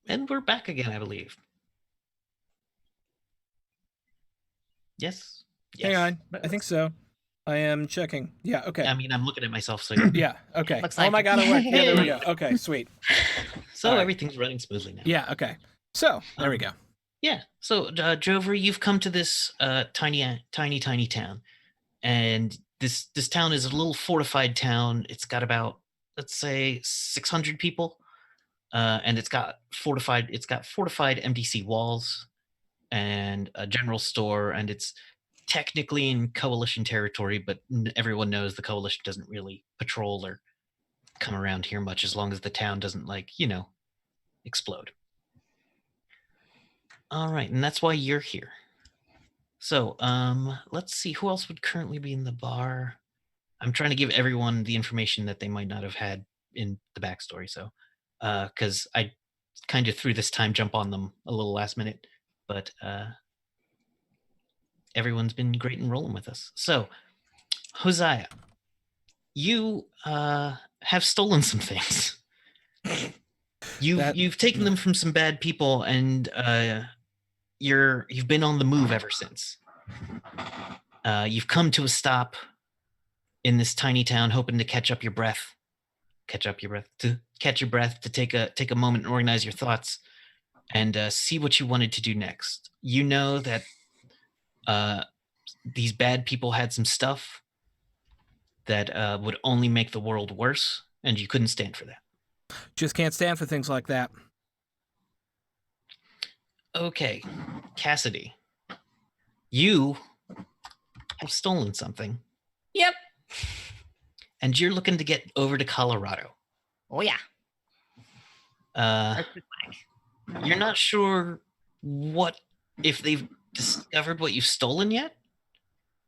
And we're back again, I believe. Yes. Hang on. I think so. I am checking. Yeah, okay. I mean, I'm looking at myself, so Yeah, okay. Looks Oh like my it. god, it worked. Yeah, there we go. Okay, sweet. so All right. everything's running smoothly now. Yeah, okay. So, there we go. Yeah. So, Drover, you've come to this tiny town, and this town is a little fortified town. It's got about, let's say, 600 people, and it's got fortified MDC walls and a general store, and it's technically in coalition territory, but everyone knows the coalition doesn't really patrol or come around here much as long as the town doesn't, explode. All right, and that's why you're here. So, let's see, who else would currently be in the bar? I'm trying to give everyone the information that they might not have had in the backstory, so, because I kind of threw this time jump on them a little last minute, but everyone's been great in rolling with us. So, Hosea, you have stolen some things. You've taken them from some bad people, and you've been on the move ever since. You've come to a stop in this tiny town, hoping to catch your breath, to take a moment and organize your thoughts, and see what you wanted to do next. You know that these bad people had some stuff that would only make the world worse, and you couldn't stand for that. Just can't stand for things like that. Okay, Cassidy, you have stolen something. Yep. And you're looking to get over to Colorado. Oh, yeah. You're not sure if they've discovered what you've stolen yet,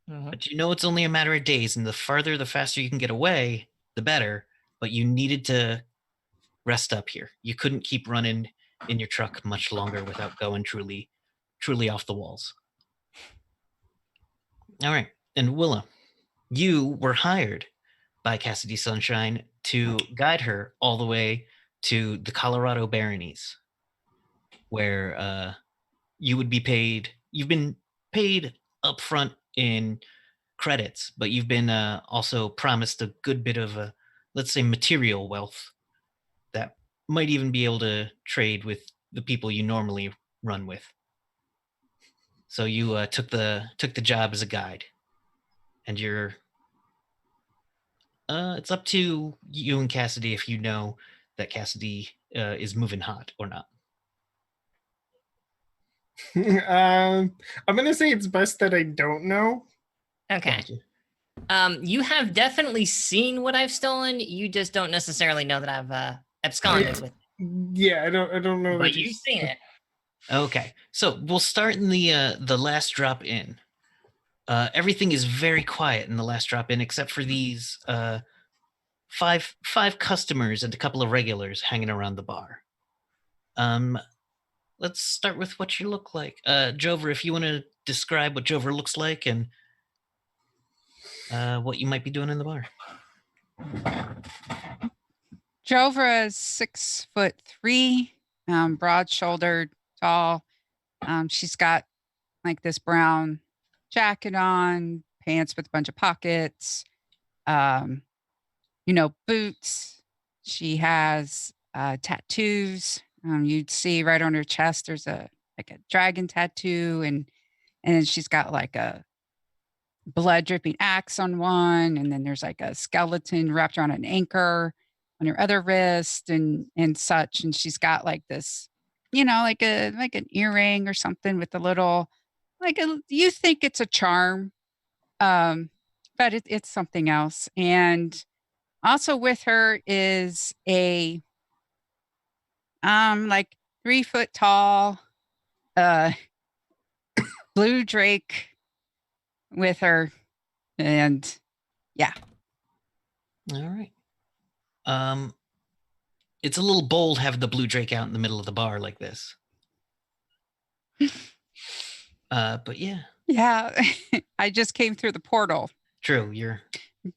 but you know it's only a matter of days, and the faster you can get away, the better. But you needed to rest up here. You couldn't keep running in your truck much longer without going truly off the walls. All right, and Willa, you were hired by Cassidy Sunshine to guide her all the way to the Colorado Baronies, where you would be paid. You've been paid upfront in credits, but you've been also promised a good bit of, let's say, material wealth that might even be able to trade with the people you normally run with. So you took the job as a guide, and you're. It's up to you and Cassidy if you know that Cassidy is moving hot or not. I'm gonna say it's best that I don't know. Okay. Gotcha. You have definitely seen what I've stolen. You just don't necessarily know that I've absconded with it. Yeah, I don't know. But you've seen it. Okay, so we'll start in the last drop in. Everything is very quiet in the last drop in, except for these five customers and a couple of regulars hanging around the bar. Let's start with what you look like. Jover, if you want to describe what Jover looks like and what you might be doing in the bar. Jover is 6'3", broad-shouldered, tall. She's got like this brown jacket on, pants with a bunch of pockets, boots. She has tattoos. You'd see right on her chest there's a dragon tattoo, and she's got like a blood dripping axe on one, and then there's like a skeleton wrapped around an anchor on her other wrist and such. And she's got like this, like an earring or something with a little, you think it's a charm, but it's something else. And also with her is a 3 foot tall blue drake with her, and yeah. All right. It's a little bold having the blue drake out in the middle of the bar like this. But yeah. Yeah, I just came through the portal. True, you're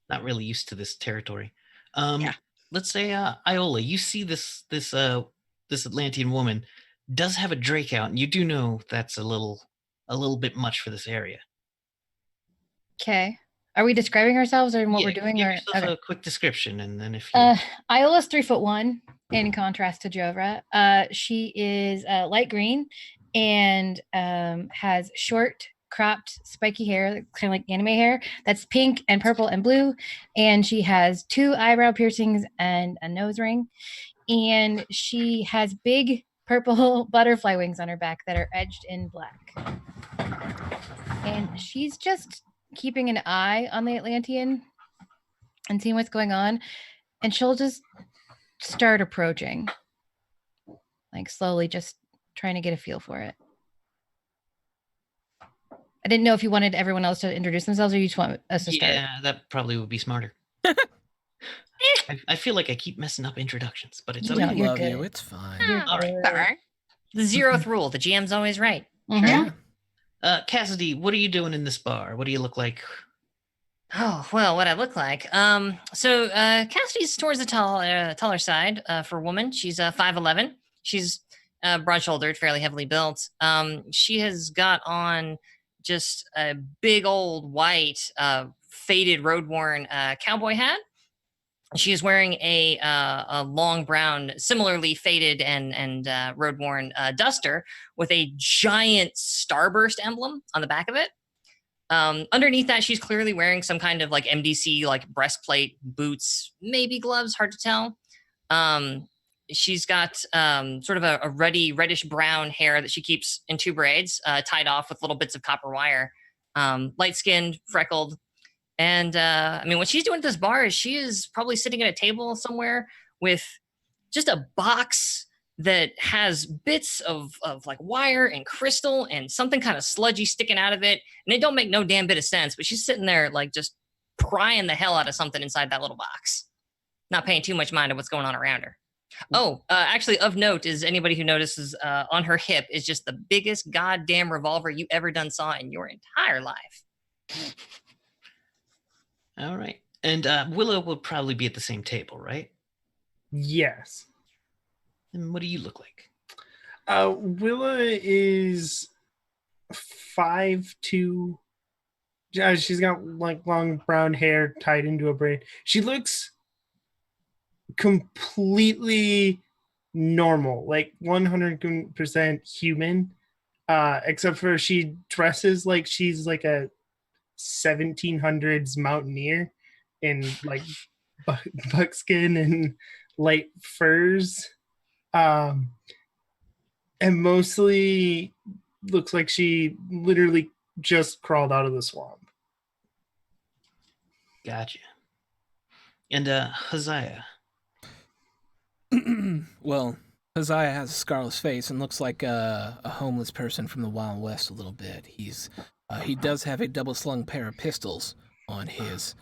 not really used to this territory. Yeah. Let's say Iola, you see this this Atlantean woman does have a drake out, and you do know that's a little bit much for this area. Okay. Are we describing ourselves or what Yeah, we're doing? give Or yourself okay. a quick description, and then if you Iola's 3'1", in contrast to Jovra. She is light green and has short, cropped, spiky hair, kind of like anime hair. That's pink and purple and blue. And she has 2 eyebrow piercings and a nose ring. And she has big purple butterfly wings on her back that are edged in black. And she's just keeping an eye on the Atlantean and seeing what's going on. And she'll just start approaching, like slowly, just trying to get a feel for it. I didn't know if you wanted everyone else to introduce themselves or you just want us to start. yeah, that probably would be smarter. I feel like I keep messing up introductions, but it's You We okay. don't, you're love good. you. It's fine. You're All right. good. All right. The 0th rule: the GM's always right. Mhm. Yeah. Cassidy, what are you doing in this bar? What do you look like? Oh, well, what I look like. So Cassidy's towards the taller side for a woman. She's 5'11". She's broad-shouldered, fairly heavily built. She has got on just a big old white, faded, road-worn cowboy hat. She is wearing a long brown, similarly faded and road-worn duster with a giant starburst emblem on the back of it. Underneath that, she's clearly wearing some kind of like MDC, like breastplate, boots, maybe gloves, hard to tell. She's got sort of a reddish brown hair that she keeps in 2 braids, tied off with little bits of copper wire. Light-skinned, freckled. And I mean, what she's doing at this bar is she is probably sitting at a table somewhere with just a box that has bits of like wire and crystal and something kind of sludgy sticking out of it. And it don't make no damn bit of sense, but she's sitting there like just prying the hell out of something inside that little box. Not paying too much mind to what's going on around her. Oh, actually, of note is anybody who notices on her hip is just the biggest goddamn revolver you ever done saw in your entire life. All right. And Willow will probably be at the same table, right? Yes. And what do you look like? Willa is 5'2". She's got like long brown hair tied into a braid. She looks completely normal, like 100% human, except for she dresses like she's like a 1700s mountaineer in like buckskin and light furs, and mostly looks like she literally just crawled out of the swamp. Gotcha. And Haziah. Well, Haziah has a scarless face and looks like a homeless person from the Wild West a little bit. He does have a double-slung pair of pistols on his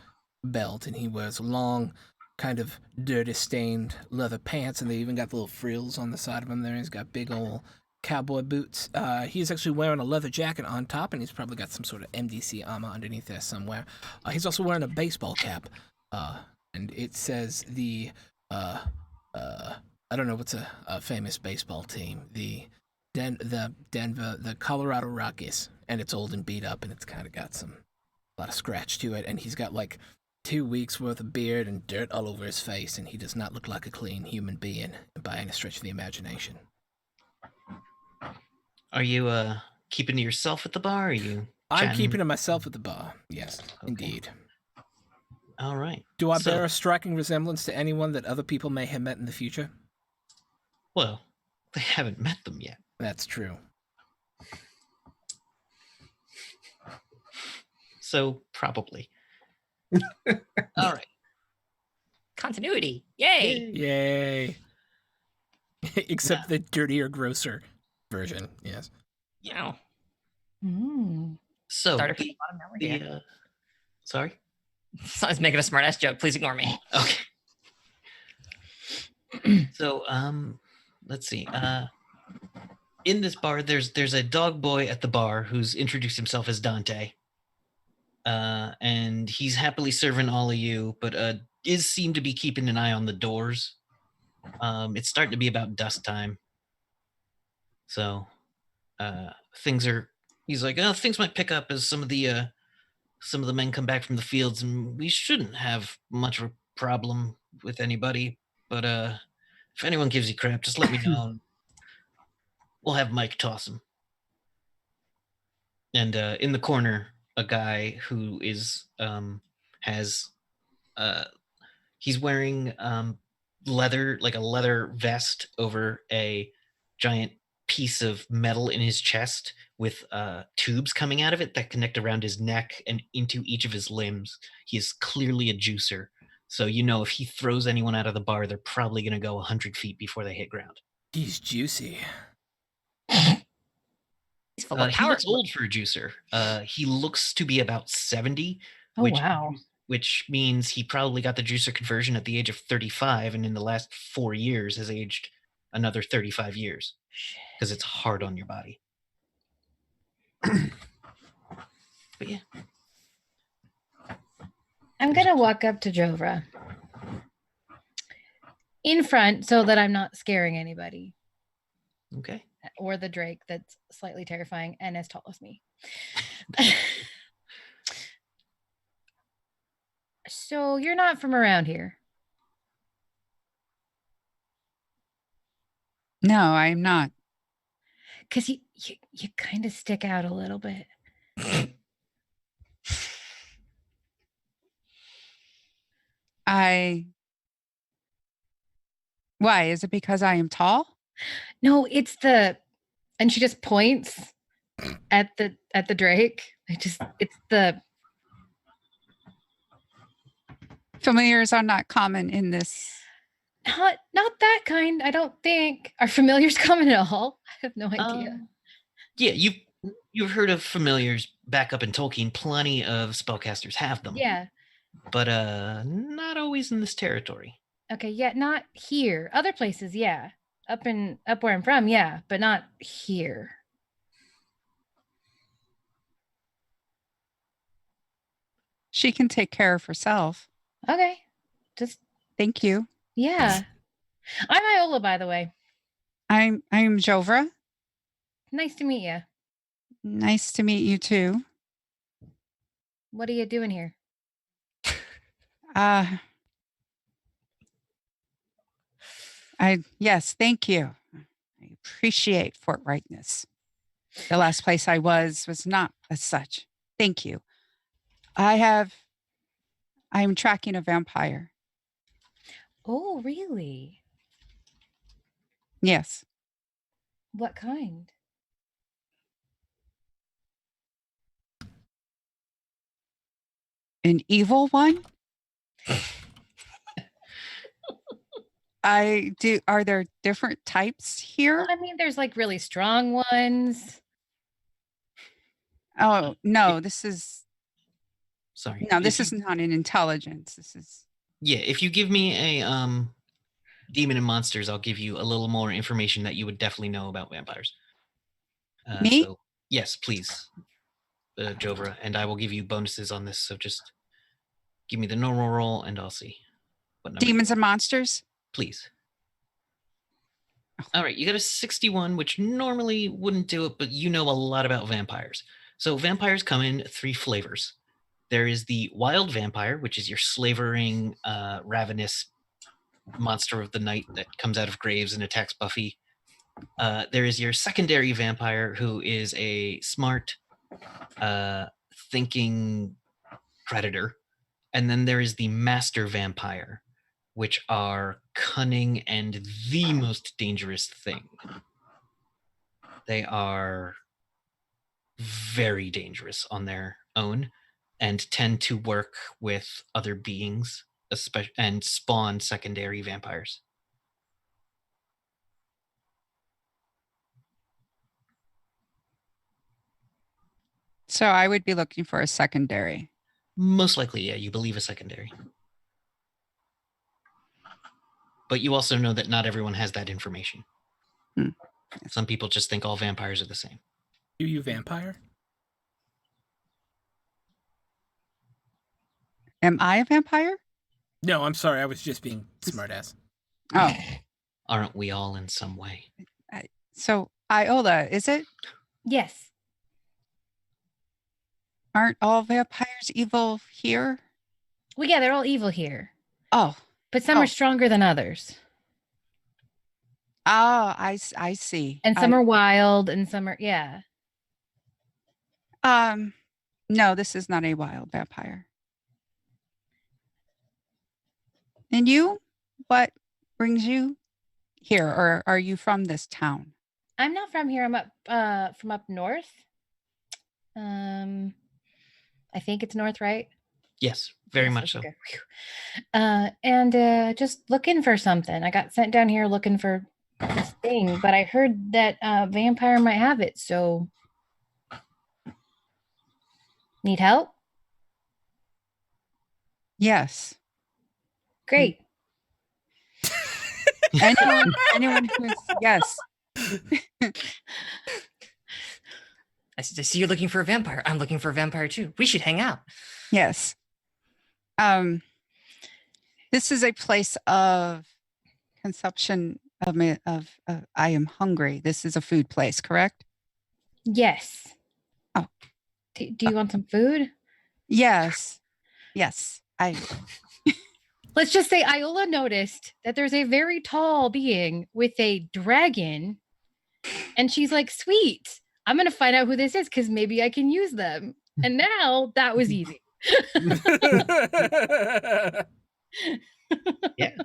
belt, and he wears long, kind of dirty-stained leather pants, and they even got the little frills on the side of him there. He's got big old cowboy boots. He's actually wearing a leather jacket on top, and he's probably got some sort of MDC armor underneath there somewhere. He's also wearing a baseball cap, and it says the I don't know what's a famous baseball team, the Colorado Rockies, and it's old and beat up, and it's kind of got a lot of scratch to it, and he's got like 2 weeks worth of beard and dirt all over his face, and he does not look like a clean human being by any stretch of the imagination. Are you keeping to yourself at the bar? Or are you? I'm chatting? keeping to myself at the bar. Yes, Okay. indeed. All right. Do I So- bear a striking resemblance to anyone that other people may have met in the future? Well, they haven't met them yet. That's true. So probably. All right. Continuity. Yay. Yay. Except the dirtier, grosser version. Yes. Yeah. Mm. So Started from the bottom, now we're here. sorry. I was making a smart ass joke. Please ignore me. Okay. So let's see. In this bar, there's a dog boy at the bar who's introduced himself as Dante. And he's happily serving all of you, but seem to be keeping an eye on the doors. It's starting to be about dusk time. So things are. He's like, oh, things might pick up as some of the men come back from the fields, and we shouldn't have much of a problem with anybody. But if anyone gives you crap, just let me know. And we'll have Mike toss him. And in the corner, a guy who is has he's wearing leather, like a leather vest over a giant piece of metal in his chest with tubes coming out of it that connect around his neck and into each of his limbs. He is clearly a juicer. So you know if he throws anyone out of the bar, they're probably going to go 100 feet before they hit ground. He's juicy. He's full of He power. looks old for a juicer. He looks to be about 70, Oh, which wow. which means he probably got the juicer conversion at the age of 35, and in the last 4 years has aged another 35 years because it's hard on your body. But yeah. I'm going to walk up to Jovra in front so that I'm not scaring anybody. Okay. Or the Drake that's slightly terrifying and as tall as me. So you're not from around here? No, I'm not. Because you kind of stick out a little bit. Why? Is it because I am tall? No, it's and she just points at the Drake. It's the Familiars are not common in this. not that kind. I don't think. Are familiars common at all? I have no idea. Yeah, you've heard of familiars back up in Tolkien. Plenty of spellcasters have them. Yeah. But not always in this territory. Okay, yeah, not here. Other places, yeah. Up where I'm from, yeah, but not here. She can take care of herself. Okay. Just Thank you. yeah. I'm Iola, by the way. I'm Jovra. Nice to meet you. Nice to meet you too. What are you doing here? Yes, thank you. I appreciate forthrightness. The last place I was not as such. Thank you. I'm tracking a vampire. Oh, really? Yes. What kind? An evil one? Are there different types here? Well, I mean, there's like really strong ones. Oh, no, this is Sorry. this is not an intelligence. This is Yeah, if you give me a demon and monsters, I'll give you a little more information that you would definitely know about vampires. Me? So, yes, please, Jovra, and I will give you bonuses on this. So just give me the normal roll, and I'll see what number. demons and monsters? Please. All right, you got a 61, which normally wouldn't do it, but you know a lot about vampires. So vampires come in 3 flavors. There is the wild vampire, which is your slavering, ravenous monster of the night that comes out of graves and attacks Buffy. There is your secondary vampire, who is a smart, thinking predator. And then there is the master vampire, which are cunning and the most dangerous thing. They are very dangerous on their own and tend to work with other beings and spawn secondary vampires. So I would be looking for a secondary. Most likely, yeah, you believe a secondary. But you also know that not everyone has that information. Some people just think all vampires are the same. Do you vampire? Am I a vampire? No, I'm sorry. I was just being smartass. Oh, Aren't we all in some way? so Iola, is it? Yes. Aren't all vampires evil here? Well, yeah, they're all evil here, Oh, but some Oh. are stronger than others, I see. and some are wild, and some are No, this is not a wild vampire. And you? What brings you here, or are you from this town? I'm not from here. I'm from up north. I think it's north, right? Yes, very Yes, much so. okay. And just looking for something. I got sent down here looking for this thing, but I heard that vampire might have it. So, need help? Yes. Great. Anyone who's yes. I see you're looking for a vampire. I'm looking for a vampire too. We should hang out. Yes. This is a place of consumption of I am hungry. This is a food place, correct? Yes. Oh. Do you want some food? Yes. Yes. Let's just say Iola noticed that there's a very tall being with a dragon, and she's like, sweet, I'm going to find out who this is because maybe I can use them. And now that was easy. Yeah.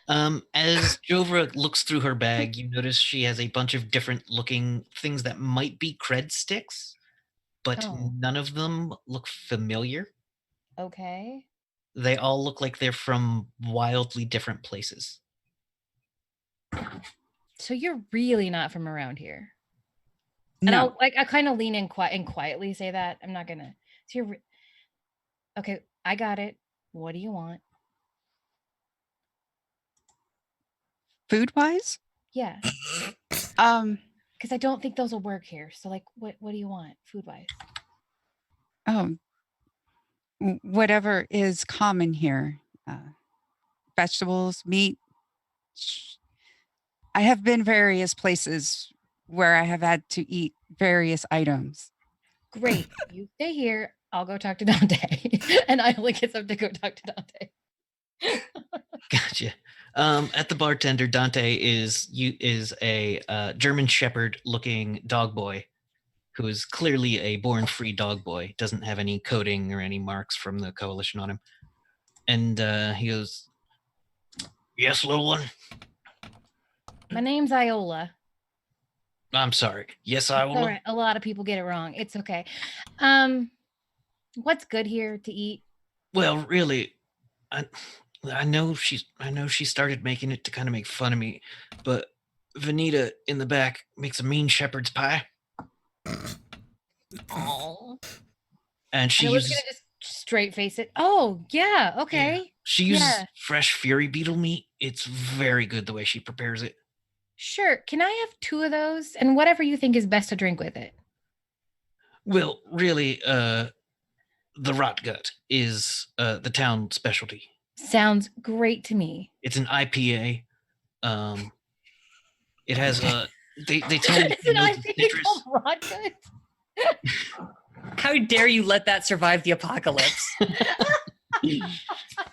As Jovra looks through her bag, you notice she has a bunch of different looking things that might be cred sticks, but Oh. none of them look familiar. Okay. They all look like they're from wildly different places. So you're really not from around here. And No. I kind of lean in and quietly say that. I'm not gonna. So you're okay. I got it. What do you want? Food wise? Yeah. Because I don't think those will work here. So like, what do you want, food wise? Oh, whatever is common here. Vegetables, meat. I have been various places where I have had to eat various items. Great. You stay here. I'll go talk to Dante. And Iola gets up to go talk to Dante. Gotcha. At the bartender, Dante is a German Shepherd looking dog boy who is clearly a born free dog boy, doesn't have any coding or any marks from the coalition on him. And he goes, yes, little one? My name's Iola. I'm sorry. Yes, I will. All right. A lot of people get it wrong. It's okay. What's good here to eat? Well, really, I know she started making it to kind of make fun of me, but Vanita in the back makes a mean shepherd's pie. Oh. And she I was uses gonna just straight face it. Oh, yeah, okay. Yeah, she uses Yeah. fresh fury beetle meat. It's very good the way she prepares it. Sure. Can I have 2 of those? And whatever you think is best to drink with it. Well, really, the rot gut is the town specialty. Sounds great to me. It's an IPA. It has they tell me It's an notes of IPA citrus. called Rot Gut? How dare you let that survive the apocalypse?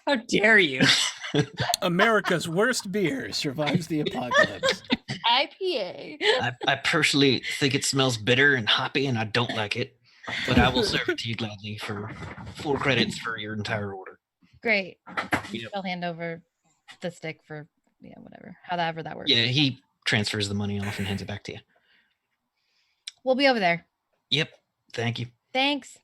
How dare you? America's worst beer survives the apocalypse. IPA. I personally think it smells bitter and hoppy, and I don't like it. But I will serve it to you gladly for 4 credits for your entire order. Great. Yep. I'll hand over the stick for whatever. However that works. Yeah, he transfers the money off and hands it back to you. We'll be over there. Yep. Thank you. Thanks.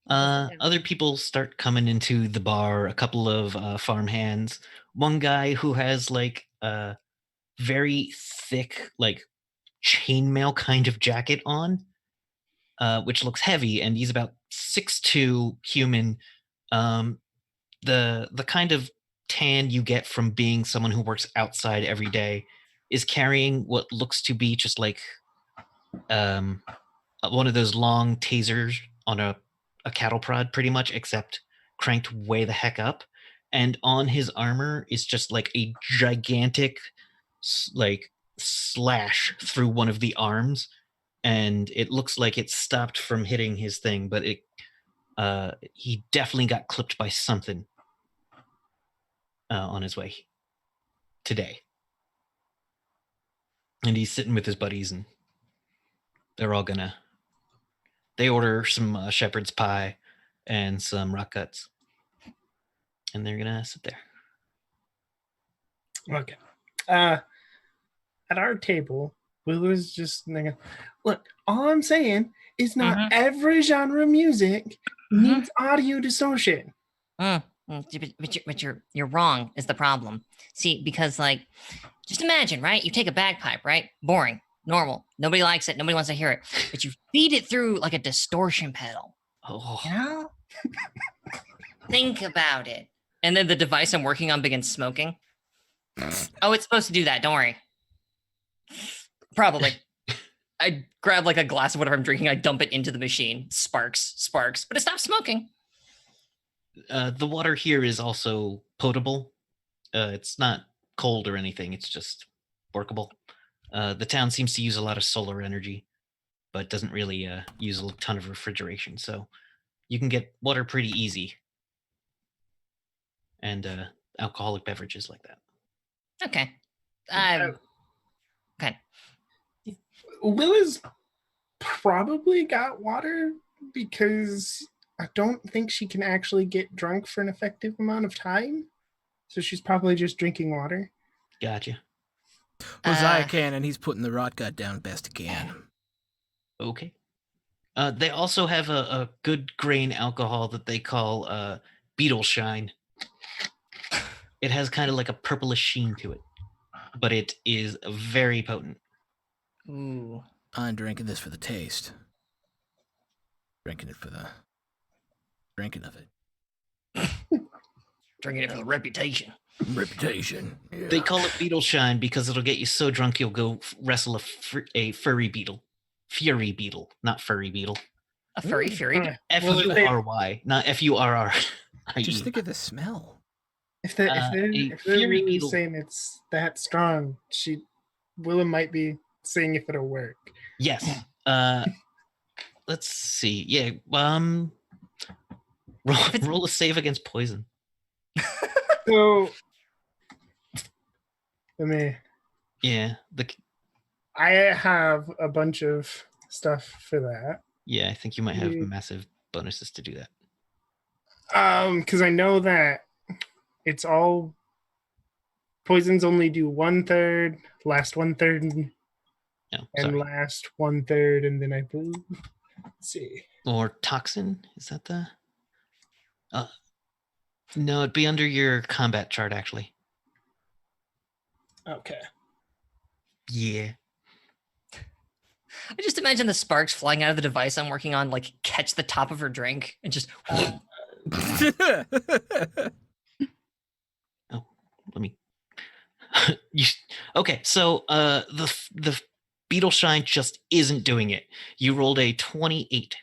Other people start coming into the bar. A couple of farm hands. One guy who has like a very thick, like chainmail kind of jacket on, which looks heavy, and he's about 6'2", human. The kind of tan you get from being someone who works outside every day is carrying what looks to be just like one of those long tasers on a cattle prod, pretty much, except cranked way the heck up. And on his armor is just like a gigantic, like slash through one of the arms, and it looks like it stopped from hitting his thing, but he definitely got clipped by something on his way today. And he's sitting with his buddies, and they're all they order some shepherd's pie and some rock cuts, and they're gonna sit there. Okay. At our table, we was just thinking, look, all I'm saying is not every genre of music needs audio distortion. But you're wrong is the problem. See, because like, just imagine, right? You take a bagpipe, right? Boring, normal. Nobody likes it. Nobody wants to hear it. But you feed it through like a distortion pedal. Oh, You know? Think about it. And then the device I'm working on begins smoking. Oh, it's supposed to do that. Don't worry. Probably. I grab like a glass of whatever I'm drinking. I dump it into the machine. Sparks, but it stops smoking. the water here is also potable. It's not cold or anything. It's just workable. The town seems to use a lot of solar energy, but doesn't really use a ton of refrigeration. So you can get water pretty easy, and alcoholic beverages like that. Okay. Okay. Willa's probably got water because I don't think she can actually get drunk for an effective amount of time. So she's probably just drinking water. Gotcha. Josiah can, and he's putting the rot gut down best he can. Okay. They also have a good grain alcohol that they call beetle shine. It has kind of like a purplish sheen to it, but it is very potent. Ooh. I'm drinking this for the taste. Drinking it for the drinking of it. Drinking it for the reputation. Reputation. Yeah. They call it beetle shine because it'll get you so drunk you'll go wrestle a furry beetle. Fury beetle, not furry beetle. A furry fury. Fury, not FURR. Just think of the smell. If they're a really fury beetle. saying it's that strong, Willa might be seeing if it'll work. Yes. Let's see. Yeah. Roll a save against poison. So let me. Yeah. I have a bunch of stuff for that. Yeah, I think you might have massive bonuses to do that. Because I know that it's all poisons only do 1/3, last 1/3, and last 1/3, and then I believe. Let's see. Or toxin, is that the? No, it'd be under your combat chart actually. Okay. Yeah. I just imagine the sparks flying out of the device I'm working on, like catch the top of her drink and just. Oh, let me. Okay, so the beetle shine just isn't doing it. You rolled a 28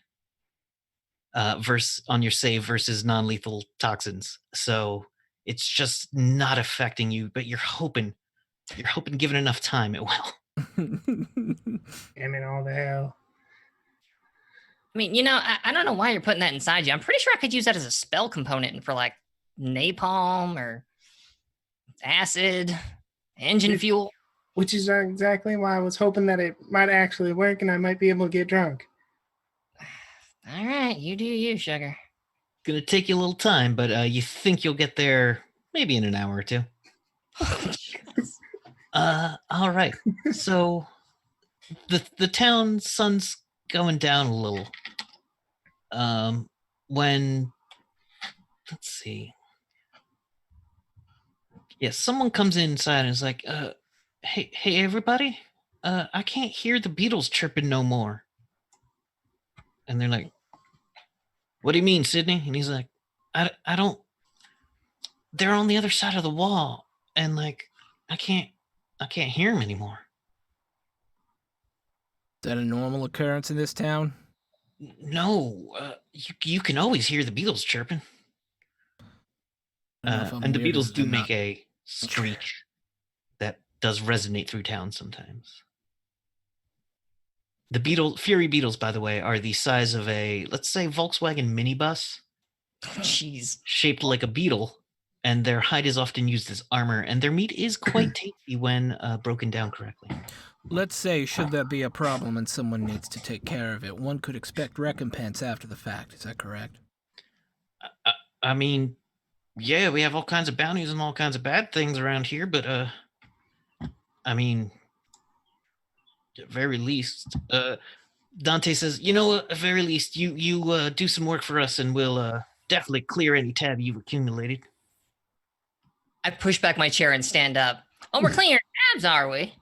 on your save versus non-lethal toxins, so it's just not affecting you. But you're hoping, given enough time, it will. Damn it, all the hell. I mean, I don't know why you're putting that inside you. I'm pretty sure I could use that as a spell component for like napalm or acid, engine fuel. Which is exactly why I was hoping that it might actually work and I might be able to get drunk. All right, you do you, sugar. Gonna take you a little time, but you think you'll get there maybe in an hour or two. All right. So the town sun's going down a little. When let's see. Yeah, someone comes inside and is like, hey everybody, I can't hear the beetles chirping no more. And they're like, what do you mean, Sydney? And he's like, I don't, they're on the other side of the wall, and like I can't hear them anymore. Is that a normal occurrence in this town? No, you can always hear the beetles chirping. And the beetles do make a screech that does resonate through town sometimes. The Fury Beetles, by the way, are the size of a, let's say, Volkswagen minibus, Jeez. shaped like a beetle, and their hide is often used as armor, and their meat is quite tasty when broken down correctly. Let's say, should there be a problem and someone needs to take care of it, one could expect recompense after the fact. Is that correct? I mean, yeah, we have all kinds of bounties and all kinds of bad things around here, but I mean, at very least, Dante says, you know, at very least, you do some work for us, and we'll definitely clear any tab you've accumulated. I push back my chair and stand up. Oh, we're clearing tabs, are we?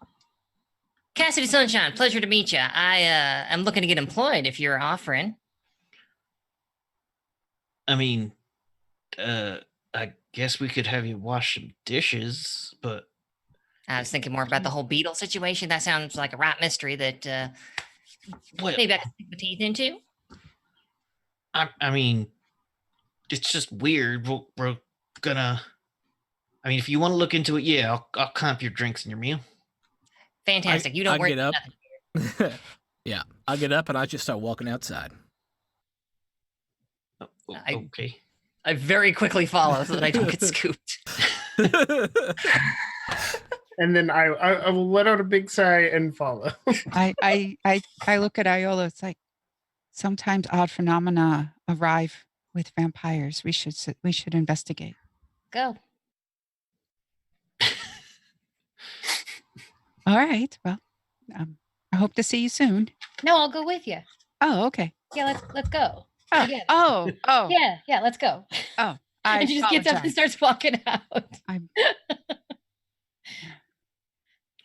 Cassidy Sunshine, pleasure to meet you. I'm looking to get employed if you're offering. I mean, I guess we could have you wash some dishes, but I was thinking more about the whole beetle situation. That sounds like a rat mystery that well, maybe I can stick my teeth into. I mean, it's just weird. We're gonna. I mean, if you want to look into it, yeah, I'll comp your drinks and your meal. Fantastic. You don't worry get up. about nothing. Yeah, I get up and I just start walking outside. Oh, okay. I very quickly follow so that I don't get scooped. And then I will let out a big sigh and follow. I look at Iola. It's like sometimes odd phenomena arrive with vampires. We should investigate. Go. All right. Well, I hope to see you soon. No, I'll go with you. Oh, okay. Yeah, let's go. Oh, Together. oh. Yeah, let's go. Oh, And she just gets up and starts walking out. All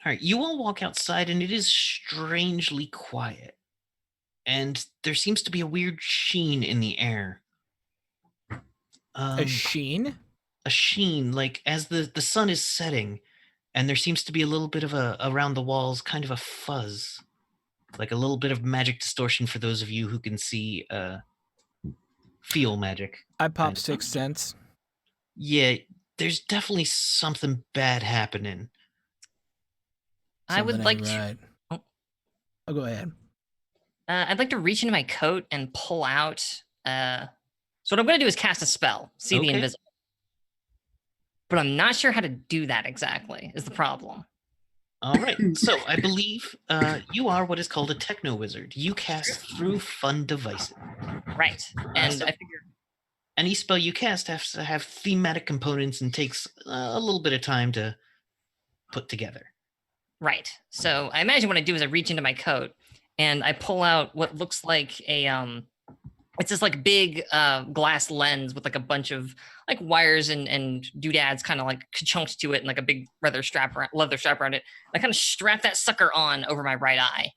right, you all walk outside, and it is strangely quiet. And there seems to be a weird sheen in the air. A sheen? A sheen, like as the sun is setting, and there seems to be a little bit of around the walls, kind of a fuzz. Like a little bit of magic distortion for those of you who can see, feel magic. I pop 6 cents. Yeah, there's definitely something bad happening. I would like to. Oh, go ahead. I'd like to reach into my coat and pull out. So what I'm going to do is cast a spell, see the invisible. But I'm not sure how to do that exactly. Is the problem? All right. So I believe you are what is called a techno wizard. You cast through fun devices. Right. And I figure any spell you cast has to have thematic components and takes a little bit of time to put together. Right. So I imagine what I do is I reach into my coat and I pull out what looks like a it's this like big glass lens with like a bunch of like wires and doodads kind of like chunked to it and like a big leather strap around it. And I kind of strap that sucker on over my right eye.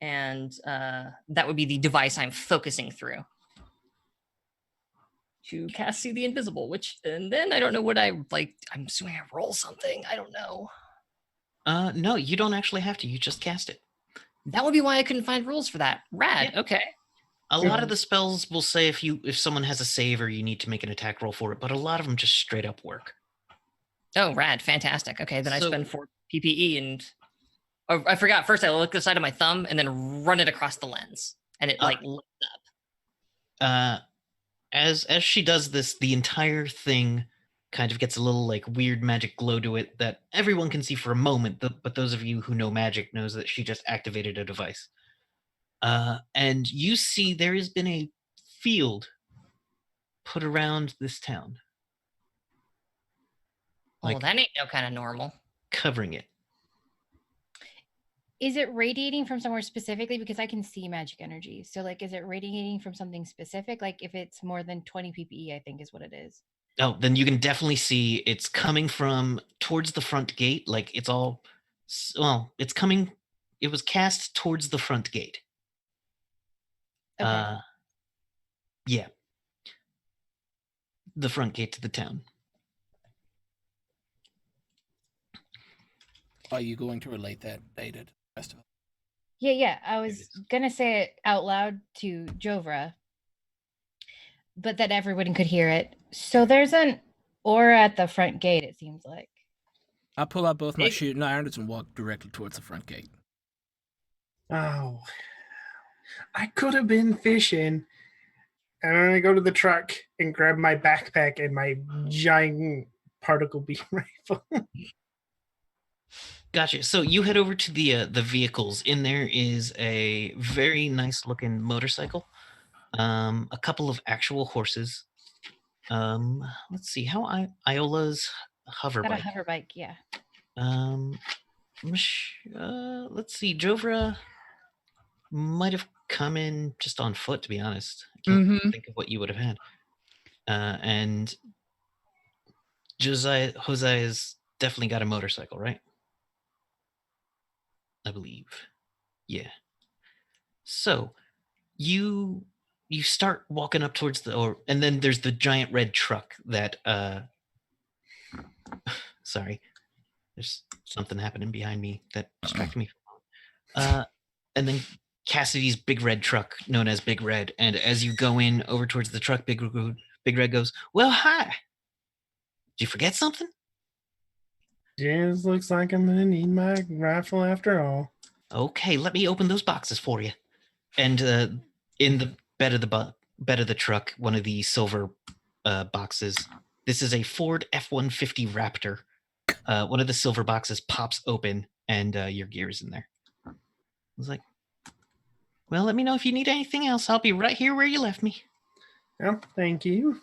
And that would be the device I'm focusing through to cast See the Invisible, and then I don't know what I'm assuming I roll something. I don't know. No, you don't actually have to. You just cast it. That would be why I couldn't find rules for that. Rad. Yeah. Okay. A lot of the spells will say if someone has a save or you need to make an attack roll for it, but a lot of them just straight up work. Oh, rad. Fantastic. Okay, then I spend 4 PPE and I forgot. First, I look at the side of my thumb and then run it across the lens, and it like lights up. As she does this, the entire thing kind of gets a little like weird magic glow to it that everyone can see for a moment, but those of you who know magic knows that she just activated a device. And you see there has been a field put around this town. Like, that ain't no kind of normal. Covering it. Is it radiating from somewhere specifically? Because I can see magic energy. So like, is it radiating from something specific? Like if it's more than 20 PPE, I think is what it is. Oh, then you can definitely see it's coming from towards the front gate. Like it's all, well, it's coming, it was cast towards the front gate. Okay. Yeah. The front gate to the town. Are you going to relate that data to the rest of us? Yeah. I was going to say it out loud to Jovra, but that everyone could hear it. So there's an aura at the front gate, it seems like. I pull out both my shooting irons and walk directly towards the front gate. Oh, I could have been fishing. And I'm gonna go to the truck and grab my backpack and my giant particle beam rifle. Gotcha. So you head over to the vehicles. In there is a very nice looking motorcycle, a couple of actual horses. Let's see how Iola's hover Got a bike. hover bike, yeah. Let's see. Jovra might have come in just on foot, to be honest. I can't think of what you would have had. And Jose has definitely got a motorcycle, right? I believe. Yeah. So you start walking up towards and then there's the giant red truck that sorry, there's something happening behind me that distracted me. And then Cassidy's big red truck, known as Big Red, and as you go in over towards the truck, Big Red goes, "Well, hi. Did you forget something?" Just looks like I'm gonna need my rifle after all. Okay, let me open those boxes for you. And in the bed of the truck, one of the silver boxes. This is a Ford F-150 Raptor. One of the silver boxes pops open, and your gear is in there. I was like, "Well, let me know if you need anything else. I'll be right here where you left me." Well, thank you.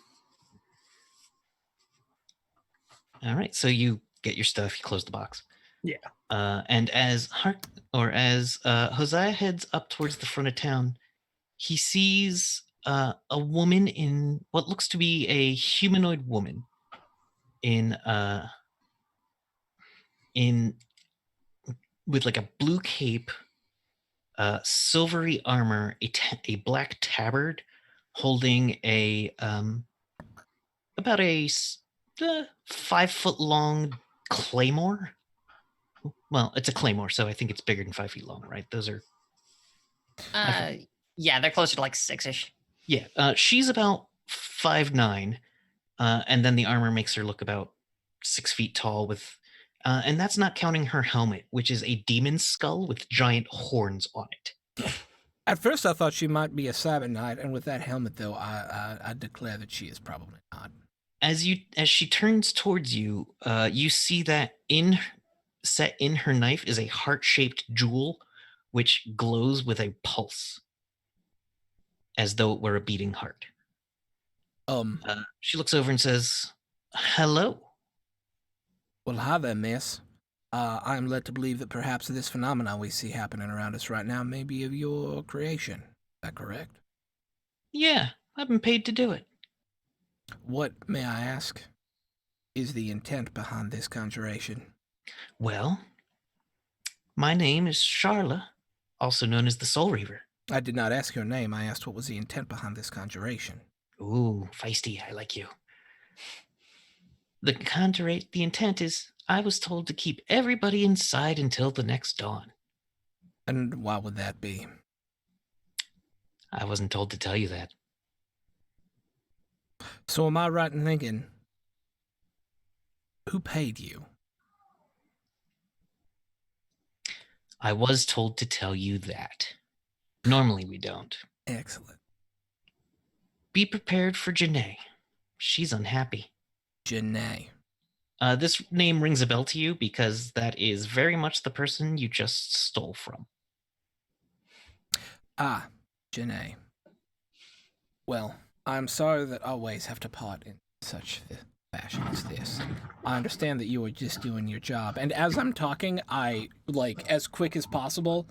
All right, so you get your stuff. You close the box. Yeah. And as Hosea heads up towards the front of town, he sees a woman in what looks to be a humanoid woman in with like a blue cape, silvery armor, a black tabard, holding a about a 5 foot long claymore. Well, it's a claymore, so I think it's bigger than 5 feet long, right? Those are. Yeah, they're closer to like 6-ish. Yeah, she's about 5'9", and then the armor makes her look about 6 feet tall. And that's not counting her helmet, which is a demon skull with giant horns on it. At first, I thought she might be a Cyber Knight, and with that helmet, though, I declare that she is probably not. As she turns towards you, you see that set in her knife is a heart-shaped jewel, which glows with a pulse, as though it were a beating heart. She looks over and says, "Hello." Well, hi there, miss. I am led to believe that perhaps this phenomenon we see happening around us right now may be of your creation. Is that correct? Yeah, I've been paid to do it. What, may I ask, is the intent behind this conjuration? Well, my name is Charla, also known as the Soul Reaver. I did not ask your name. I asked what was the intent behind this conjuration. Ooh, feisty. I like you. The intent is I was told to keep everybody inside until the next dawn. And why would that be? I wasn't told to tell you that. So am I right in thinking, who paid you? I was told to tell you that. Normally we don't. Excellent. Be prepared for Janae. She's unhappy. Janae. This name rings a bell to you because that is very much the person you just stole from. Ah, Janae. Well, I'm sorry that I always have to part in such fashion as this. I understand that you are just doing your job, and as I'm talking, I, as quick as possible,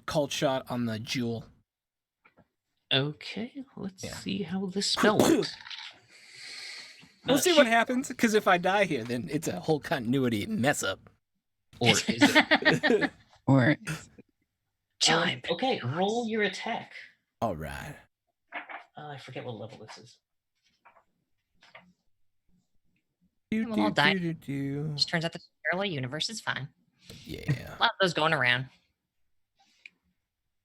called shot on the jewel. Okay, let's see how this spell works. We'll see what happens, because if I die here, then it's a whole continuity mess up. Or is it? Or Chime. Okay, roll your attack. All right. I forget what level this is. We'll all die. Just turns out the parallel universe is fine. Yeah. A lot of those going around.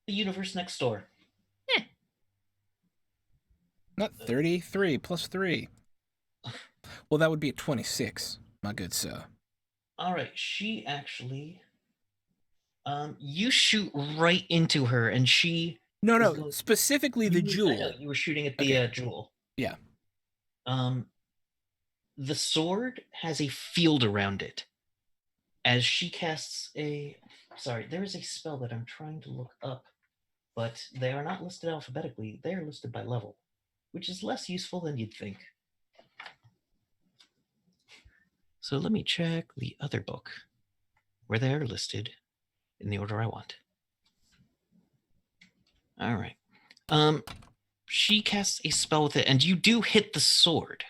The universe next door. Yeah. Not 33 plus 3. Well, that would be a 26, my good sir. All right, she actually, you shoot right into her, and she. No, specifically the I know jewel. you were shooting at the Okay. jewel. Yeah. The sword has a field around it. As she casts a, sorry, there is a spell that I'm trying to look up, but they are not listed alphabetically. They are listed by level, which is less useful than you'd think. So let me check the other book, where they are listed in the order I want. All right. She casts a spell with it, and you do hit the sword.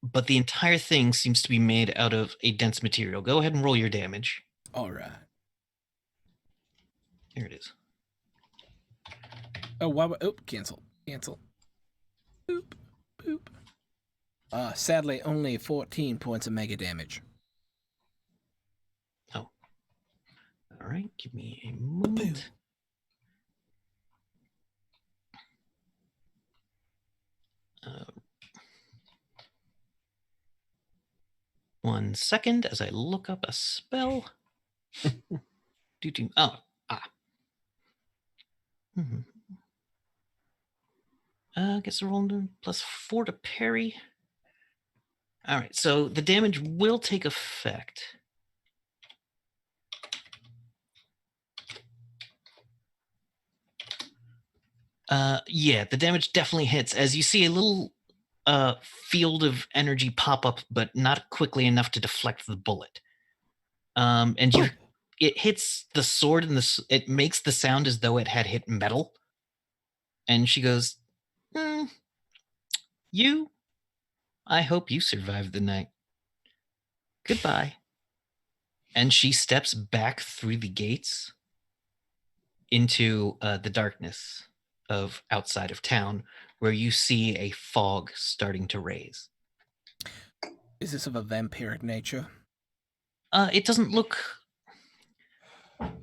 But the entire thing seems to be made out of a dense material. Go ahead and roll your damage. All right. Here it is. Oh, why? Oh, cancel. Boop, boop. Sadly, only 14 points of mega damage. Oh. All right. Give me a moment. 1 second as I look up a spell. Oh, Gets a roll plus 4 to parry. All right, so the damage will take effect. Yeah, the damage definitely hits as you see a little field of energy pop up, but not quickly enough to deflect the bullet. And it hits the sword, and it makes the sound as though it had hit metal. And she goes, I hope you survived the night. Goodbye. And she steps back through the gates into the darkness of outside of town, where you see a fog starting to raise. Is this of a vampiric nature? It doesn't look.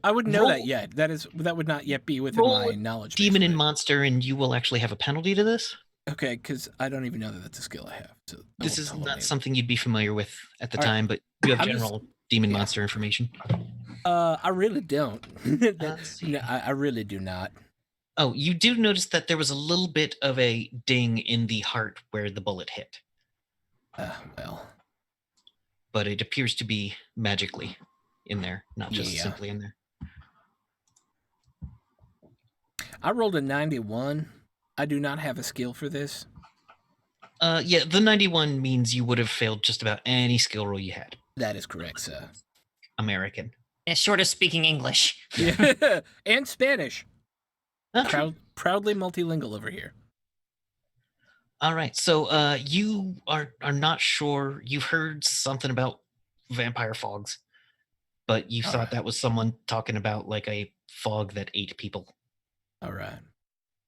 I wouldn't know that yet. That would not yet be within my knowledge. Demon and monster, and you will actually have a penalty to this. Okay, because I don't even know that that's a skill I have. So this is not something you'd be familiar with at the time, but you have general demon monster information. I really don't. No, I really do not. Oh, you do notice that there was a little bit of a ding in the heart where the bullet hit. Well. But it appears to be magically in there, not just simply in there. I rolled a 91. I do not have a skill for this. Yeah, the 91 means you would have failed just about any skill roll you had. That is correct, sir. Yeah, American. short of speaking English. Yeah. And Spanish. Proudly multilingual over here. All right, so you are not sure. You heard something about vampire fogs, but you thought that was someone talking about like a fog that ate people. All right.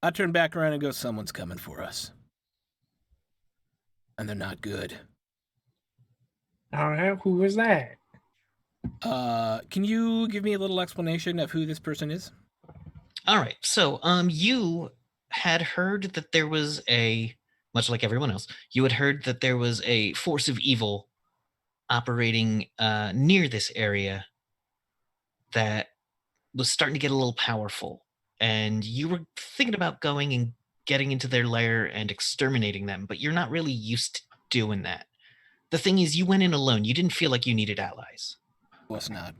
I turn back around and go, someone's coming for us. And they're not good. All right, who was that? Can you give me a little explanation of who this person is? All right, so you had heard that there was much like everyone else, you had heard that there was a force of evil operating near this area that was starting to get a little powerful. And you were thinking about going and getting into their lair and exterminating them, but you're not really used to doing that. The thing is, you went in alone. You didn't feel like you needed allies. Of course not.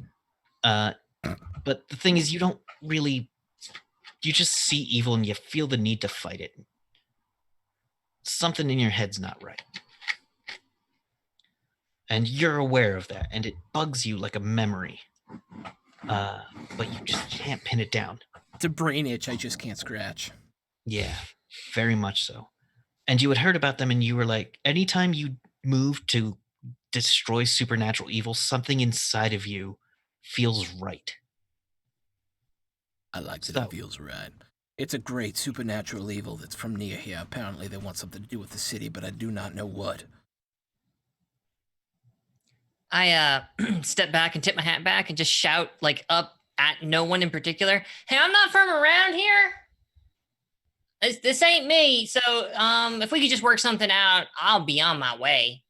But the thing is, you don't really... You just see evil and you feel the need to fight it. Something in your head's not right. And you're aware of that, and it bugs you like a memory. But you just can't pin it down. It's a brain itch I just can't scratch. Yeah, very much so. And you had heard about them, and you were like, anytime you move to destroy supernatural evil, something inside of you feels right. I like that it feels right. It's a great supernatural evil that's from near here. Apparently they want something to do with the city, but I do not know what. I step back and tip my hat back and just shout like up at no one in particular. Hey, I'm not from around here. This ain't me. So if we could just work something out, I'll be on my way.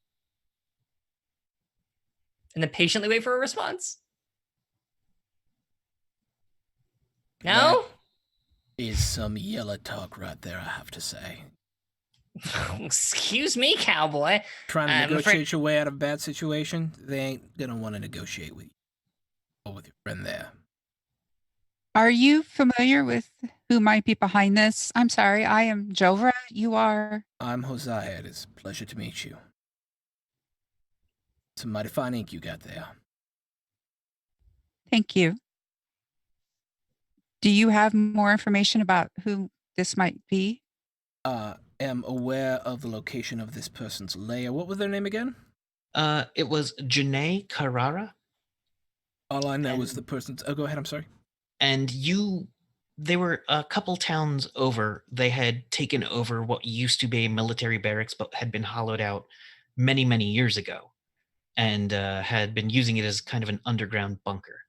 And then patiently wait for a response. That No? is some yellow talk right there, I have to say. Excuse me, cowboy. Trying to I'm negotiate afraid- your way out of a bad situation, they ain't gonna want to negotiate with you or with your friend there. Are you familiar with who might be behind this? I'm sorry, I am Jovra. You are. I'm Hosea. It is a pleasure to meet you. Some mighty fine ink you got there. Thank you. Do you have more information about who this might be? Am aware of the location of this person's lair. What was their name again? It was Janae Carrara. All I know is the person's. Oh, go ahead. I'm sorry. And they were a couple towns over. They had taken over what used to be a military barracks, but had been hollowed out many, many years ago, and had been using it as kind of an underground bunker.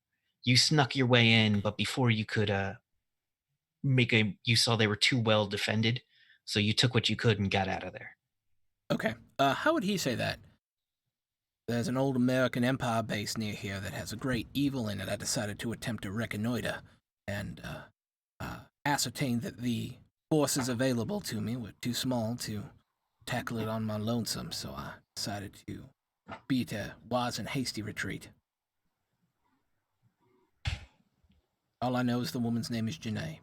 You snuck your way in, but before you could you saw they were too well defended, so you took what you could and got out of there. Okay. How would he say that? There's an old American Empire base near here that has a great evil in it. I decided to attempt to reconnoiter and ascertain that the forces available to me were too small to tackle it on my lonesome, so I decided to beat a wise and hasty retreat. All I know is the woman's name is Janae.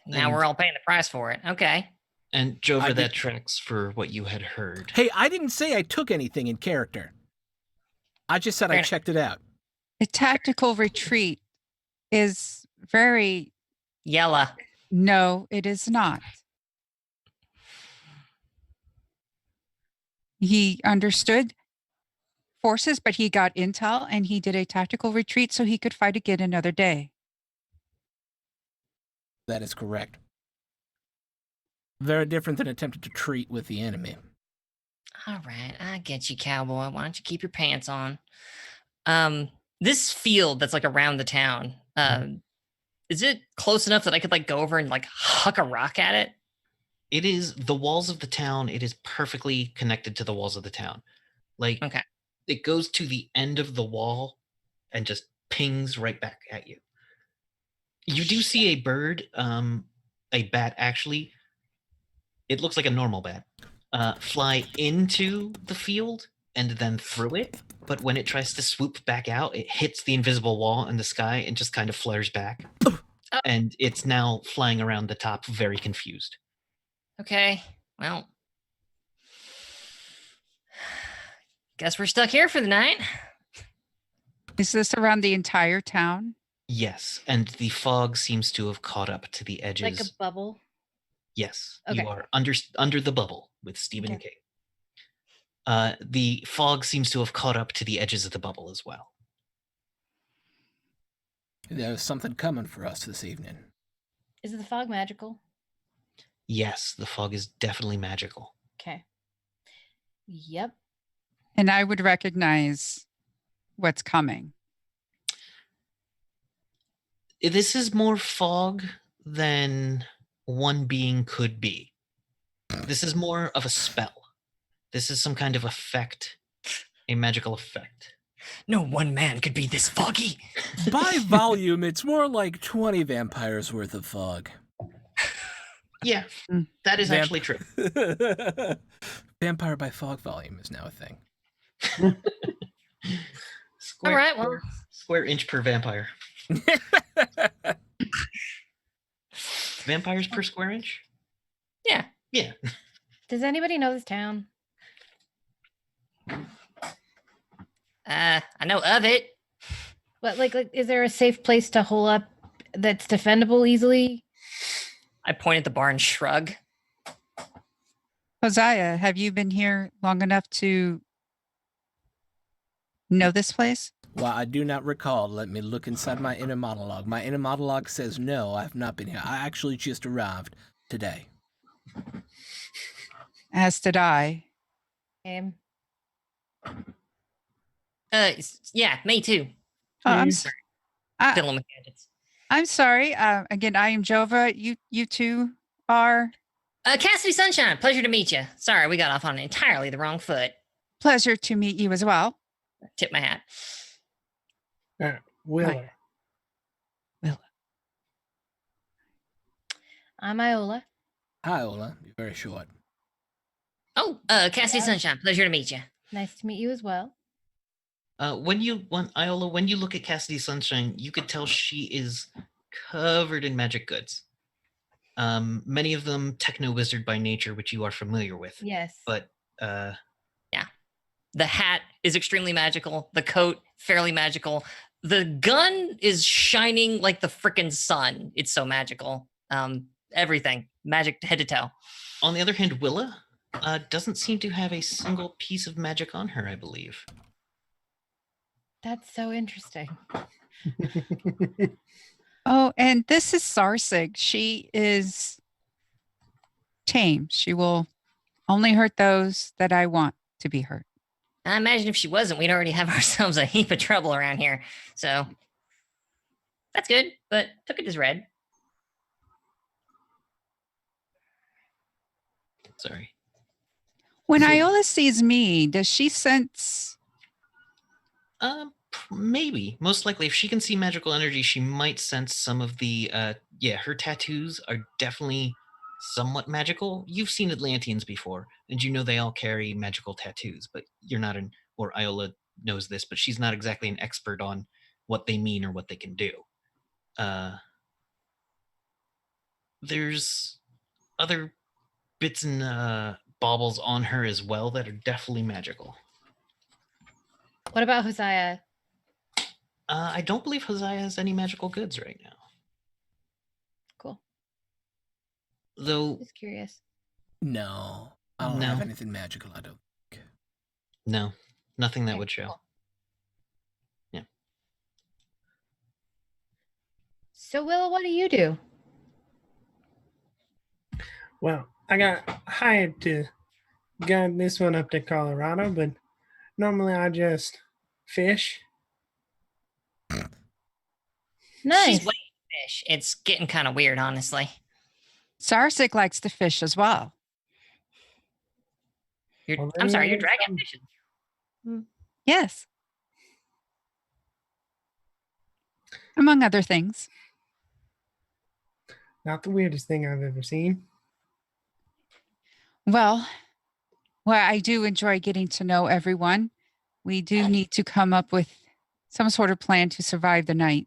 Now we're all paying the price for it. Okay. And Jover, that tracks for what you had heard. Hey, I didn't say I took anything in character. I just said I checked it out. A tactical retreat is very... Yella. No, it is not. He understood forces, but he got intel and he did a tactical retreat so he could fight again another day. That is correct. Very different than attempting to treat with the enemy. All right, I get you, cowboy. Why don't you keep your pants on? This field that's like around the town, is it close enough that I could like go over and like huck a rock at it? It is the walls of the town. It is perfectly connected to the walls of the town. Like, Okay. It goes to the end of the wall and just pings right back at you. You do see a bird, a bat actually. It looks like a normal bat. Fly into the field and then through it. But when it tries to swoop back out, it hits the invisible wall in the sky and just kind of flares back. And it's now flying around the top, very confused. Okay, well, guess we're stuck here for the night. Is this around the entire town? Yes, and the fog seems to have caught up to the edges. Like a bubble. Yes, Okay. you are under the bubble with Stephen and Okay. Kate. The fog seems to have caught up to the edges of the bubble as well. There's something coming for us this evening. Is the fog magical? Yes, the fog is definitely magical. Okay. Yep. And I would recognize what's coming. This is more fog than one being could be. This is more of a spell. This is some kind of effect, a magical effect. No one man could be this foggy. By volume, it's more like 20 vampires worth of fog. Yeah, that is actually true. Vampire by fog volume is now a thing. All right, well, square inch per vampire. Vampires per square inch? Yeah. Yeah. Does anybody know this town? I know of it. What, like, is there a safe place to hole up that's defendable easily? I point at the bar and shrug. Hosea, have you been here long enough to know this place? Well, I do not recall. Let me look inside my inner monologue. My inner monologue says no, I have not been here. I actually just arrived today. As did I. Yeah, me too. Oh, I'm sorry. Fiddling with gadgets. I'm sorry. Again, I am Jova. You two are? Cassidy Sunshine, pleasure to meet you. Sorry, we got off on entirely the wrong foot. Pleasure to meet you as well. Tip my hat. Willa. I'm Iola. Hi, Ola. Be very short. Oh, Cassidy Sunshine. Pleasure to meet you. Nice to meet you as well. When you look at Cassidy Sunshine, you could tell she is covered in magic goods. Many of them techno wizard by nature, which you are familiar with. Yes. But The hat is extremely magical. The coat, fairly magical. The gun is shining like the frickin' sun. It's so magical. Everything. Magic head to toe. on the other hand, Willa doesn't seem to have a single piece of magic on her, I believe. That's so interesting. Oh, and this is Sarsig. She is tame. She will only hurt those that I want to be hurt. I imagine if she wasn't, we'd already have ourselves a heap of trouble around here. So that's good, but took it as read. Sorry. When Iola sees me, does she sense? Maybe. Most likely, if she can see magical energy, she might sense some of the. Her tattoos are definitely somewhat magical. You've seen Atlanteans before, and you know they all carry magical tattoos, but you're not or Iola knows this, but she's not exactly an expert on what they mean or what they can do. There's other bits and baubles on her as well that are definitely magical. What about Hosea? I don't believe Hosea has any magical goods right now. Cool. Though, Just curious. No, I don't have anything magical. I don't. no, nothing that Okay, would show. cool. Yeah. So, Willa, what do you do? Well, I got hired to guide this one up to Colorado, but normally I just fish. Nice. She's waiting to fish. It's getting kind of weird, honestly. Sarsig likes to fish as well. I'm sorry, you're dragon fishing. Yes. Among other things. Not the weirdest thing I've ever seen. Well, I do enjoy getting to know everyone. We do need to come up with some sort of plan to survive the night.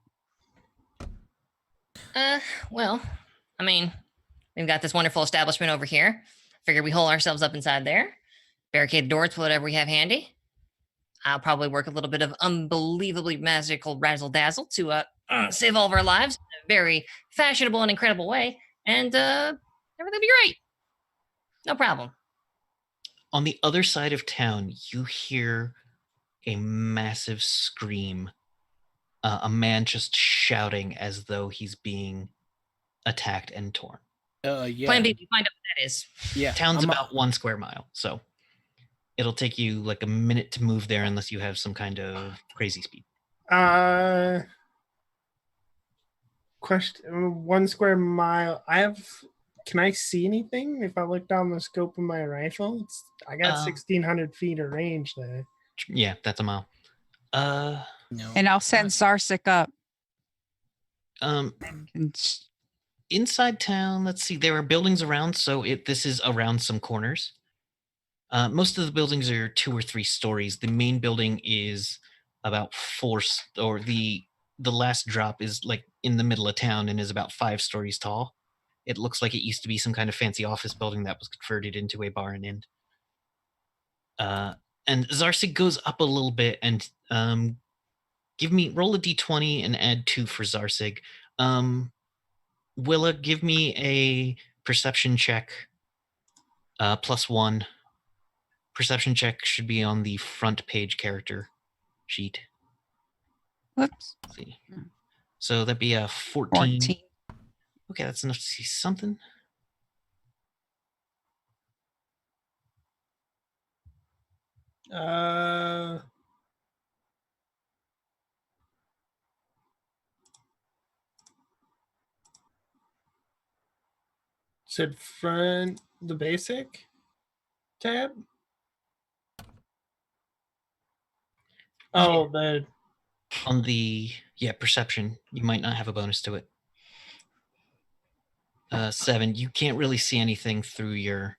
Well, I mean, we've got this wonderful establishment over here. Figure we hole ourselves up inside there, barricade the doors with whatever we have handy. I'll probably work a little bit of unbelievably magical razzle dazzle to save all of our lives in a very fashionable and incredible way, and everything will be great. No problem. On the other side of town, you hear a massive scream. A man just shouting as though he's being attacked and torn. Yeah. Plan B, we find out what that is. Yeah. Town's about 1 square mile, so it'll take you like a minute to move there unless you have some kind of crazy speed. Question: 1 square mile. Can I see anything if I look down the scope of my rifle? I got 1,600 feet of range there. Yeah, that's a mile. No. And I'll send Sarsig up. Inside town, let's see. There are buildings around, so this is around some corners. Most of the buildings are 2 or 3 stories. The main building is about 4, or the last drop is like in the middle of town and is about 5 stories tall. It looks like it used to be some kind of fancy office building that was converted into a bar and inn. And Zarsig goes up a little bit and roll a d20 and add 2 for Zarsig. Willa, give me a perception check +1. Perception check should be on the front page character sheet. Whoops. Let's see. So that'd be a 14. 14. Okay, that's enough to see something. Said front the basic tab. Oh, the On the perception, you might not have a bonus to it. 7. You can't really see anything through your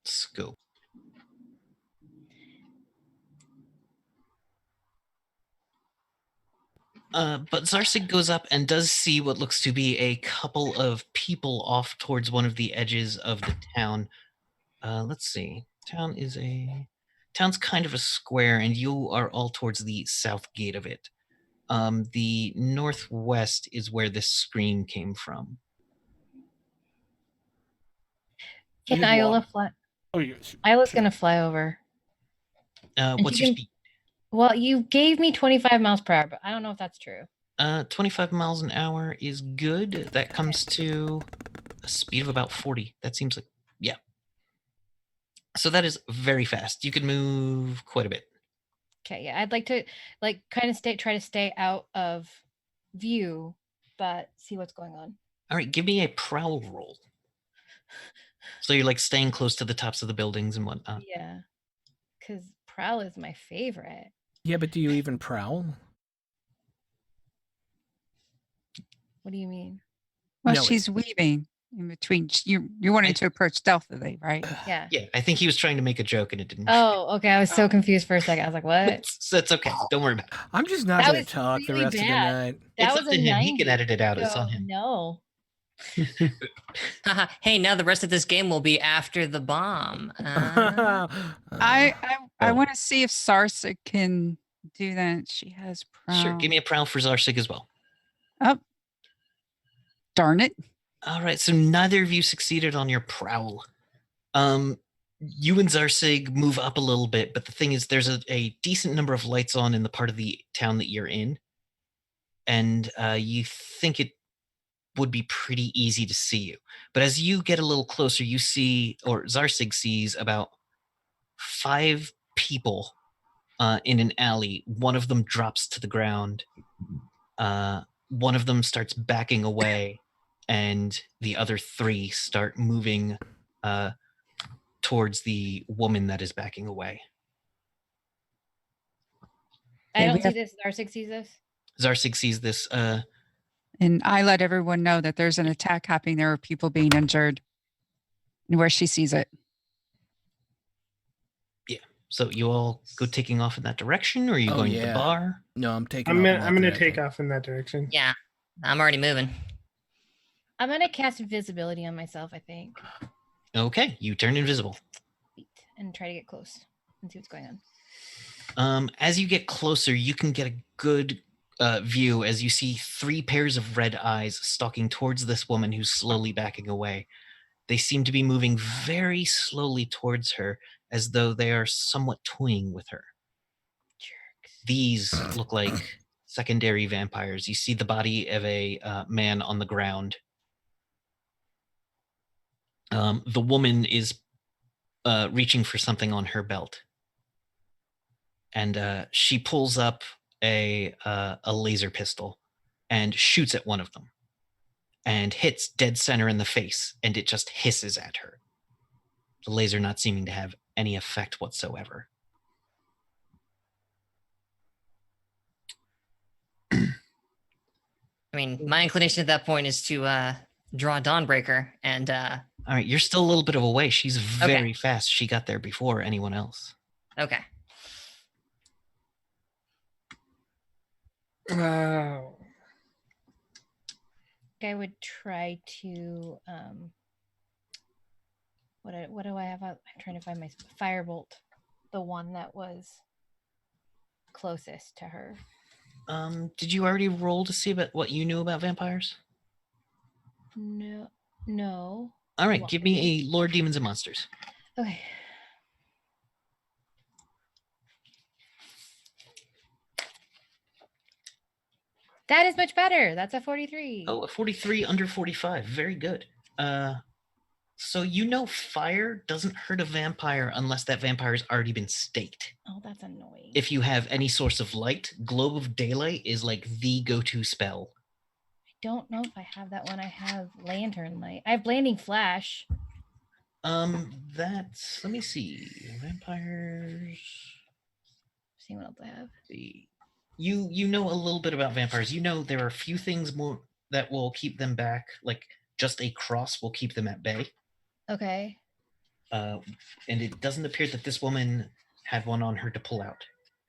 scope. But Zarsig goes up and does see what looks to be a couple of people off towards one of the edges of the town. Let's see. Town's kind of a square, and you are all towards the south gate of it. The northwest is where this scream came from. Can You Iola walk- fly? Oh, yeah. Iola's sure. gonna fly over. What's she your can- speed? Well, you gave me 25 miles per hour, but I don't know if that's true. 25 miles an hour is good. That comes to a speed of about 40. That seems like, yeah. So that is very fast. You can move quite a bit. Okay, yeah, I'd like to kind of try to stay out of view, but see what's going on. All right, give me a prowl roll. So you're like staying close to the tops of the buildings and whatnot. Yeah, because prowl is my favorite. Yeah, but do you even prowl? What do you mean? Well, No, she's weaving in between. You're wanting to approach stealthily, right? Yeah. Yeah, I think he was trying to make a joke and it didn't. Oh, okay. I was so confused for a second. I was like, what? That's okay. Don't worry about it. I'm just not That going was to talk the really rest of the bad. night. That It's was up to a him. 90. He can edit it out. It's so on him. No. Hey, now the rest of this game will be after the bomb. I Oh. want to see if Sarsa can do that. She has prowl. Sure, give me a prowl for Zarsig as well. Oh, darn it. All right, so neither of you succeeded on your prowl. You and Zarsig move up a little bit, but the thing is there's a decent number of lights on in the part of the town that you're in. And you think it would be pretty easy to see you. But as you get a little closer, you see, or Zarsig sees about 5 people in an alley. One of them drops to the ground. One of them starts backing away, and the other 3 start moving towards the woman that is backing away. I Okay, don't we see have- this. Zarsig sees this. Zarsig sees this. And I let everyone know that there's an attack happening. There are people being injured. And where she sees it. So you all go taking off in that direction, or are you Oh, going to the yeah. bar? No, I'm taking. I'm off in gonna that I'm gonna direction. take off in that direction. Yeah, I'm already moving. I'm gonna cast invisibility on myself, I think, Okay, you turn invisible. and try to get close and see what's going on. As you get closer, you can get a good view as you see 3 pairs of red eyes stalking towards this woman who's slowly backing away. They seem to be moving very slowly towards her, as though they are somewhat toying with her. Jerks. These look like secondary vampires. You see the body of a man on the ground. The woman is reaching for something on her belt. And she pulls up a laser pistol and shoots at one of them and hits dead center in the face, and it just hisses at her. The laser not seeming to have any effect whatsoever. I mean, my inclination at that point is to draw Dawnbreaker and All right, you're still a little bit of a way. She's very fast. She got there before anyone else. okay. Wow. I would try to what do I have out? I'm trying to find my firebolt, the one that was closest to her. Did you already roll to see about what you knew about vampires? No. All right, What give would me a Lore, Demons, and Monsters. Okay. That is much better. That's a 43. Oh, a 43 under 45. Very good. So you know fire doesn't hurt a vampire unless that vampire has already been staked. Oh, that's annoying. If you have any source of light, Globe of Daylight is like the go-to spell. I don't know if I have that one. I have Lantern Light. I have Blinding Flash. That's, let me see. Vampires. seeing what else I have. You know a little bit about vampires. You know there are a few things more that will keep them back. Like just a cross will keep them at bay. Okay. And it doesn't appear that this woman had one on her to pull out.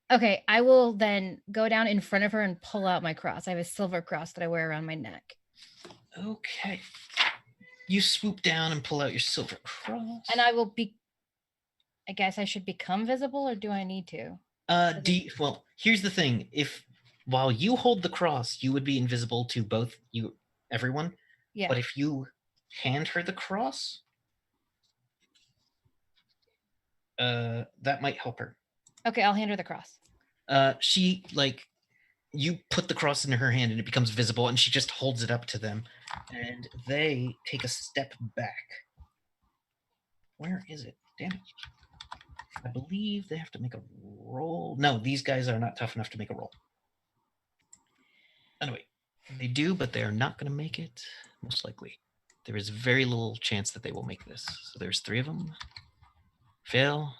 Okay, I will then go down in front of her and pull out my cross. I have a silver cross that I wear around my neck. Okay. You swoop down and pull out your silver cross. And I will be. I guess I should become visible, or do I need to? Well, here's the thing. If while you hold the cross, you would be invisible to both everyone. Yeah. But if you hand her the cross, that might help her. Okay, I'll hand her the cross. She you put the cross in her hand and it becomes visible, and she just holds it up to them, and they take a step back. Where is it? Damn it. I believe they have to make a roll. No, these guys are not tough enough to make a roll. Anyway, they do, but they are not going to make it, most likely. There is very little chance that they will make this. So there's 3 of them. Fail.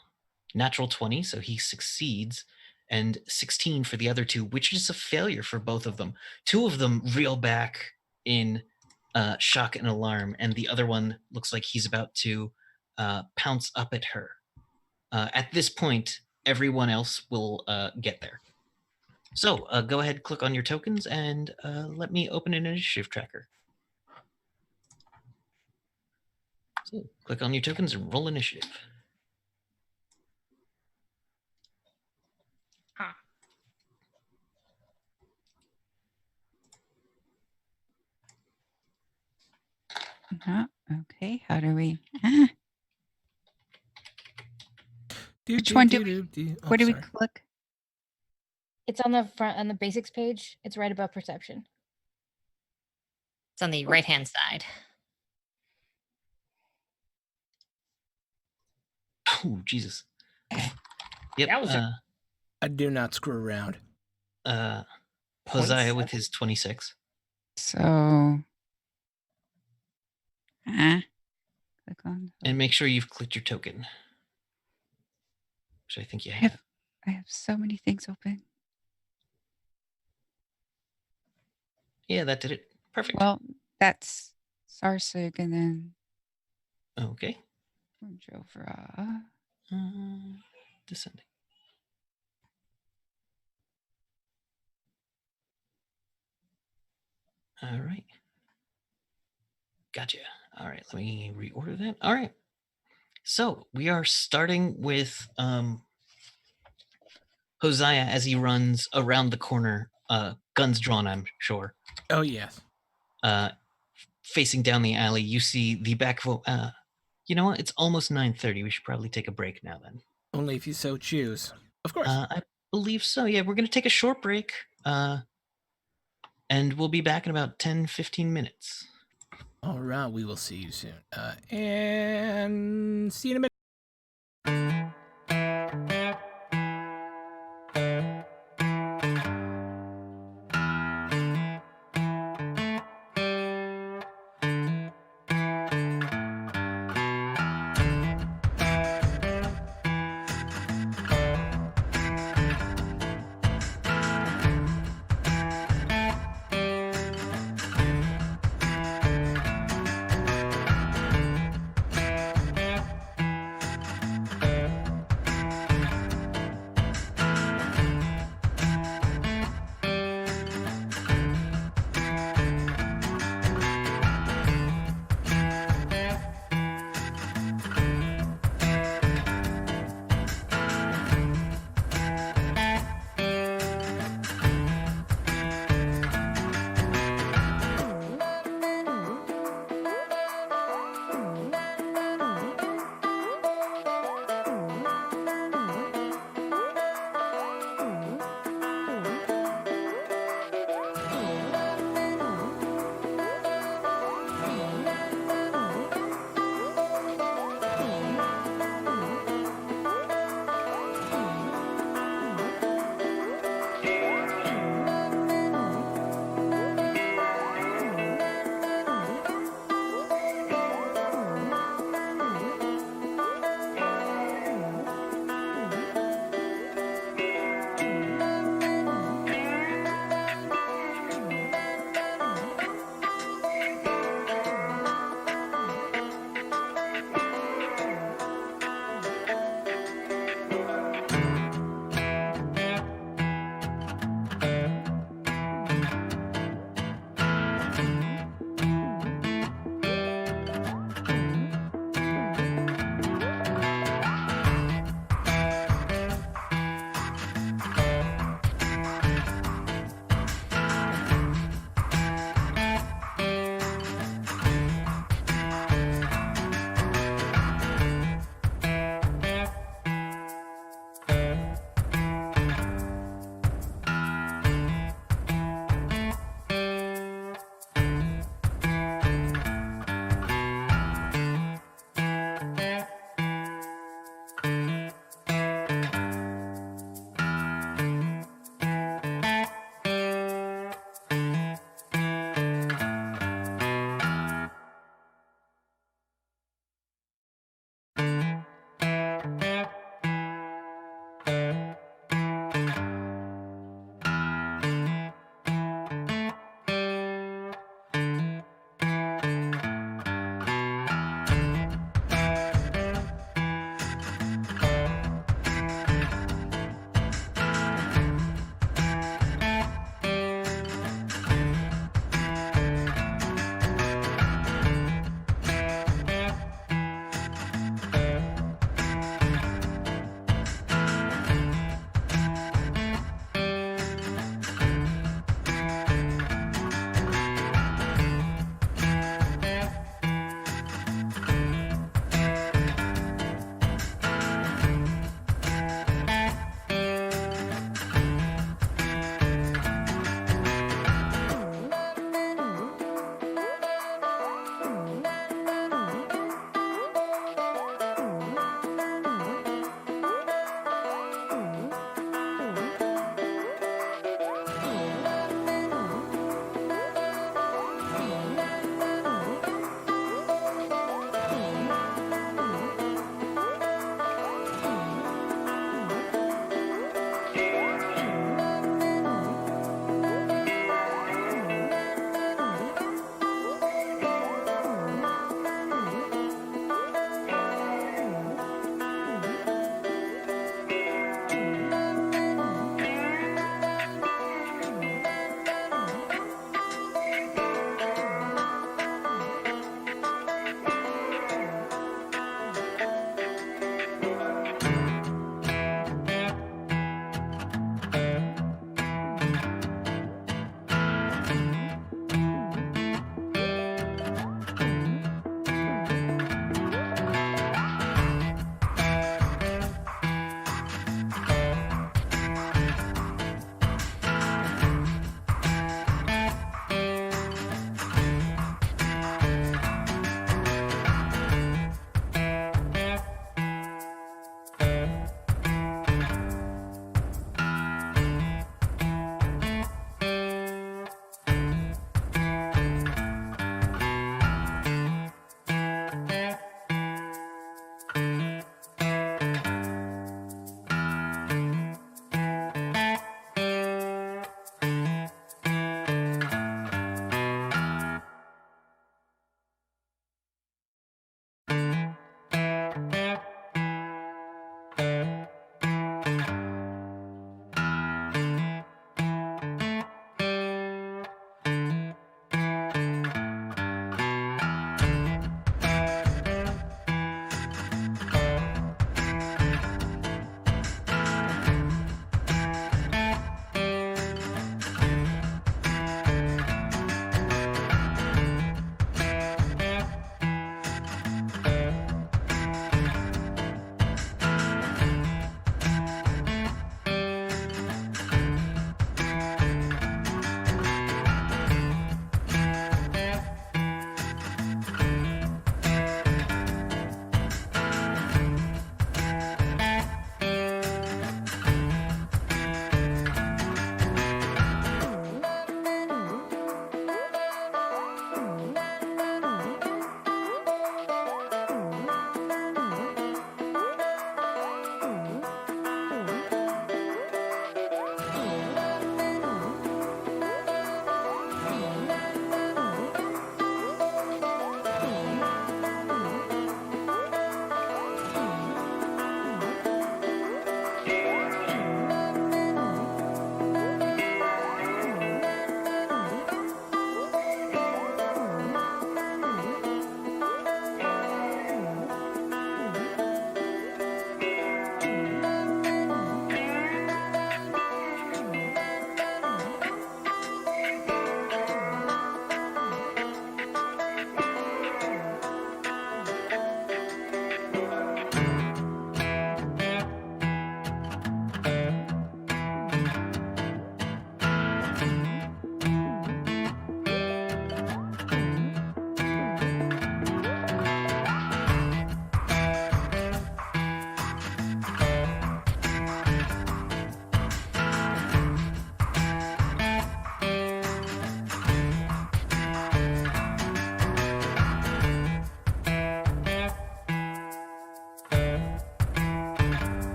Natural 20, so he succeeds. And 16 for the other 2, which is a failure for both of them. 2 of them reel back in shock and alarm, and the other one looks like he's about to pounce up at her. At this point, everyone else will get there. So go ahead, click on your tokens, and let me open an initiative tracker. So click on your tokens and roll initiative. Okay, how do we... Which one do Where do we click? It's on the front, on the basics page. It's right above perception. It's on the right-hand side. Oh, Jesus. Yep. That was I do not screw around. Hosea with his 26. So... click on... And make sure you've clicked your token. Which I think you have. I have so many things open. Yeah, that did it. Perfect. Well, that's Sarsig and then Okay. Jovra. Descending. All right. Gotcha. All right, let me reorder that. All right. So we are starting with Hosea as he runs around the corner, guns drawn, I'm sure. Oh, yes. Facing down the alley, you see the back of you know what? It's almost 9:30. We should probably take a break now then. Only if you so choose. Of course. I believe so. Yeah, we're going to take a short break. And we'll be back in about 10-15 minutes. All right, we will see you soon. And see you in a minute.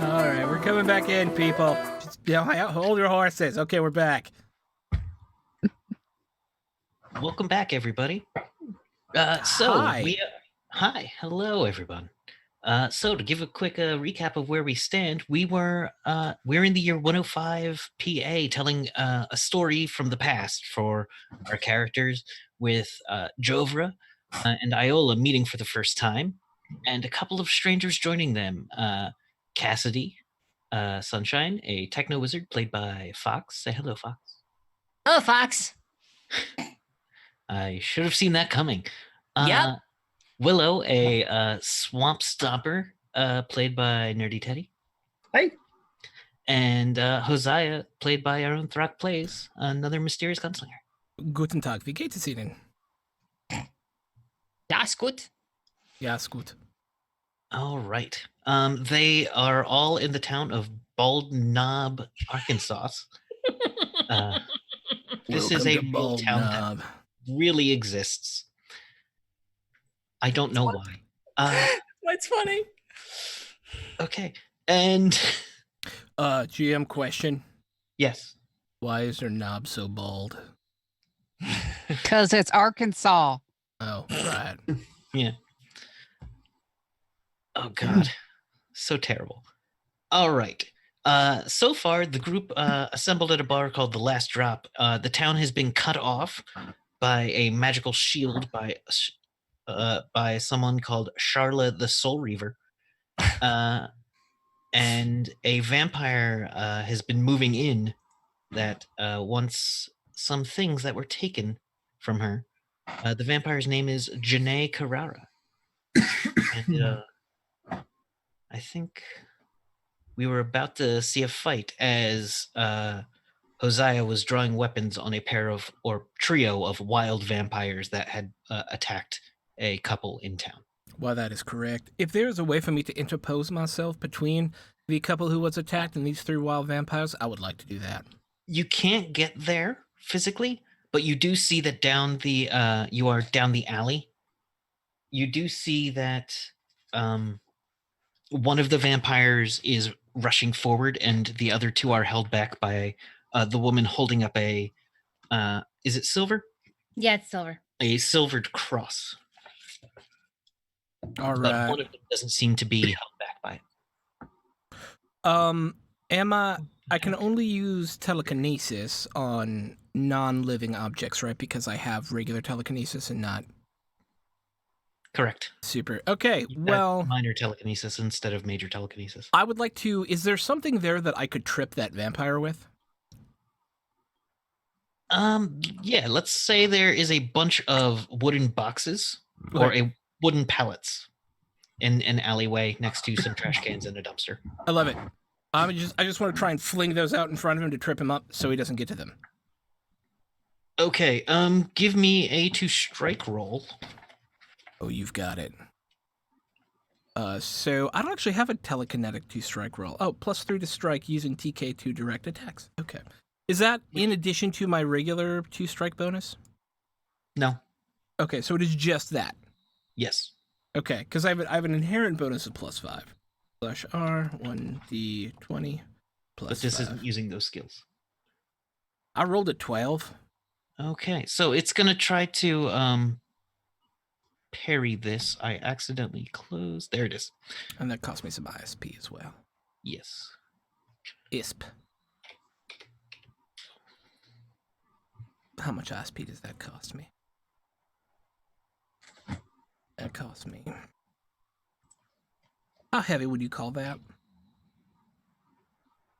All right, we're coming back in, people. Just, hold your horses. Okay, we're back. Welcome back, everybody. Hi. Hi, hello, everyone. So to give a quick recap of where we stand, we're in the year 105 PA, telling a story from the past for our characters, with Jovra and Iola meeting for the first time, and a couple of strangers joining them. Cassidy, Sunshine, a techno wizard played by Fox. Say hello, Fox. Oh, Fox. I should have seen that coming. Yep. Willow, a swamp stomper, played by Nerdy Teddy. Hey. And Hosea, played by our own Throck Plays, another mysterious gunslinger. Guten Tag, wie geht es Ihnen? Das gut. Ja, ist gut. All right. They are all in the town of Bald Knob, Arkansas. This is a real town that really exists. I don't know why. That's funny. Okay. And GM question. yes. Why is their knob so bald? Because it's Arkansas. Oh, right. Yeah. Oh God. So terrible. All right. So far, the group assembled at a bar called The Last Drop. The town has been cut off by a magical shield by someone called Charla the Soul Reaver. And a vampire has been moving in that wants some things that were taken from her. The vampire's name is Janae Carrara. And I think we were about to see a fight as Hosea was drawing weapons on a trio of wild vampires that had attacked a couple in town. Well, that is correct. If there is a way for me to interpose myself between the couple who was attacked and these 3 wild vampires, I would like to do that. You can't get there physically, but you do see that you are down the alley. You do see that one of the vampires is rushing forward, and the other 2 are held back by the woman holding up a is it silver? Yeah, it's silver. A silvered cross. All But right. one of them doesn't seem to be held back by it. I can only use telekinesis on non-living objects, right? Because I have regular telekinesis and not Correct. super. Okay, You've got well, minor telekinesis instead of major telekinesis. I would like to. Is there something there that I could trip that vampire with? Yeah, let's say there is a bunch of wooden boxes or a wooden pallets in an alleyway next to some trash cans and a dumpster. I love it. I just want to try and fling those out in front of him to trip him up so he doesn't get to them. Okay, give me a to strike roll. Oh, you've got it. So I don't actually have a telekinetic to strike roll. Oh, +3 to strike using TK to direct attacks. Okay. Is that in addition to my regular 2 strike bonus? No. Okay, so it is just that. Yes. Okay, because I have an inherent bonus of +5. /R 1d20 plus. But this 5. isn't using those skills. I rolled a 12. Okay, so it's gonna try to parry this. I accidentally closed. There it is. And that cost me some ISP as well. Yes. ISP. How much ISP does that cost me? That cost me. How heavy would you call that?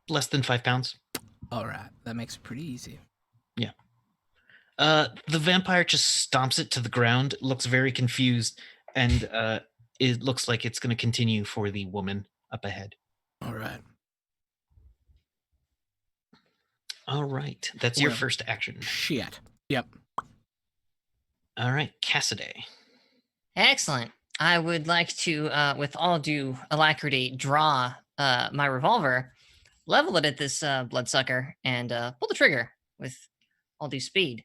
Less than 5 pounds. All right, that makes it pretty easy. Yeah. The vampire just stomps it to the ground, looks very confused, and it looks like it's going to continue for the woman up ahead. All right. All right. That's your first action. Shit. Yep. All right. Cassidy. Excellent. I would like to, with all due alacrity, draw my revolver, level it at this bloodsucker, and pull the trigger with all due speed.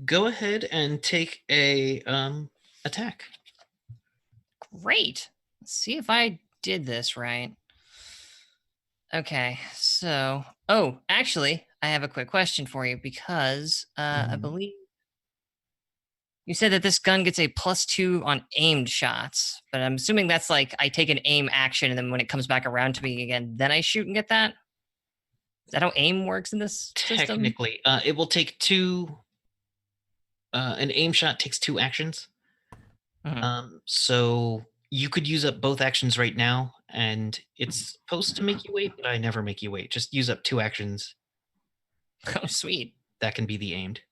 Go ahead and take a attack. Great. Let's see if I did this right. Okay, so actually, I have a quick question for you because I believe you said that this gun gets a +2 on aimed shots, but I'm assuming that's like I take an aim action and then when it comes back around to me again, then I shoot and get that. Is that how aim works in this system? Technically, it will take two. An aim shot takes 2 actions. So you could use up both actions right now, and it's supposed to make you wait, but I never make you wait. Just use up 2 actions. Oh, sweet. That can be the aimed.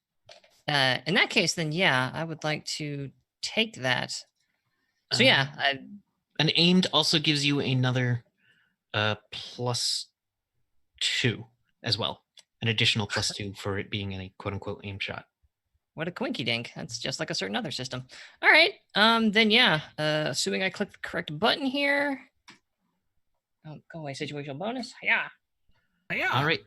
In that case, then yeah, I would like to take that. So yeah, an aimed also gives you another +2 as well, an additional +2 for it being a quote unquote aim shot. What a quinky dink. That's just like a certain other system. All right. Then yeah, assuming I click the correct button here. Oh, go away, situational bonus. Yeah. All right.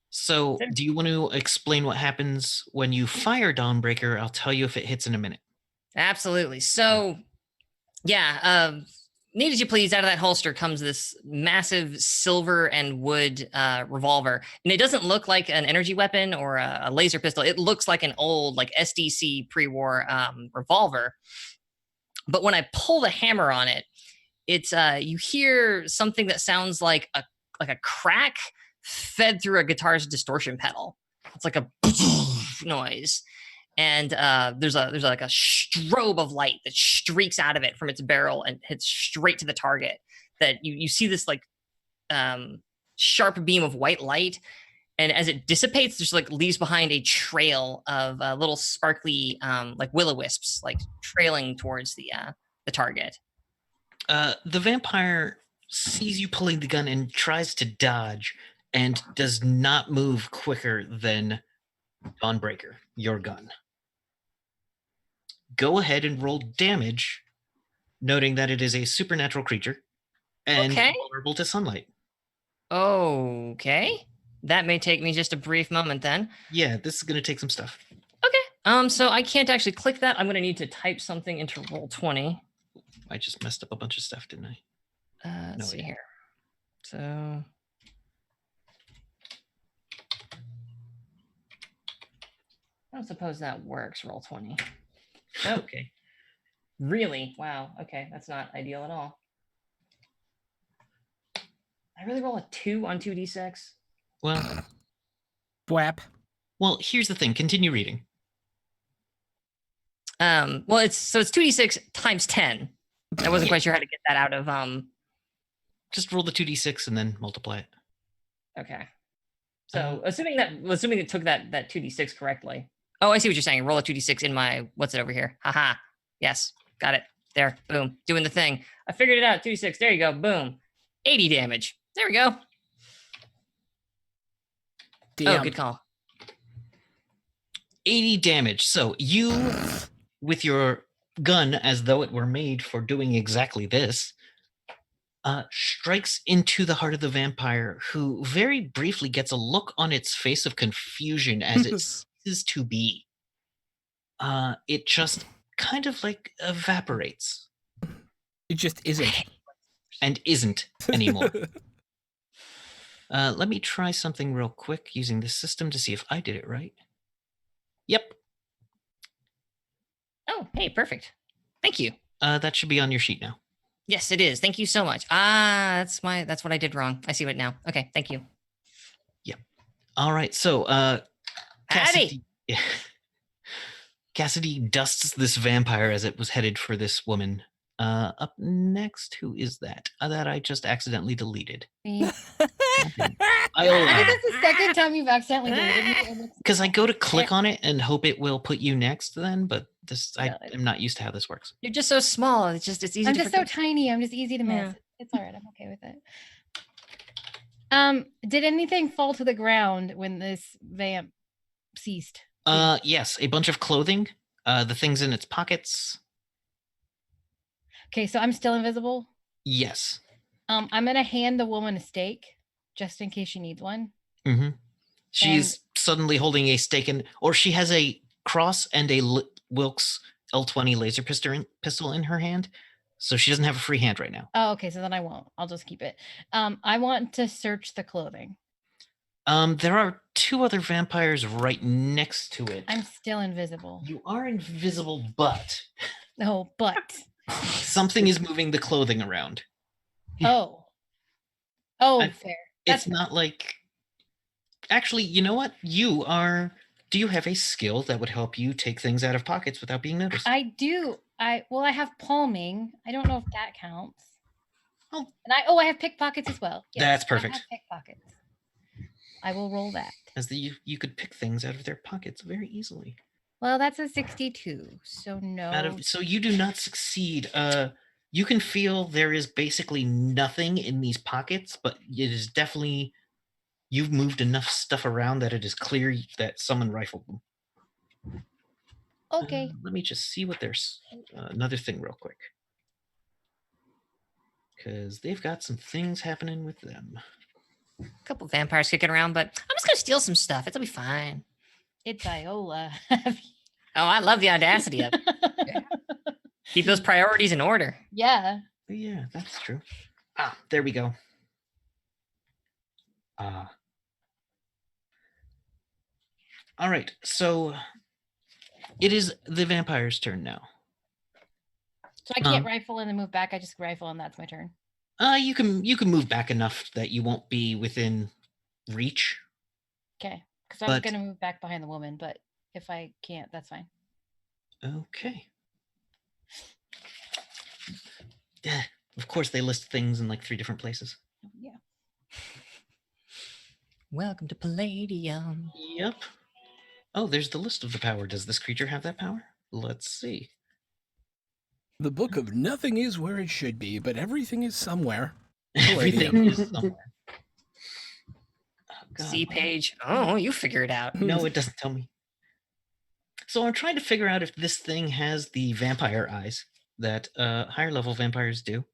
So do you want to explain what happens when you fire Dawnbreaker? I'll tell you if it hits in a minute. Absolutely. So yeah, neat as you please, out of that holster comes this massive silver and wood revolver. And it doesn't look like an energy weapon or a laser pistol. It looks like an old like SDC pre-war revolver. But when I pull the hammer on it, it's you hear something that sounds like a crack fed through a guitar's distortion pedal. It's like a noise. And there's like a strobe of light that streaks out of it from its barrel and hits straight to the target. That you see this like sharp beam of white light, and as it dissipates, there's like leaves behind a trail of little sparkly like will-o-wisps, like trailing towards the target. The vampire sees you pulling the gun and tries to dodge, and does not move quicker than Dawnbreaker, your gun. Go ahead and roll damage, noting that it is a supernatural creature and vulnerable to sunlight. Okay. That may take me just a brief moment then. Yeah, this is going to take some stuff. Okay. So I can't actually click that. I'm going to need to type something into Roll20. I just messed up a bunch of stuff, didn't I? Let's see here. So... I don't suppose that works, Roll20. Nope. Okay. Really? Wow. Okay, that's not ideal at all. I really roll a 2 on 2d6? Well... Bwap. Well, here's the thing. Continue reading. Well, it's 2d6 times 10. I wasn't quite sure how to get that out of... Just roll the 2d6 and then multiply it. Okay. So, assuming it took that 2d6 correctly. Oh, I see what you're saying. Roll a 2d6 in my, what's it over here? Haha. Yes. Got it. There. Boom. Doing the thing. I figured it out. 2d6. There you go. Boom. 80 damage. There we go. Damn. Oh, good call. 80 damage. So you, with your gun as though it were made for doing exactly this, strikes into the heart of the vampire, who very briefly gets a look on its face of confusion as it ceases to be. It just kind of like evaporates. It just isn't. And isn't anymore. Let me try something real quick using this system to see if I did it right. Yep. Oh, hey, perfect. Thank you. That should be on your sheet now. Yes, it is. Thank you so much. That's what I did wrong. I see it now. Okay, thank you. Yep. All right. So, Cassidy. Cassidy dusts this vampire as it was headed for this woman. Up next, who is that? That I just accidentally deleted. I think that's the second time you've accidentally deleted me. Because I go to click on it and hope it will put you next then, but I'm not used to how this works. You're just so small. It's easy. I'm just so tiny. I'm just easy to miss. Yeah. It's all right. I'm okay with it. Did anything fall to the ground when this vamp ceased? Yes, a bunch of clothing, the things in its pockets. Okay, so I'm still invisible? Yes. I'm going to hand the woman a stake, just in case she needs one. Mm-hmm. She's suddenly holding a stake, or she has a cross and a Wilkes L20 laser pistol in her hand. So she doesn't have a free hand right now. Oh, okay. So then I won't. I'll just keep it. I want to search the clothing. There are 2 other vampires right next to it. I'm still invisible. You are invisible, but No, but something is moving the clothing around. oh, fair. It's not like. Actually, you know what? Do you have a skill that would help you take things out of pockets without being noticed? I do. I have palming. I don't know if that counts. Oh. And I have pickpockets as well. Yes, That's perfect. I have pickpockets. I will roll that. As you could pick things out of their pockets very easily. Well, that's a 62. So no. So you do not succeed. You can feel there is basically nothing in these pockets, but it is definitely. You've moved enough stuff around that it is clear that someone rifled them. Okay. Let me just see what there's another thing real quick. Because they've got some things happening with them. A couple vampires kicking around, but I'm just gonna steal some stuff. It'll be fine. It's Iola. Oh, I love the audacity of it. Keep those priorities in order. Yeah. Yeah, that's true. There we go. All right, so it is the vampire's turn now. So I can't rifle and then move back. I just rifle and that's my turn. You can move back enough that you won't be within reach. Okay, because I was gonna move back behind the woman, but if I can't, that's fine. Okay. Yeah, of course they list things in like 3 different places. Yeah. Welcome to Palladium. Yep. Oh, there's the list of the power. Does this creature have that power? Let's see. The book of nothing is where it should be, but everything is somewhere. Everything is somewhere. God, See page. Oh, you figure it out. No, it doesn't tell me. So I'm trying to figure out if this thing has the vampire eyes that higher level vampires do.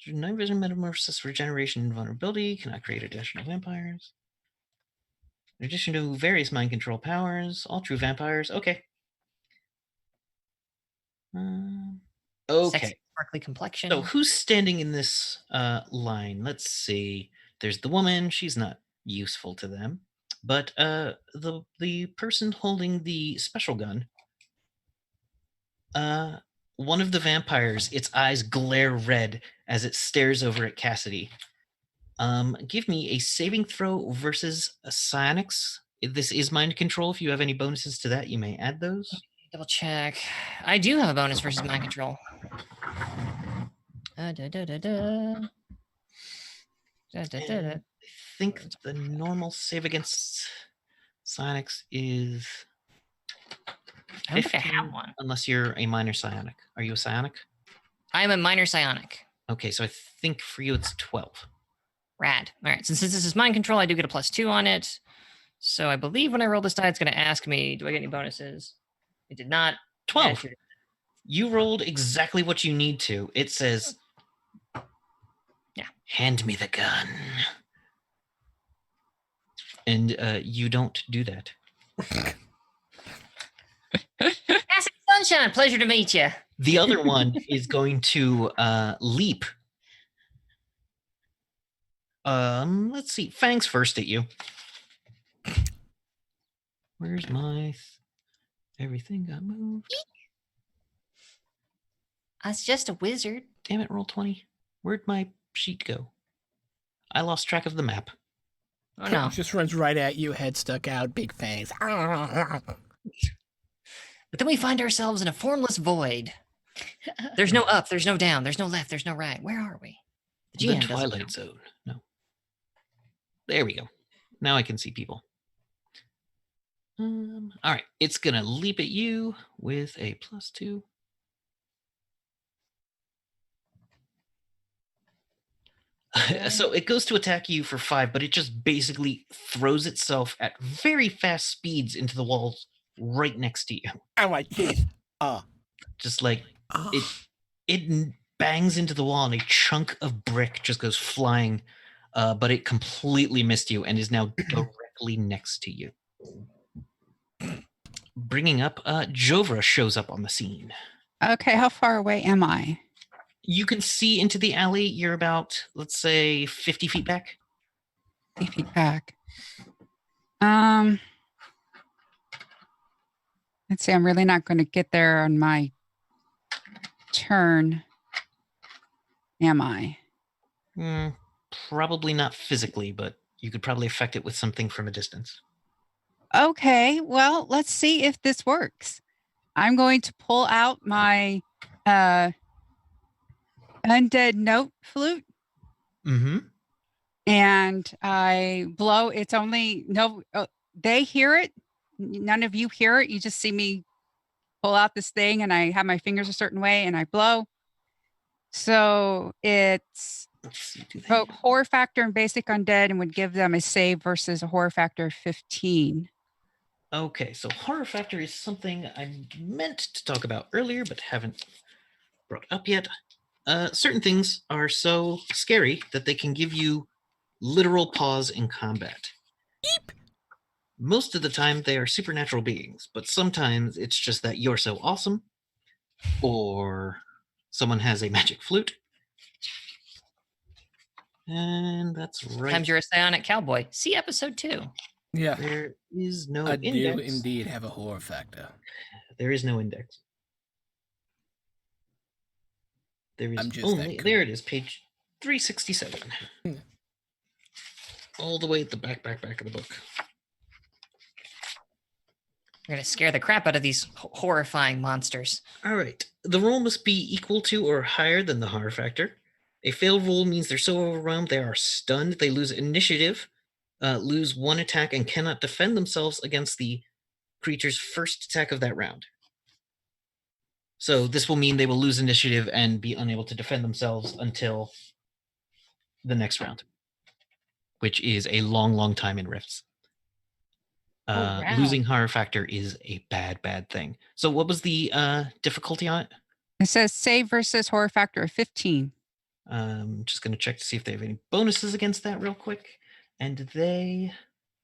Night vision, metamorphosis, regeneration, and vulnerability. Cannot create additional vampires. In addition to various mind control powers, all true vampires. Okay. Okay. Sexy, sparkly complexion. So who's standing in this line? Let's see. There's the woman. She's not useful to them. But the person holding the special gun, one of the vampires, its eyes glare red as it stares over at Cassidy. Give me a saving throw versus a psionics. This is mind control. If you have any bonuses to that, you may add those. Double check. I do have a bonus versus mind control. I think the normal save against psionics is. I don't think I have one. Unless you're a minor psionic. Are you a psionic? I am a minor psionic. Okay, so I think for you it's 12. Rad. All right. Since this is mind control, I do get a +2 on it. So I believe when I roll this die, it's going to ask me, do I get any bonuses? It did not. 12. You rolled exactly what you need to. It says, yeah, hand me the gun. And you don't do that. Acid Sunshine, pleasure to meet you. The other one is going to leap. Let's see. Fangs first at you. Where's my everything got moved? I was just a wizard. Damn it, roll 20. Where'd my sheet go? I lost track of the map. Oh no. It just runs right at you, head stuck out, big fangs. But then we find ourselves in a formless void. There's no up, there's no down, there's no left, there's no right. Where are we? The Twilight Zone. No. There we go. Now I can see people. All right. It's going to leap at you with a +2. So it goes to attack you for 5, but it just basically throws itself at very fast speeds into the walls right next to you. Oh my jeez. Just like it bangs into the wall and a chunk of brick just goes flying, but it completely missed you and is now directly next to you. Bringing up, Jovra shows up on the scene. Okay, how far away am I? You can see into the alley. You're about, let's say, 50 feet back. 50 feet back. Let's see. I'm really not going to get there on my turn, am I? Probably not physically, but you could probably affect it with something from a distance. Okay. Well, let's see if this works. I'm going to pull out my undead note flute. Mm-hmm. And I blow. It's only they hear it. None of you hear it. You just see me pull out this thing, and I have my fingers a certain way, and I blow. So it's horror factor and basic undead, and would give them a save versus a horror factor of 15. Okay, so horror factor is something I meant to talk about earlier, but haven't brought up yet. Certain things are so scary that they can give you literal pause in combat. Beep. Most of the time, they are supernatural beings, but sometimes it's just that you're so awesome, or someone has a magic flute. And that's right. Sometimes you're a psionic cowboy. See episode 2. Yeah. There is no I index. do indeed have a horror factor. There is no index. There is I'm just only, that cool. there it is, page 367. All the way at the back of the book. You're going to scare the crap out of these horrifying monsters. All right. The roll must be equal to or higher than the horror factor. A failed roll means they're so overwhelmed they are stunned. They lose initiative, lose 1 attack, and cannot defend themselves against the creature's first attack of that round. So this will mean they will lose initiative and be unable to defend themselves until the next round, which is a long, long time in Rifts. Wow. Losing horror factor is a bad, bad thing. So what was the difficulty on it? It says save versus horror factor of 15. I'm just going to check to see if they have any bonuses against that real quick. And they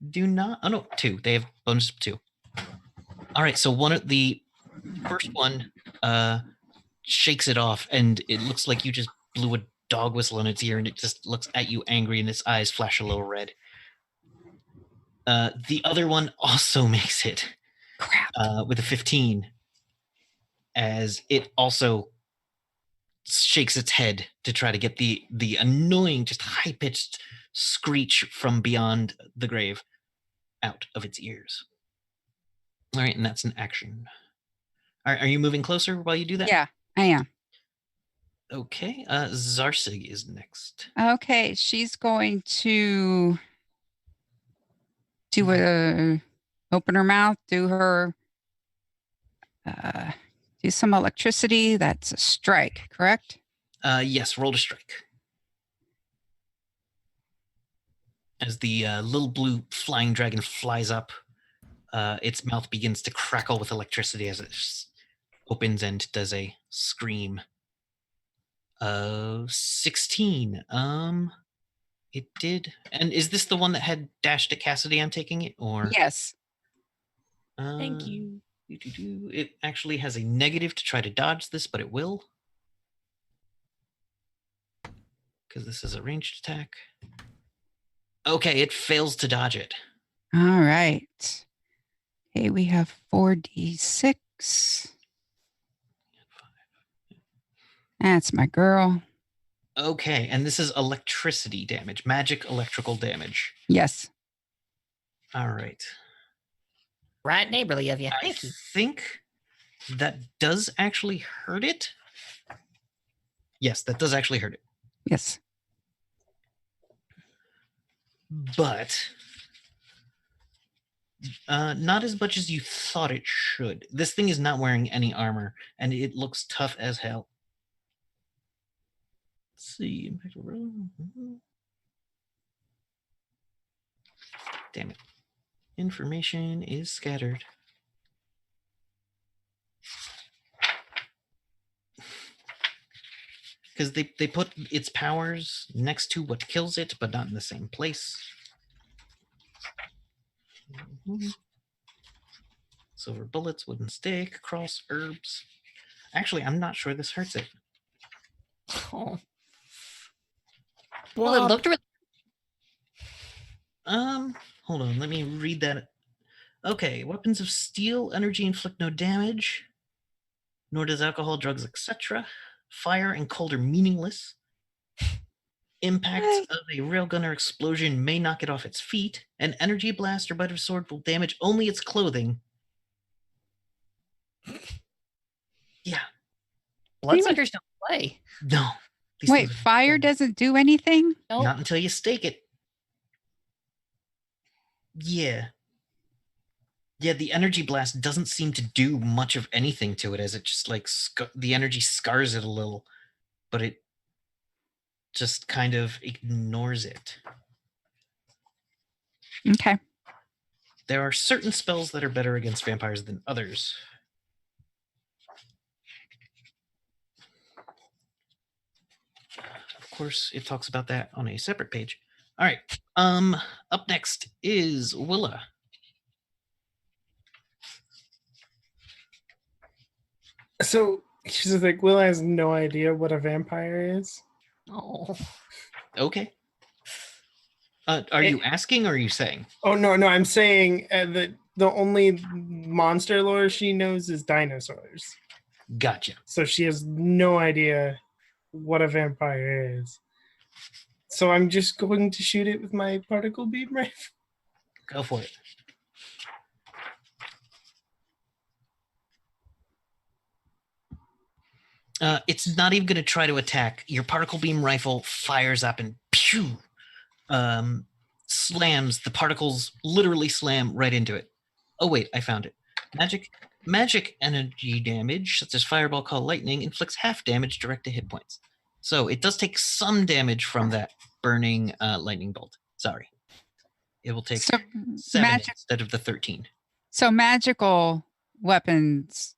do not. Oh, no, 2. They have bonus 2. All right, so the first one shakes it off, and it looks like you just blew a dog whistle in its ear, and it just looks at you angry, and its eyes flash a little red. The other one also makes it. Crap. With a 15, as it also shakes its head to try to get the annoying, just high-pitched screech from beyond the grave out of its ears. All right, and that's an action. Are you moving closer while you do that? Yeah, I am. Okay, Zarsig is next. Okay, she's going to do open her mouth, do her do some electricity. That's a strike, correct? Yes, roll to strike. As the little blue flying dragon flies up, its mouth begins to crackle with electricity as it opens and does a scream. 16. It did. And is this the one that had dashed at Cassidy? I'm taking it, or Yes. Thank you. It actually has a negative to try to dodge this, but it will, because this is a ranged attack. Okay, it fails to dodge it. All right. Okay, we have 4d6. That's my girl. Okay, and this is electricity damage, magic electrical damage. Yes. All right. Right neighborly of you. I Thank you. think that does actually hurt it. Yes, that does actually hurt it. Yes. But not as much as you thought it should. This thing is not wearing any armor, and it looks tough as hell. Let's see. Damn it. Information is scattered. Because they put its powers next to what kills it, but not in the same place. Silver bullets, wooden stake, cross herbs. Actually, I'm not sure this hurts it. Oh. Well, it looked really. Hold on. Let me read that. Okay, weapons of steel, energy inflict no damage, nor does alcohol, drugs, etc. Fire and cold are meaningless. Impacts of a railgun or explosion may knock it off its feet. An energy blast or bite of sword will damage only its clothing. Yeah. Bloodsuckers don't play. No. Wait, fire doesn't do anything? Nope. Not until you stake it. Yeah. Yeah, the energy blast doesn't seem to do much of anything to it, as it just like the energy scars it a little, but it just kind of ignores it. Okay. There are certain spells that are better against vampires than others. Of course, it talks about that on a separate page. All right. Up next is Willa. So she's like, Will has no idea what a vampire is. Oh. Okay. Are you asking or are you saying? Oh no, I'm saying that the only monster lore she knows is dinosaurs. Gotcha. So she has no idea what a vampire is. So I'm just going to shoot it with my particle beam rifle. Go for it. It's not even going to try to attack. Your particle beam rifle fires up and pew, slams. The particles literally slam right into it. Oh wait, I found it. Magic energy damage, such as fireball, call lightning, inflicts half damage direct to hit points. So it does take some damage from that burning lightning bolt. Sorry. It will take 7 instead of the 13. So magical weapons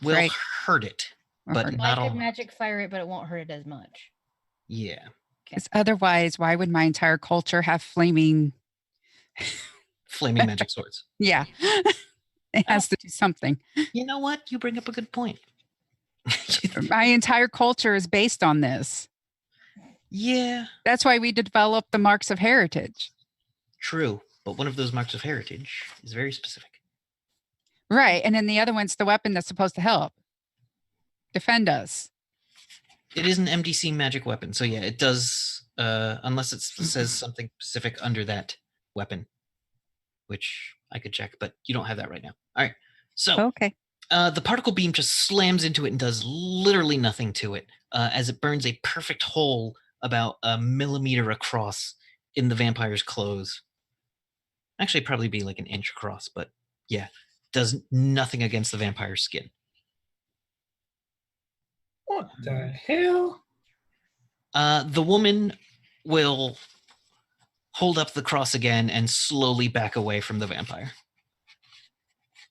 will hurt it, but not all. I could magic fire it, but it won't hurt it as much. Yeah. Because otherwise, why would my entire culture have flaming magic swords? Yeah. It has to do something. You know what? You bring up a good point. My entire culture is based on this. Yeah. That's why we developed the marks of heritage. True. But one of those marks of heritage is very specific. Right. And then the other one's the weapon that's supposed to help defend us. It is an MDC magic weapon. So yeah, it does, unless it says something specific under that weapon, which I could check, but you don't have that right now. All right. So okay. The particle beam just slams into it and does literally nothing to it, as it burns a perfect hole about 1 millimeter across in the vampire's clothes. Actually, probably be like 1 inch across, but yeah, does nothing against the vampire's skin. What the hell? The woman will hold up the cross again and slowly back away from the vampire.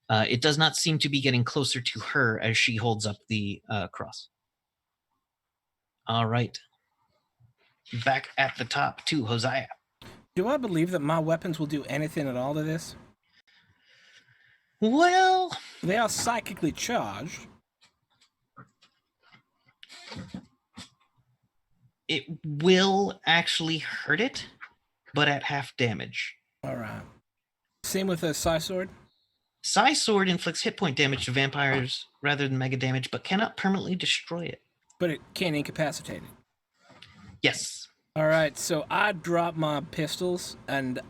It does not seem to be getting closer to her as she holds up the cross. All right. Back at the top to Hosea. Do I believe that my weapons will do anything at all to this? Well, they are psychically charged. It will actually hurt it, but at half damage. All right. Same with a Psi Sword? Psi Sword inflicts hit point damage to vampires rather than mega damage, but cannot permanently destroy it. But it can incapacitate it. Yes. All right, so I drop my pistols, and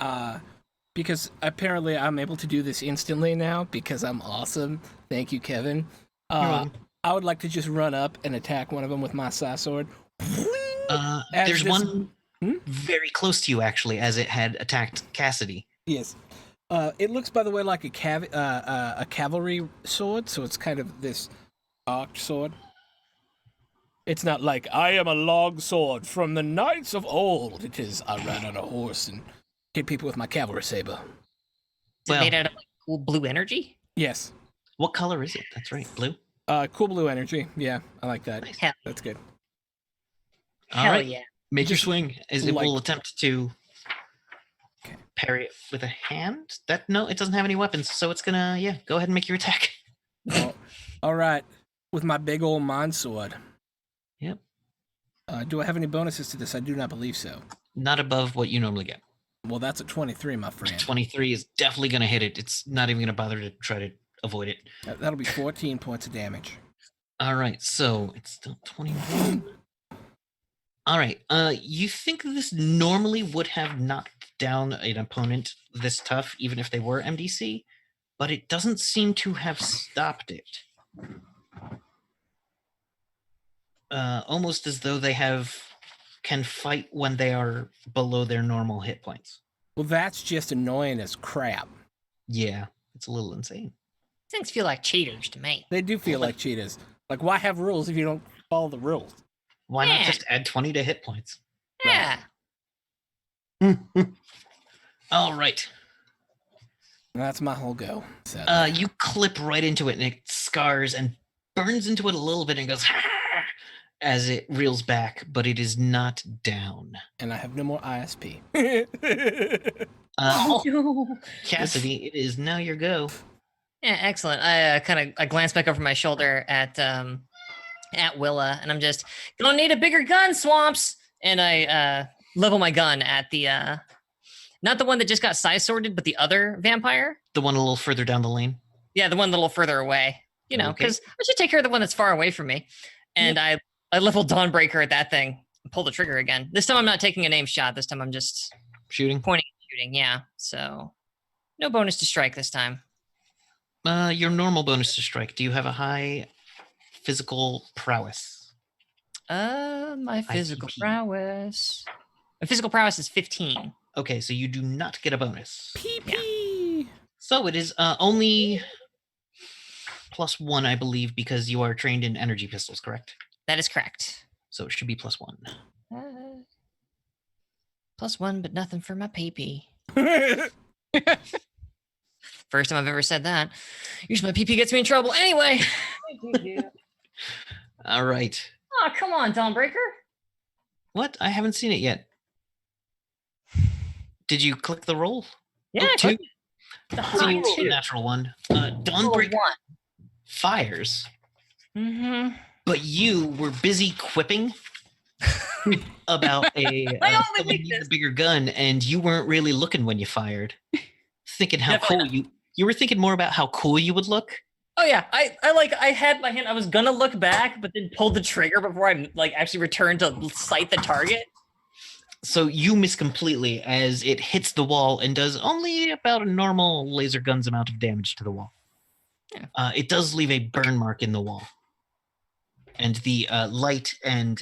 because apparently I'm able to do this instantly now because I'm awesome. Thank you, Kevin. I would like to just run up and attack one of them with my Psi Sword. There's one very close to you, actually, as it had attacked Cassidy. Yes. It looks, by the way, like a cavalry sword, so it's kind of this arced sword. It's not like, I am a long sword from the knights of old. It is, I ran on a horse and hit people with my cavalry saber. Is it made out of like cool blue energy? Yes. What color is it? That's right, blue? Cool blue energy. Yeah, I like that. Nice. That's good. Hell yeah. Make your swing, as it will attempt to parry it with a hand. No, it doesn't have any weapons, so it's gonna, go ahead and make your attack. All right. With my big old mind sword. Yep. Do I have any bonuses to this? I do not believe so. Not above what you normally get. Well, that's a 23, my friend. 23 is definitely going to hit it. It's not even going to bother to try to avoid it. That'll be 14 points of damage. All right, so it's still 21. All right, you think this normally would have knocked down an opponent this tough, even if they were MDC, but it doesn't seem to have stopped it. Almost as though they can fight when they are below their normal hit points. Well, that's just annoying as crap. Yeah, it's a little insane. Things feel like cheaters to me. They do feel like cheetahs. Like, why have rules if you don't follow the rules? Why not just add 20 to hit points? Yeah. All right. That's my whole go. You clip right into it, and it scars and burns into it a little bit and goes as it reels back, but it is not down. And I have no more ISP. No. Cassidy, it is now your go. Yeah, excellent. I glance back over my shoulder at Willa, and I'm just gonna need a bigger gun, Swamps. And I level my gun at the not the one that just got size sorted, but the other vampire. The one a little further down the lane. Yeah, the one a little further away. You know, because I should take care of the one that's far away from me. And I level Dawnbreaker at that thing and pull the trigger again. This time I'm not taking a name shot. This time I'm just shooting. Pointing and shooting, yeah. So no bonus to strike this time. Your normal bonus to strike. Do you have a high physical prowess? My physical prowess. My physical prowess is 15. Okay, so you do not get a bonus. PP. Yeah. So it is only +1, I believe, because you are trained in energy pistols, correct? That is correct. So it should be +1. +1, but nothing for my PP. First time I've ever said that. Usually my PP gets me in trouble. Anyway. All right. Oh, come on, Dawnbreaker. What? I haven't seen it yet. Did you click the roll? Yeah, oh, 2. So you rolled a natural one. Dawnbreaker fires. Mm-hmm. But you were busy quipping about someone needs a bigger gun, and you weren't really looking when you fired. Thinking how cool you were thinking more about how cool you would look. Oh yeah, I had my hand. I was gonna look back, but then pulled the trigger before I actually returned to sight the target. So you miss completely as it hits the wall and does only about a normal laser gun's amount of damage to the wall. Yeah. It does leave a burn mark in the wall, and the light and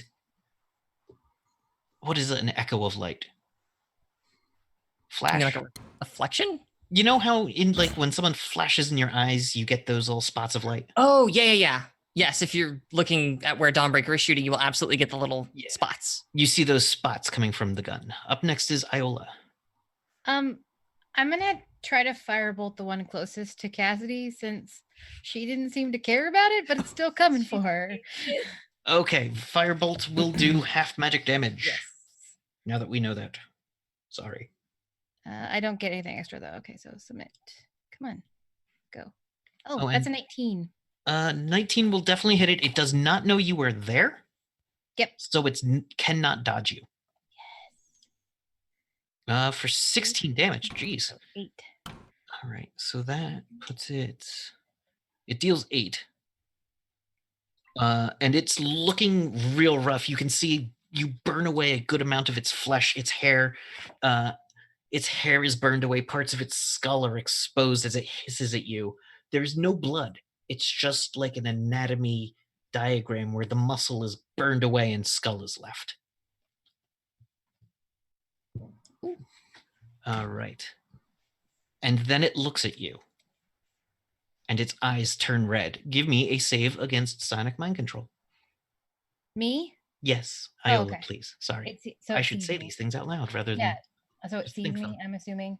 what is an echo of light? Flash. Like a reflection. You know how in when someone flashes in your eyes, you get those little spots of light? Oh, yeah. Yes, if you're looking at where Dawnbreaker is shooting, you will absolutely get the little spots. You see those spots coming from the gun. Up next is Iola. I'm gonna try to firebolt the one closest to Cassidy since she didn't seem to care about it, but it's still coming for her. Okay, firebolt will do half magic damage. Yes. Now that we know that. Sorry. I don't get anything extra though. Okay, so submit. Come on, go. Oh, Oh, that's and- an 18. 19 will definitely hit it. It does not know you were there. Yep. So it cannot dodge you. Yes. For 16 damage. Jeez. So 8. All right. So that puts it. It deals 8. And it's looking real rough. You can see you burn away a good amount of its flesh, its hair. Its hair is burned away. Parts of its skull are exposed as it hisses at you. There's no blood. It's just like an anatomy diagram where the muscle is burned away and skull is left. All right. And then it looks at you. And its eyes turn red. Give me a save against sonic mind control. Me? Yes. Oh, Iola, okay. please. Sorry. So I it should sees say me. these things out loud rather than... Yeah. So it just sees think me, them. I'm assuming.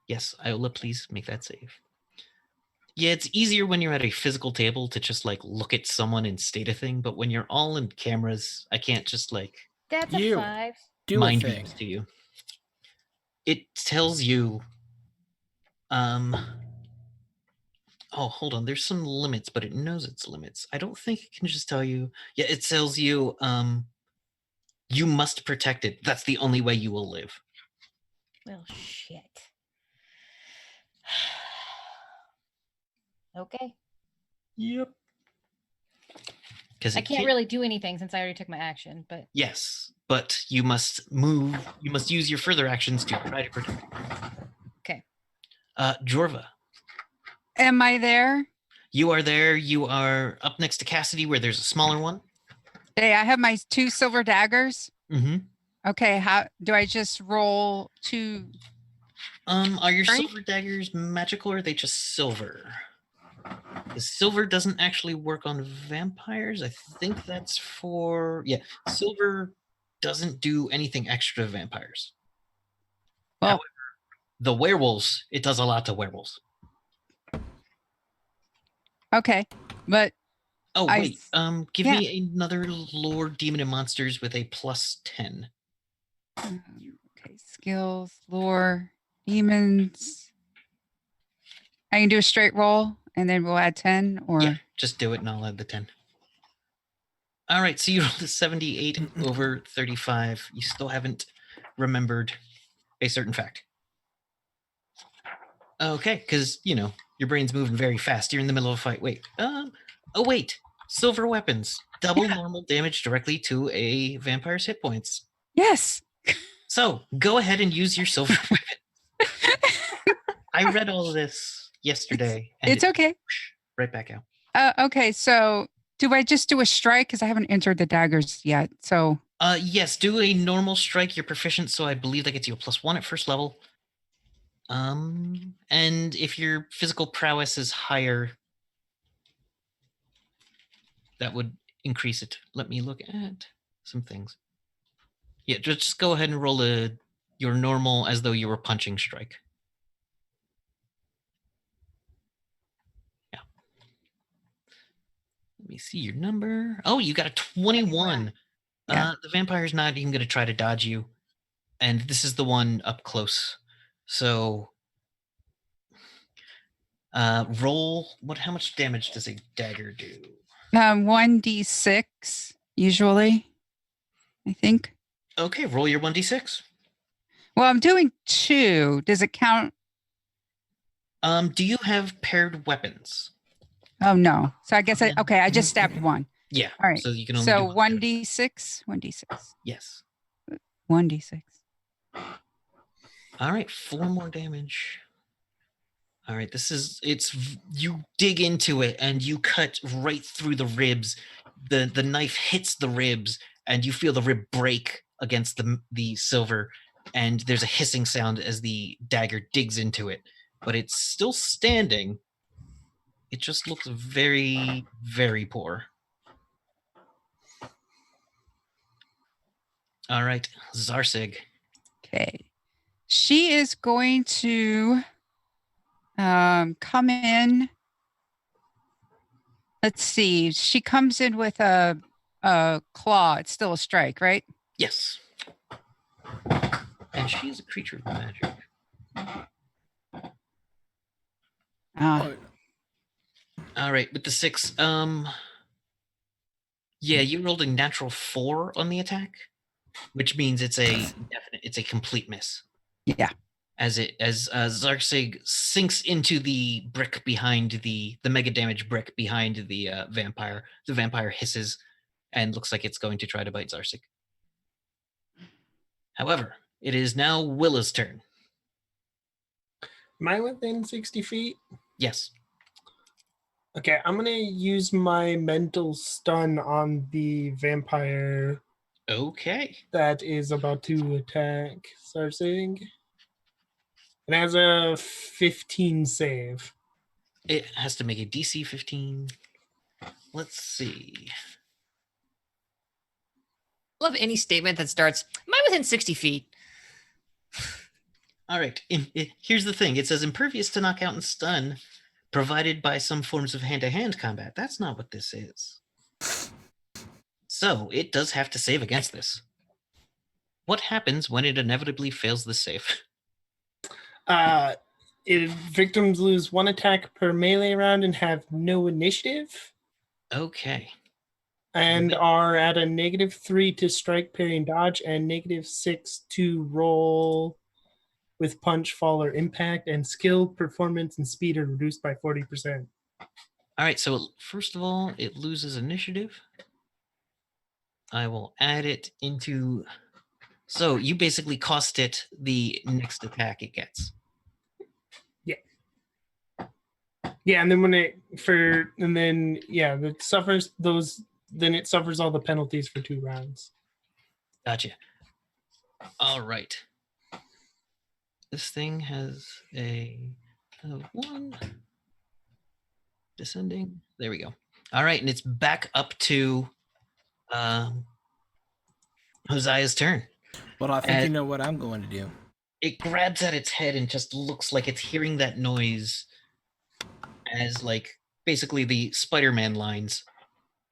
Yes, Iola, please make that save. Yeah, it's easier when you're at a physical table to just look at someone and state a thing, but when you're all in cameras, I can't just That's You. a 5. Do mind a thing. beams to you. It tells you oh, hold on, there's some limits, but it knows its limits. I don't think it can just tell you. Yeah, it tells you You must protect it. That's the only way you will live. Well, shit. Okay. Yep. Because I can't really do anything since I already took my action, but Yes, but you must move. You must use your further actions to try to protect it. okay. Jorva, Am I there? you are there. You are up next to Cassidy, where there's a smaller one. Hey, I have my 2 silver daggers. Mm-hmm. Okay, how do I just roll 2? Are your Right? silver daggers magical, or are they just silver? The silver doesn't actually work on vampires. I think that's for silver doesn't do anything extra to vampires. Well- However, the werewolves, it does a lot to werewolves. Okay, but Oh I wait, s- give yeah. me another lore demon and monsters with a +10. Okay, skills, lore, demons. I can do a straight roll and then we'll add 10 or Yeah, just do it and I'll add the 10. All right, so you rolled a 78 over 35. You still haven't remembered a certain fact. Okay, because, your brain's moving very fast. You're in the middle of a fight. Wait. Oh, wait. Silver weapons. Double normal damage directly to a vampire's hit points. yes. So go ahead and use your silver weapon. I read all of this yesterday. And It's okay. Right back out. Okay, so do I just do a strike? Because I haven't entered the daggers yet. So yes, do a normal strike. You're proficient, so I believe that gets you a +1 at first level. And if your physical prowess is higher, that would increase it. Let me look at some things. Yeah, just go ahead and roll your normal as though you were punching strike. Yeah. Let me see your number. Oh, you got a 21. Yeah. The vampire's not even going to try to dodge you. And this is the one up close. So roll how much damage does a dagger do? 1d6 usually, I think. Okay, roll your 1d6. Well, I'm doing 2. Does it count? Do you have paired weapons? Oh no. So I guess I just stabbed 1. Yeah. All right. So you can only So do one. 1d6, 1d6, Yes. 1d6. All right, 4 more damage. All right, you dig into it and you cut right through the ribs. The knife hits the ribs and you feel the rib break against the silver, and there's a hissing sound as the dagger digs into it, but it's still standing. It just looks very, very poor. All right, Zarsig. Okay. She is going to come in. Let's see. She comes in with a claw. It's still a strike, right? Yes. And she is a creature of magic. All right, with the 6, yeah, you rolled a natural 4 on the attack, which means it's a complete miss. Yeah. As Zarsig sinks into the brick behind the mega damage brick behind the vampire. The vampire hisses and looks like it's going to try to bite Zarsig. However, it is now Willa's turn. Am I within 60 feet? Yes. Okay, I'm gonna use my mental stun on the vampire Okay. that is about to attack Zarsig. It has a 15 save. It has to make a DC 15. Let's see. Love any statement that starts, am I within 60 feet? All right. Here's the thing. It says impervious to knockout and stun, provided by some forms of hand-to-hand combat. That's not what this is. So it does have to save against this. What happens when it inevitably fails this save? Victims lose 1 attack per melee round and have no initiative. Okay. and are at a -3 to strike, parry, and dodge, and -6 to roll with punch, fall, or impact, and skill, performance, and speed are reduced by 40%. All right, so first of all, it loses initiative. I will add it into... So you basically cost it the next attack it gets. Yeah, and then it suffers those. Then it suffers all the penalties for 2 rounds. Gotcha. All right. This thing has a 1 descending. There we go. All right, and it's back up to Hosea's turn. Well, I think you know what I'm going to do. It grabs at its head and just looks like it's hearing that noise as, like, basically the Spider-Man lines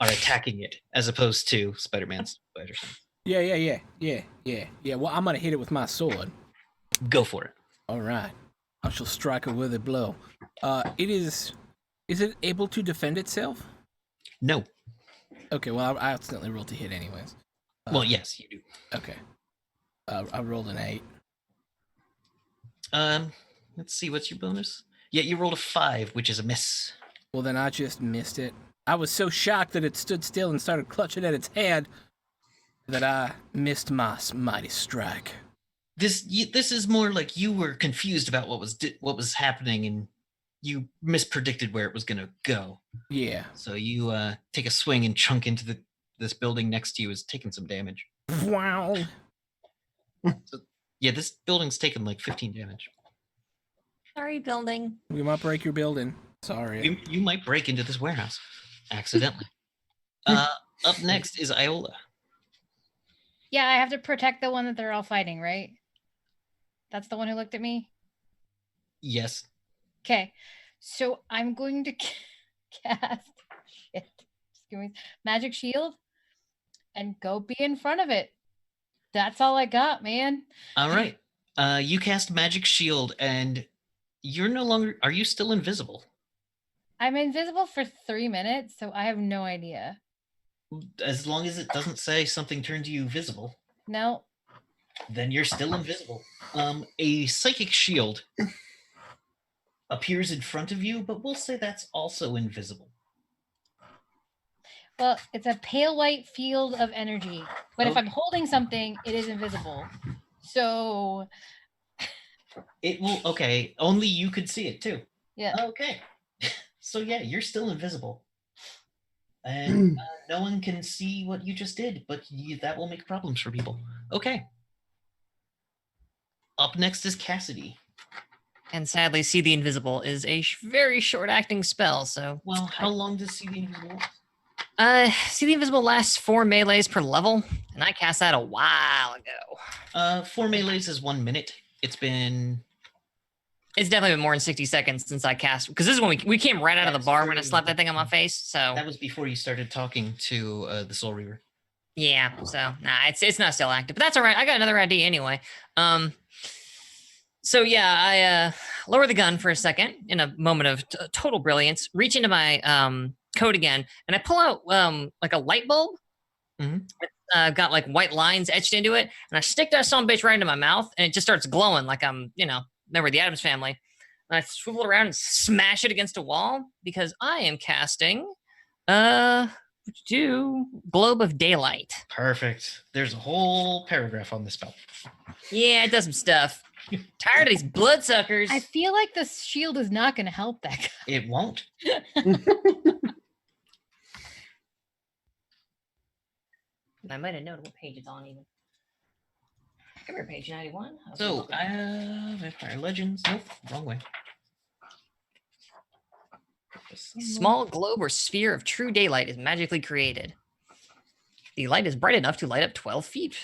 are attacking it as opposed to Spider-Man's spiders. Yeah. Well, I'm going to hit it with my sword. Go for it. All right. I shall strike a worthy blow. Is it able to defend itself? No. Okay, well, I accidentally rolled to hit anyways. Well, yes, you do. Okay. I rolled an 8. Let's see, what's your bonus? Yeah, you rolled a 5, which is a miss. Well, then I just missed it. I was so shocked that it stood still and started clutching at its head that I missed my mighty strike. This is more like you were confused about what was happening, and you mispredicted where it was going to go. Yeah. So you take a swing and chunk into this building next to you is taking some damage. Wow. So, yeah, this building's taken like 15 damage. Sorry, building. We might break your building. Sorry. You might break into this warehouse accidentally. Up next is Iola. Yeah, I have to protect the one that they're all fighting, right? That's the one who looked at me? Yes. Okay. So I'm going to cast Magic Shield and go be in front of it. That's all I got, man. All right. You cast Magic Shield and you're no longer... Are you still invisible? I'm invisible for 3 minutes, so I have no idea. As long as it doesn't say something turned you visible. No. Then you're still invisible. A psychic shield appears in front of you, but we'll say that's also invisible. Well, it's a pale white field of energy. But if I'm holding something, it is invisible. So... It will... Okay, only you could see it too. Yeah. Okay. So yeah, you're still invisible. And no one can see what you just did, but that will make problems for people. Okay. Up next is Cassidy. And sadly, See the Invisible is a very short-acting spell, so... Well, how long does See the Invisible last? See the Invisible lasts 4 melees per level, and I cast that a while ago. 4 melees is 1 minute. It's definitely been more than 60 seconds since I cast, because this is when we came right out of the bar when I slapped that thing on my face. So that was before you started talking to the Soul Reaver. Yeah, so it's not still active, but that's all right. I got another idea anyway. So yeah, I lower the gun for a second in a moment of total brilliance, reach into my coat again, and I pull out like a light bulb. Mm-hmm. It's got like white lines etched into it, and I stick that son of a bitch right into my mouth, and it just starts glowing like I'm, remember the Addams Family. And I swivel it around and smash it against a wall because I am casting Globe of Daylight. Perfect. There's a whole paragraph on this spell. Yeah, it does some stuff. Tired of these bloodsuckers. I feel like the shield is not going to help that guy. It won't. I might have known what page it's on even. Come here, page 91. So, Vampire Legends. Nope, wrong way. Small globe or sphere of true daylight is magically created. The light is bright enough to light up 12 feet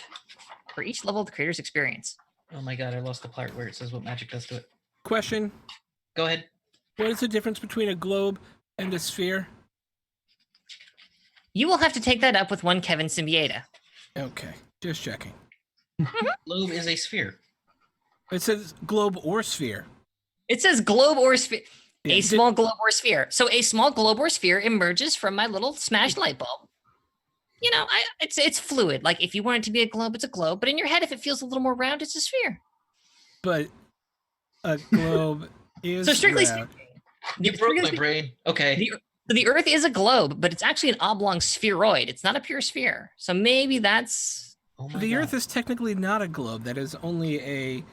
for each level of the creator's experience. Oh my god, I lost the part where it says what magic does to it. Question. Go ahead. What is the difference between a globe and a sphere? You will have to take that up with one Kevin Symbieta. Okay, just checking. Globe is a sphere. It says globe or sphere. It says globe or sphere. Yeah, small globe or sphere. So a small globe or sphere emerges from my little smashed light bulb. it's fluid. Like if you want it to be a globe, it's a globe. But in your head, if it feels a little more round, it's a sphere. But a globe is So strictly round. You broke my brain. Okay. The Earth is a globe, but it's actually an oblong spheroid. It's not a pure sphere. So maybe that's. Oh my The God. Earth is technically not a globe. That is only a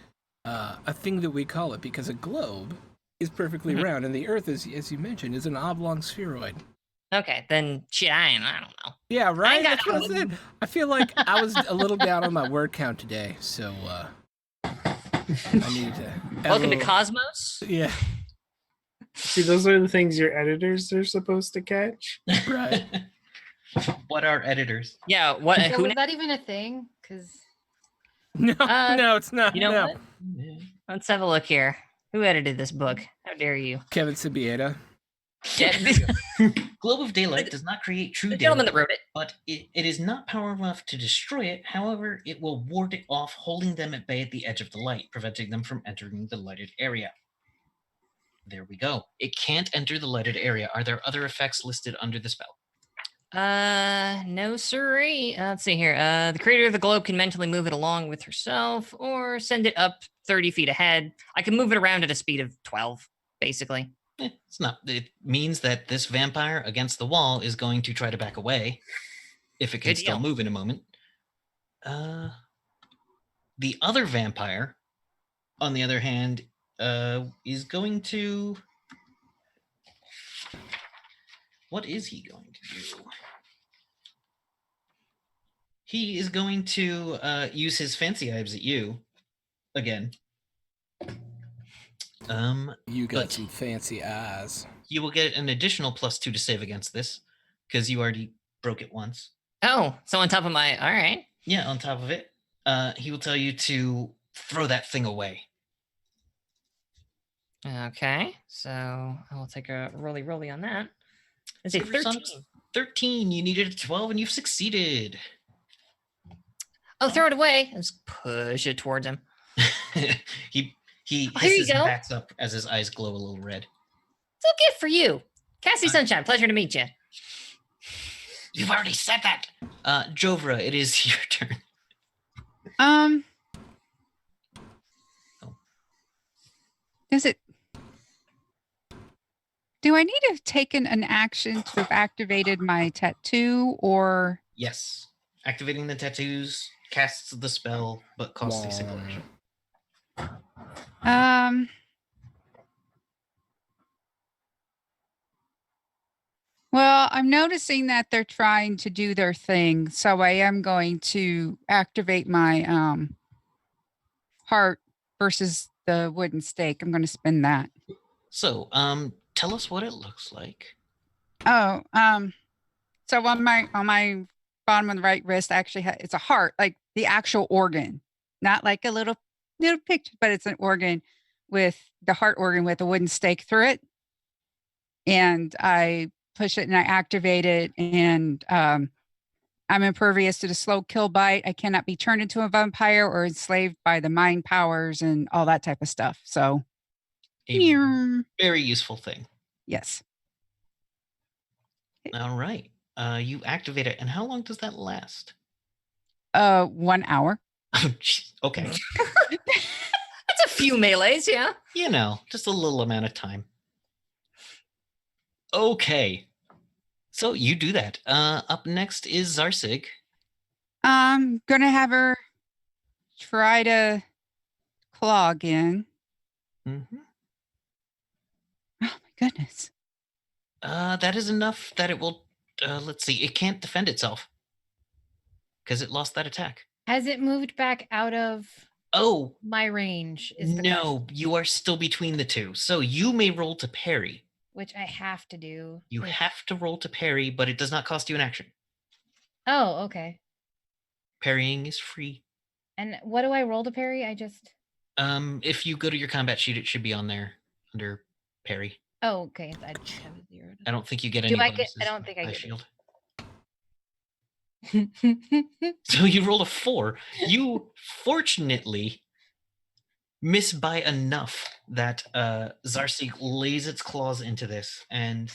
thing that we call it, because a globe is perfectly round, and the Earth is, as you mentioned, is an oblong spheroid. Okay, then shit, I don't know. Yeah, right. got That's what I said. I feel like I was a little down on my word count today, so I need to. Welcome to Cosmos. Yeah. See, those are the things your editors are supposed to catch. Right. What are editors? Yeah, what? So Who? was that even a thing? Because No, no, it's not. You know no. what? Let's have a look here. Who edited this book? How dare you? Kevin Sibieta. Yeah, Globe of Daylight does not create true the gentleman daylight, that wrote it. but it is not powerful enough to destroy it. However, it will ward it off, holding them at bay at the edge of the light, preventing them from entering the lighted area. There we go. It can't enter the lighted area. Are there other effects listed under the spell? No sirree. Let's see here. The creator of the globe can mentally move it along with herself or send it up 30 feet ahead. I can move it around at a speed of 12, basically. It's not. It means that this vampire against the wall is going to try to back away if it can Good still deal. move in a moment. The other vampire, on the other hand, is going to. What is he going to do? He is going to use his fancy eyes at you again. You got But- some fancy eyes. You will get an additional +2 to save against this because you already broke it once. Oh, so on top of my. All right. Yeah, on top of it, he will tell you to throw that thing away. Okay, so I will take a rolly on that. It's a Supersonics 13. 13. You needed a 12, and you've succeeded. Oh, throw it away. And just push it towards him. he Here you hisses and go. backs up as his eyes glow a little red. It's a gift for you. Cassie Sunshine, pleasure to meet you. You've already said that. Jovra, it is your turn. Does it? Do I need to have taken an action to have activated my tattoo, or? Yes. Activating the tattoos casts the spell, but costs a single action. Well, I'm noticing that they're trying to do their thing, so I am going to activate my heart versus the wooden stake. I'm going to spin that. So, tell us what it looks like. Oh, so on my bottom of the right wrist, actually, it's a heart, like the actual organ, not like a little picture, but it's an organ with the heart organ with a wooden stake through it, and I push it and I activate it, and I'm impervious to the slow kill bite. I cannot be turned into a vampire or enslaved by the mind powers and all that type of stuff. So, A very useful thing. yes. All right. You activate it, and how long does that last? 1 hour. Oh, jeez. Okay. That's a few melees, yeah. You know, just a little amount of time. Okay. So you do that. Up next is Zarsig. I'm gonna have her try to claw again. Mm-hmm. Oh my goodness. That is enough that it will. Let's see. It can't defend itself because it lost that attack. has it moved back out of Oh my range? Is the no, question, you are still between the two. So you may roll to parry. which I have to do. You if- have to roll to parry, but it does not cost you an action. Oh, okay. Parrying is free. And what do I roll to parry? I just. If you go to your combat sheet, it should be on there under parry. Oh, okay. I just have a 0. I don't think you get any. Do I get? bonuses I don't think I by get shield. it. So you rolled a 4. You fortunately miss by enough that Zarsig lays its claws into this, and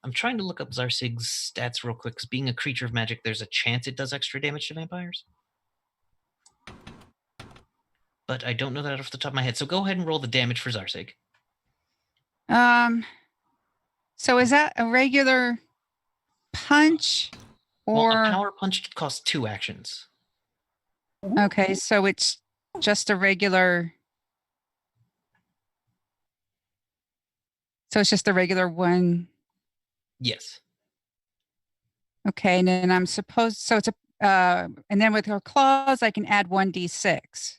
I'm trying to look up Zarsig's stats real quick, because being a creature of magic, there's a chance it does extra damage to vampires. But I don't know that off the top of my head. So go ahead and roll the damage for Zarsig. So is that a regular punch Well, or a power punch costs 2 actions. okay, so it's just a regular. So it's just a regular one. Yes. Okay, and then I'm supposed so it's a and then with her claws I can add 1d6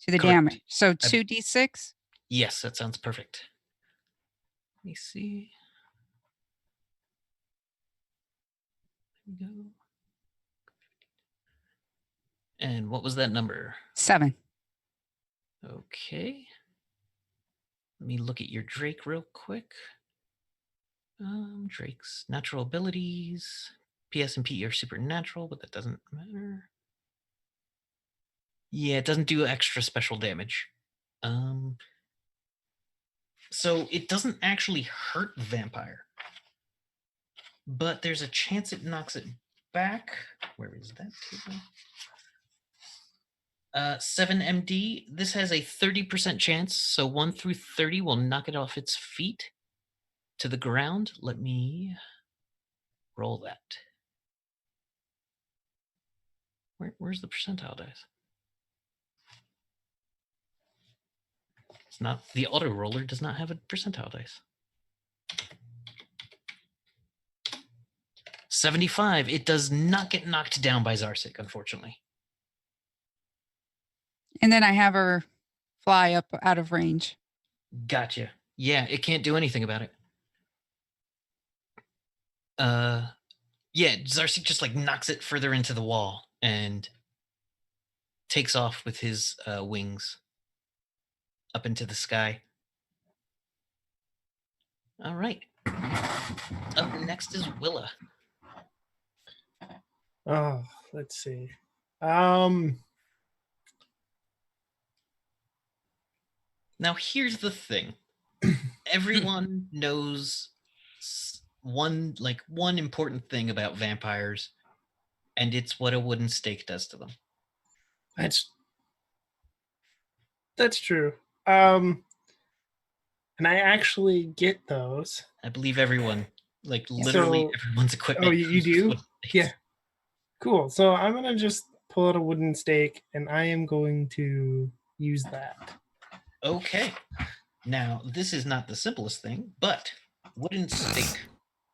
to the Correct. damage. So 2d6. Yes, that sounds perfect. Let me see. There we go. And what was that number? 7. Okay. Let me look at your Drake real quick. Drake's natural abilities. PS and PE are supernatural, but that doesn't matter. Yeah, it doesn't do extra special damage. So it doesn't actually hurt the vampire, but there's a chance it knocks it back. Where is that table? 7 MD. This has a 30% chance, so 1 through 30 will knock it off its feet to the ground. Let me roll that. Where's the percentile dice? It's not, the auto roller does not have a percentile dice. 75. It does not get knocked down by Zarsig, unfortunately. And then I have her fly up out of range. Gotcha. Yeah, it can't do anything about it. Yeah, Zarsig just like knocks it further into the wall and takes off with his wings up into the sky. All right. Up next is Willa. Oh, let's see. Now here's the thing. Everyone knows one important thing about vampires, and it's what a wooden stake does to them. That's true. And I actually get those. I believe everyone, literally everyone's equipment. Oh, you do? wooden stakes. Yeah. Cool. So I'm gonna just pull out a wooden stake, and I am going to use that. Okay. Now, this is not the simplest thing, but wooden stake.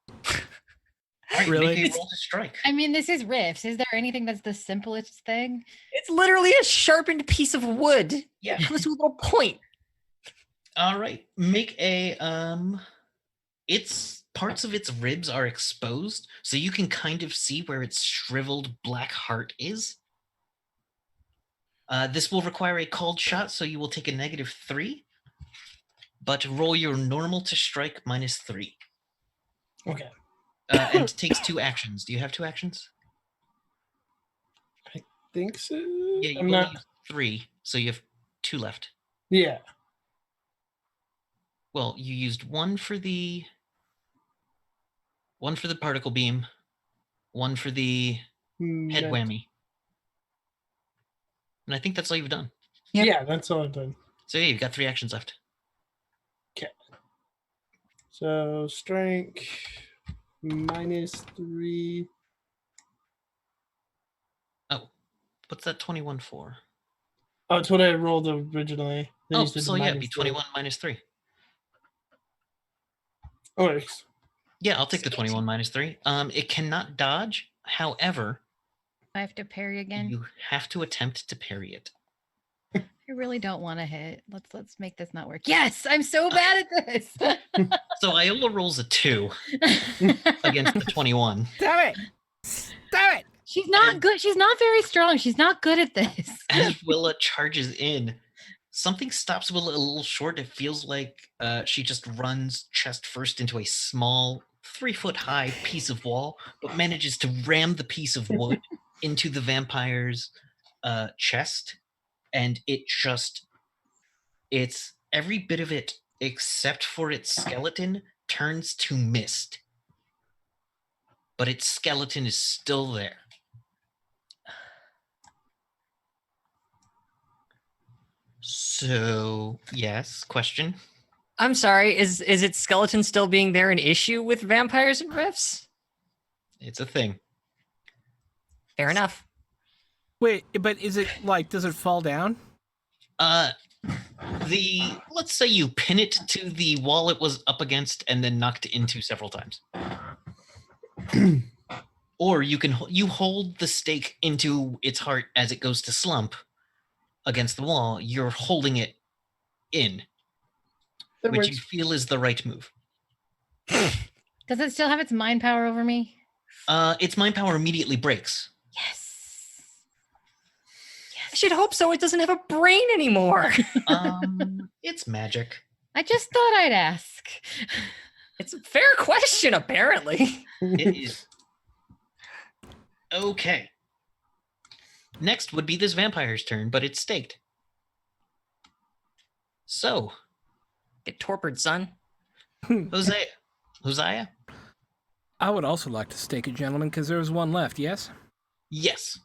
All right, Really? make a roll to strike. I mean, this is Rifts. Is there anything that's the simplest thing? It's literally a sharpened piece of wood. Yeah. It comes to a little point. All right. Make a its parts of its ribs are exposed, so you can kind of see where its shriveled black heart is. This will require a called shot, so you will take a -3. But roll your normal to strike -3. Okay. And it takes 2 actions. Do you have 2 actions? I think so. Yeah, you I'm only not. used 3, so you have 2 left. Yeah. Well, you used one for the particle beam, one for the head whammy. And I think that's all you've done. Yep. Yeah, that's all I've done. So yeah, you've got 3 actions left. Okay. So strength -3. Oh, what's that 21 for? Oh, it's what I rolled originally. Then Oh, you said so yeah, it'd be -3. 21 -3. Oh, it's Yeah, I'll take the 21 -3. It cannot dodge. However, I have to parry again. you have to attempt to parry it. I really don't want to hit. Let's make this not work. Yes, I'm so bad at this. So Iola rolls a 2 against the 21. Damn it! Damn it! She's not good. She's not very strong. She's not good at this. As Willa charges in, something stops Willa a little short. It feels like she just runs chest first into a small 3-foot-high piece of wall, but manages to ram the piece of wood into the vampire's chest. And it's every bit of it, except for its skeleton, turns to mist but its skeleton is still there. So, yes, question. I'm sorry. Is its skeleton still being there an issue with vampires and rifts? It's a thing. Fair enough. Wait, but is it like, does it fall down? Let's say you pin it to the wall it was up against and then knocked into several times. Or you hold the stake into its heart as it goes to slump against the wall. You're holding it in, which you feel is the right move. Does it still have its mind power over me? Its mind power immediately breaks. Yes. I should hope so. It doesn't have a brain anymore. It's magic. I just thought I'd ask. It's a fair question, apparently. It is. Okay. Next would be this vampire's turn, but it's staked. So, Get torpid, son. Hosea? I would also like to stake a gentleman because there was one left, yes? Yes.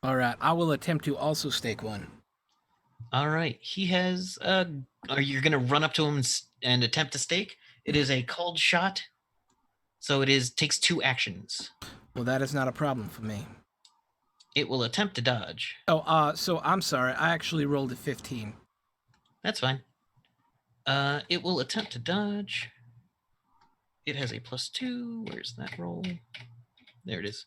All right, I will attempt to also stake one. All right. He has. Are you going to run up to him and attempt to stake? It is a called shot, so takes 2 actions. Well, that is not a problem for me. It will attempt to dodge. Oh, so I'm sorry. I actually rolled a 15. That's fine. It will attempt to dodge. It has a +2. Where's that roll? There it is.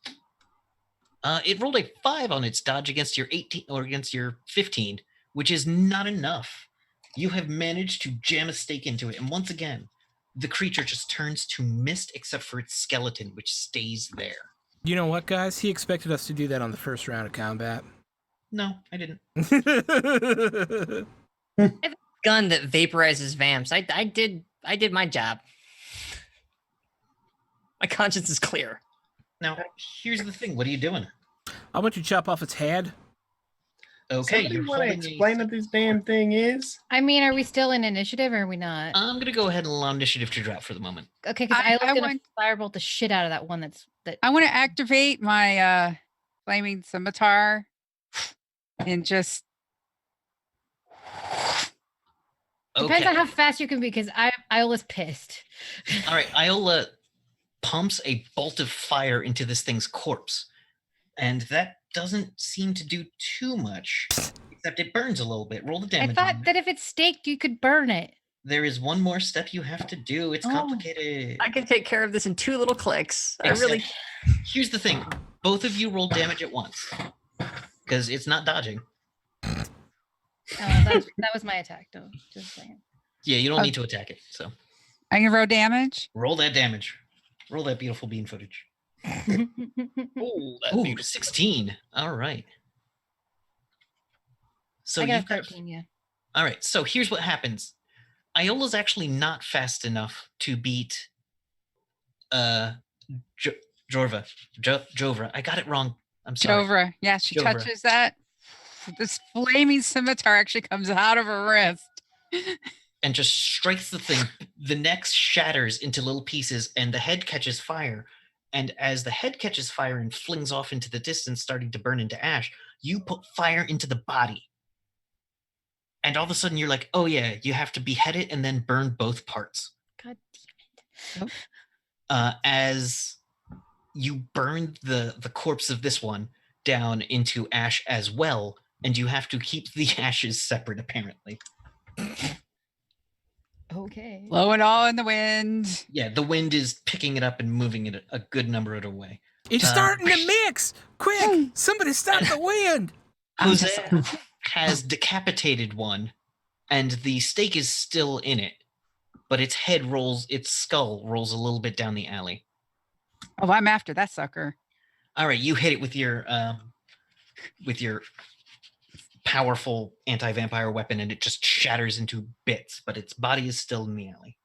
It rolled a 5 on its dodge against your 18 or against your 15, which is not enough. You have managed to jam a stake into it, and once again, the creature just turns to mist except for its skeleton, which stays there. You know what, guys? He expected us to do that on the first round of combat. No, I didn't. Gun that vaporizes vamps. I did my job. My conscience is clear. Now, here's the thing. What are you doing? I want you to chop off its head. Okay, Somebody you're want to holding explain what this damn thing is? I mean, are we still in initiative or are we not? I'm going to go ahead and allow initiative to drop for the moment. Okay, because I was going to firebolt the shit out of that one that. I want to activate my flaming scimitar and just. Depends on how fast you can be, because Iola's pissed. All right, Iola pumps a bolt of fire into this thing's corpse, and that doesn't seem to do too much, except it burns a little bit. Roll the damage. I thought that if it's staked, you could burn it. There is one more step you have to do. It's complicated. I can take care of this in 2 little clicks. Here's the thing. Both of you roll damage at once, because it's not dodging. That was my attack, though. Just saying. Yeah, you don't need to attack it. So I can roll damage. Roll that damage. Roll that beautiful bean footage. Oh, that beat 16. All right. So I got 13, yeah. All right. So here's what happens. Iola's actually not fast enough to beat Jovra. I got it wrong. I'm sorry. Jovra. Yeah, she touches that. This flaming scimitar actually comes out of her wrist. And just strikes the thing. The neck shatters into little pieces and the head catches fire. And as the head catches fire and flings off into the distance, starting to burn into ash, you put fire into the body. And all of a sudden you're like, oh yeah, you have to behead it and then burn both parts. God damn it. As you burn the corpse of this one down into ash as well, and you have to keep the ashes separate, apparently. Okay. Blow it all in the wind. Yeah, the wind is picking it up and moving it a good number of the way. It's starting to mix! Quick! Somebody stop the wind! Jose has decapitated one, and the stake is still in it, but its skull rolls a little bit down the alley. Oh, I'm after that sucker. All right, you hit it with your powerful anti-vampire weapon, and it just shatters into bits, but its body is still in the alley.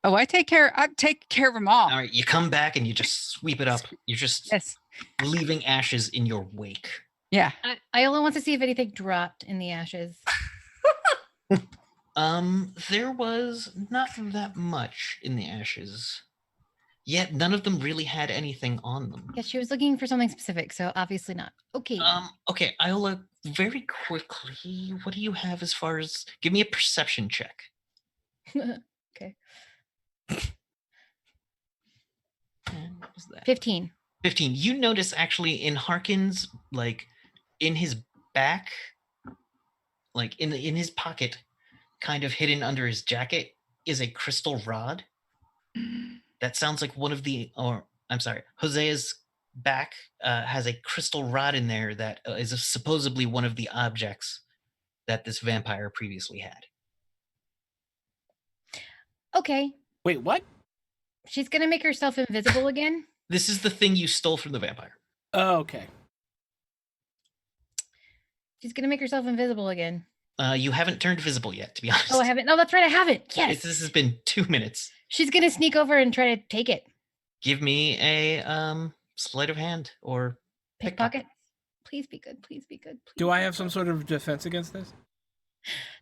Oh, I take care of them all. All right, you come back and you just sweep it up. You're just leaving ashes in your wake. Yeah. Iola wants to see if anything dropped in the ashes. There was not that much in the ashes. Yet none of them really had anything on them. Yeah, she was looking for something specific, so obviously not. Okay. Okay, Iola, very quickly, what do you have as far as... Give me a perception check. Okay. And what was that? 15. 15. You notice actually in Harkin's, like, in his back, like in his pocket, kind of hidden under his jacket, is a crystal rod. That sounds like one of the... Or, I'm sorry, Hosea's back has a crystal rod in there that is supposedly one of the objects that this vampire previously had. Okay. Wait, what? She's gonna make herself invisible again. This is the thing you stole from the vampire. Oh, okay. She's gonna make herself invisible again. You haven't turned visible yet, to be honest. Oh, I haven't. No, that's right. I haven't. Yes. This has been 2 minutes. She's gonna sneak over and try to take it. Give me a sleight of hand or Pickpocket. Please be good. Please be good. Please Do be I have good. some sort of defense against this?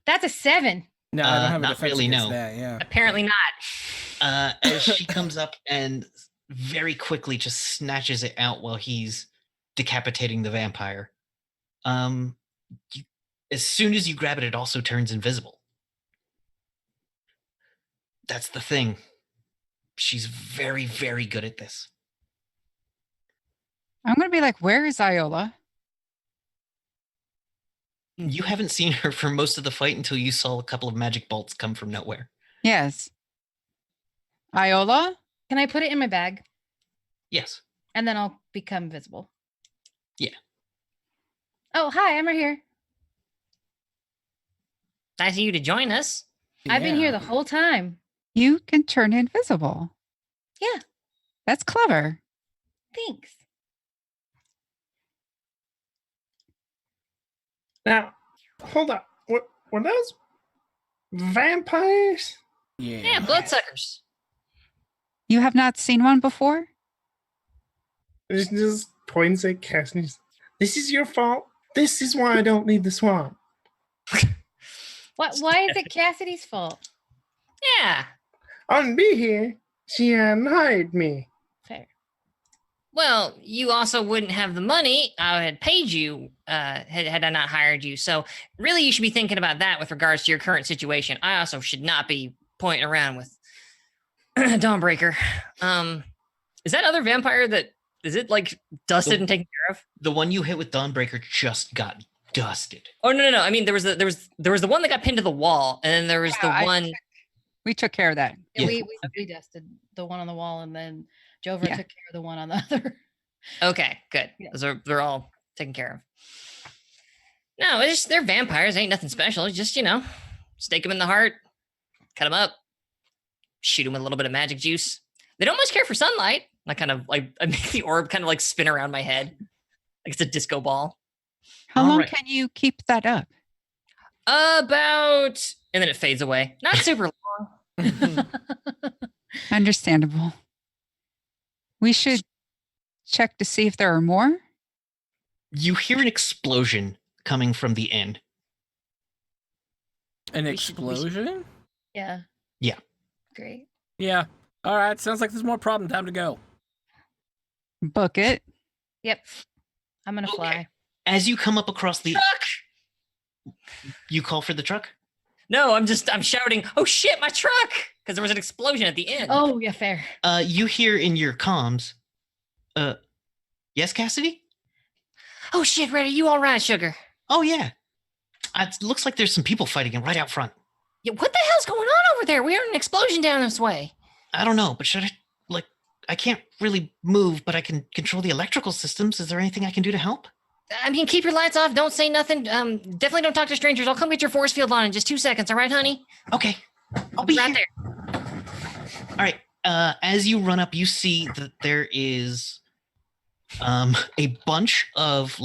That's a 7. No, I don't have a not defense really, against no. that. Yeah. Apparently not. As she comes up and very quickly just snatches it out while he's decapitating the vampire. As soon as you grab it, it also turns invisible. That's the thing. She's very, very good at this. I'm going to be like, where is Iola? You haven't seen her for most of the fight until you saw a couple of magic bolts come from nowhere. Yes. Iola? Can I put it in my bag Yes. and then I'll become visible? Yeah. Oh, hi. I'm right here. Nice of you to join us. I've been here Yeah. the whole time. You can turn invisible. Yeah. That's clever. Thanks. Now, hold up. Were those vampires? Yeah. Yeah, bloodsuckers. You have not seen one before? It just points at Cassidy. This is your fault. This is why I don't leave the swamp. What? Why is it Cassidy's fault? Yeah. I wouldn't be here. She hadn't hired me. Fair. Well, you also wouldn't have the money I had paid you had I not hired you. So really, you should be thinking about that with regards to your current situation. I also should not be pointing around with Dawnbreaker. Is that other vampire that is it like dusted and taken care of? The one you hit with Dawnbreaker just got dusted. Oh no! I mean, there was the one that got pinned to the wall, and then there was Yeah, the one. We took care of that. Yeah, Yeah. we dusted the one on the wall, and then Jovra Yeah. took care of the one on the other. Okay, good. Yeah. They're all taken care of. No, it's just they're vampires. Ain't nothing special. It's just stake them in the heart, cut them up, shoot them with a little bit of magic juice. They don't much care for sunlight. I kind of like I make the orb kind of like spin around my head, like it's a disco ball. How All long right. can you keep that up? About and then it fades away. Not super long. Understandable. We should check to see if there are more. You hear an explosion coming from the inn. An We should- we should- explosion? Yeah. Yeah. Great. Yeah. All right. Sounds like there's more problem. Time to go. Book it. Yep. I'm gonna Okay. fly. As you come up across the... Truck! You call for the truck? No, I'm shouting, oh shit, my truck! Because there was an explosion at the end. Oh, yeah, fair. You hear in your comms, yes, Cassidy? Oh shit, Red, are you all right, sugar? Oh, yeah. It looks like there's some people fighting right out front. Yeah, what the hell's going on over there? We heard an explosion down this way. I don't know, but should I, I can't really move, but I can control the electrical systems. Is there anything I can do to help? I mean, keep your lights off. Don't say nothing. Definitely don't talk to strangers. I'll come get your force field on in just 2 seconds. All right, honey? Okay. I'll be right here. there. All right. As you run up, you see that there is a bunch of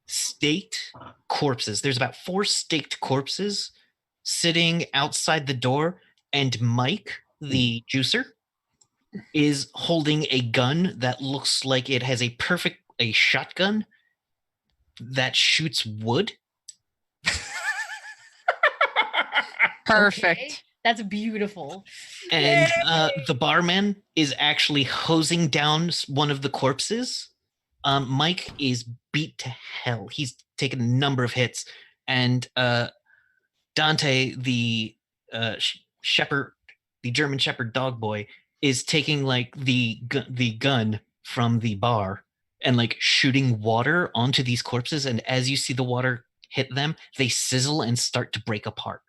staked corpses. There's about 4 staked corpses sitting outside the door, and Mike, the juicer, is holding a gun that looks like it has a shotgun that shoots wood. Perfect. That's beautiful. And the barman is actually hosing down one of the corpses. Mike is beat to hell. He's taken a number of hits, and Dante, the shepherd, the German shepherd dog boy, is taking like the gun from the bar and like shooting water onto these corpses. And as you see the water hit them, they sizzle and start to break apart.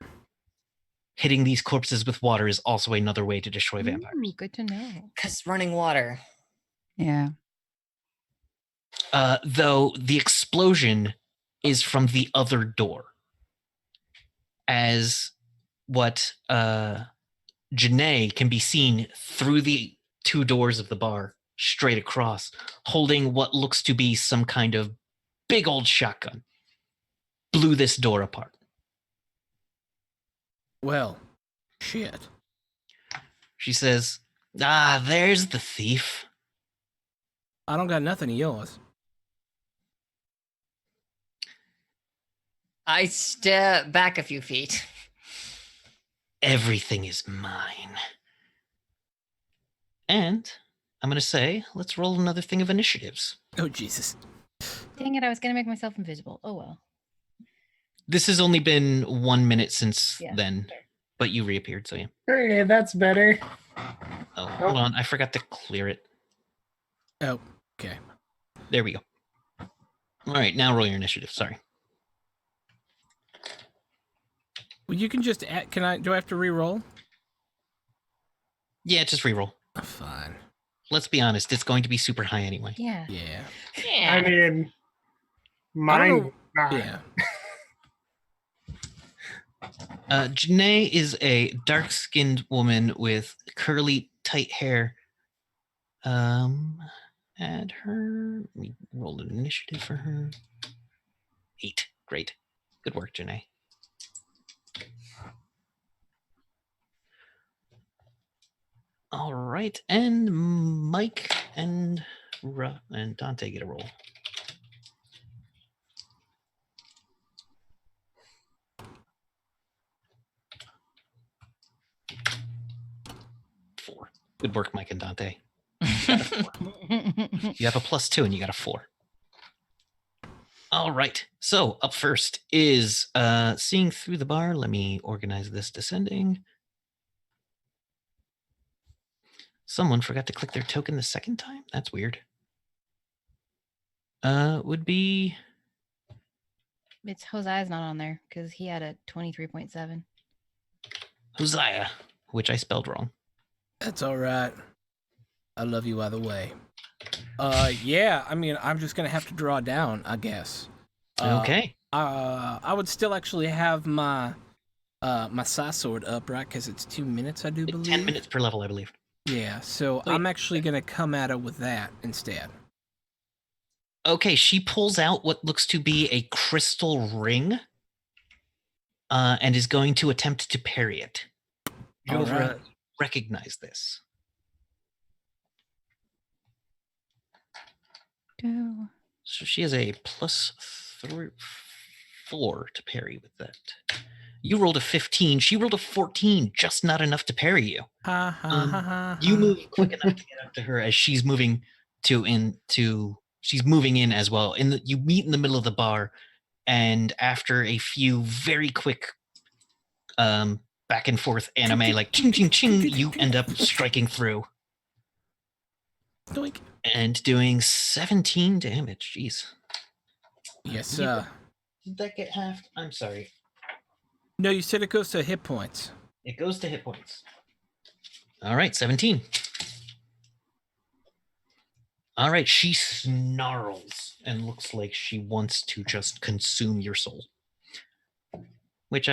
Hitting these corpses with water is also another way to destroy vampires. Ooh, good to know. Because running water. Yeah. Though the explosion is from the other door. As what Janae can be seen through the two doors of the bar, straight across, holding what looks to be some kind of big old shotgun. Blew this door apart. Well, shit. She says, there's the thief. I don't got nothing of yours. I step back a few feet. Everything is mine. And I'm going to say, let's roll another thing of initiatives. Oh, Jesus. Dang it, I was going to make myself invisible. Oh, well. This has only been 1 minute since Yeah. then, but you reappeared, so yeah. Okay, that's better. Oh, hold on. I forgot to clear it. Oh, okay. There we go. All right, now roll your initiative. Sorry. Well, you can just add, do I have to re-roll? Yeah, just reroll. Oh, fine. Let's be honest, it's going to be super high anyway. Yeah. Yeah. Yeah. I mean, mine. Not. Yeah. Janae is a dark-skinned woman with curly, tight hair. Add her. We rolled an initiative for her. 8. Great. Good work, Janae. All right, and Mike and Dante get a roll. Four. Good work, Mike and Dante. You have a +2 and you got a 4. All right. So up first is seeing through the bar. Let me organize this descending. Someone forgot to click their token the second time? That's weird. Would be... It's Hosea's not on there because he had a 23.7. Hosea, which I spelled wrong. That's all right. I love you either way. Yeah, I mean, I'm just going to have to draw down, I guess. Okay. I would still actually have my my Sai sword up, right? Because it's 2 minutes, I do believe. 10 minutes per level, I believe. Yeah, so Oh, I'm yeah. actually going to come at her with that instead. Okay, she pulls out what looks to be a crystal ring and is going to attempt to parry it. All Jovra, right. recognize this. Go. So she has a +4 to parry with that. You rolled a 15. She rolled a 14, just not enough to parry you. Ha ha ha ha. You move quick enough to get up to her as she's moving she's moving in as well. You meet in the middle of the bar, and after a few very quick back and forth anime like ching ching ching, you end up striking through Doink. and doing 17 damage. Jeez. Yes, Did that get halved? I'm sorry. No, you said it goes to hit points. It goes to hit points. All right, 17. All right, she snarls and looks like she wants to just consume your soul. Which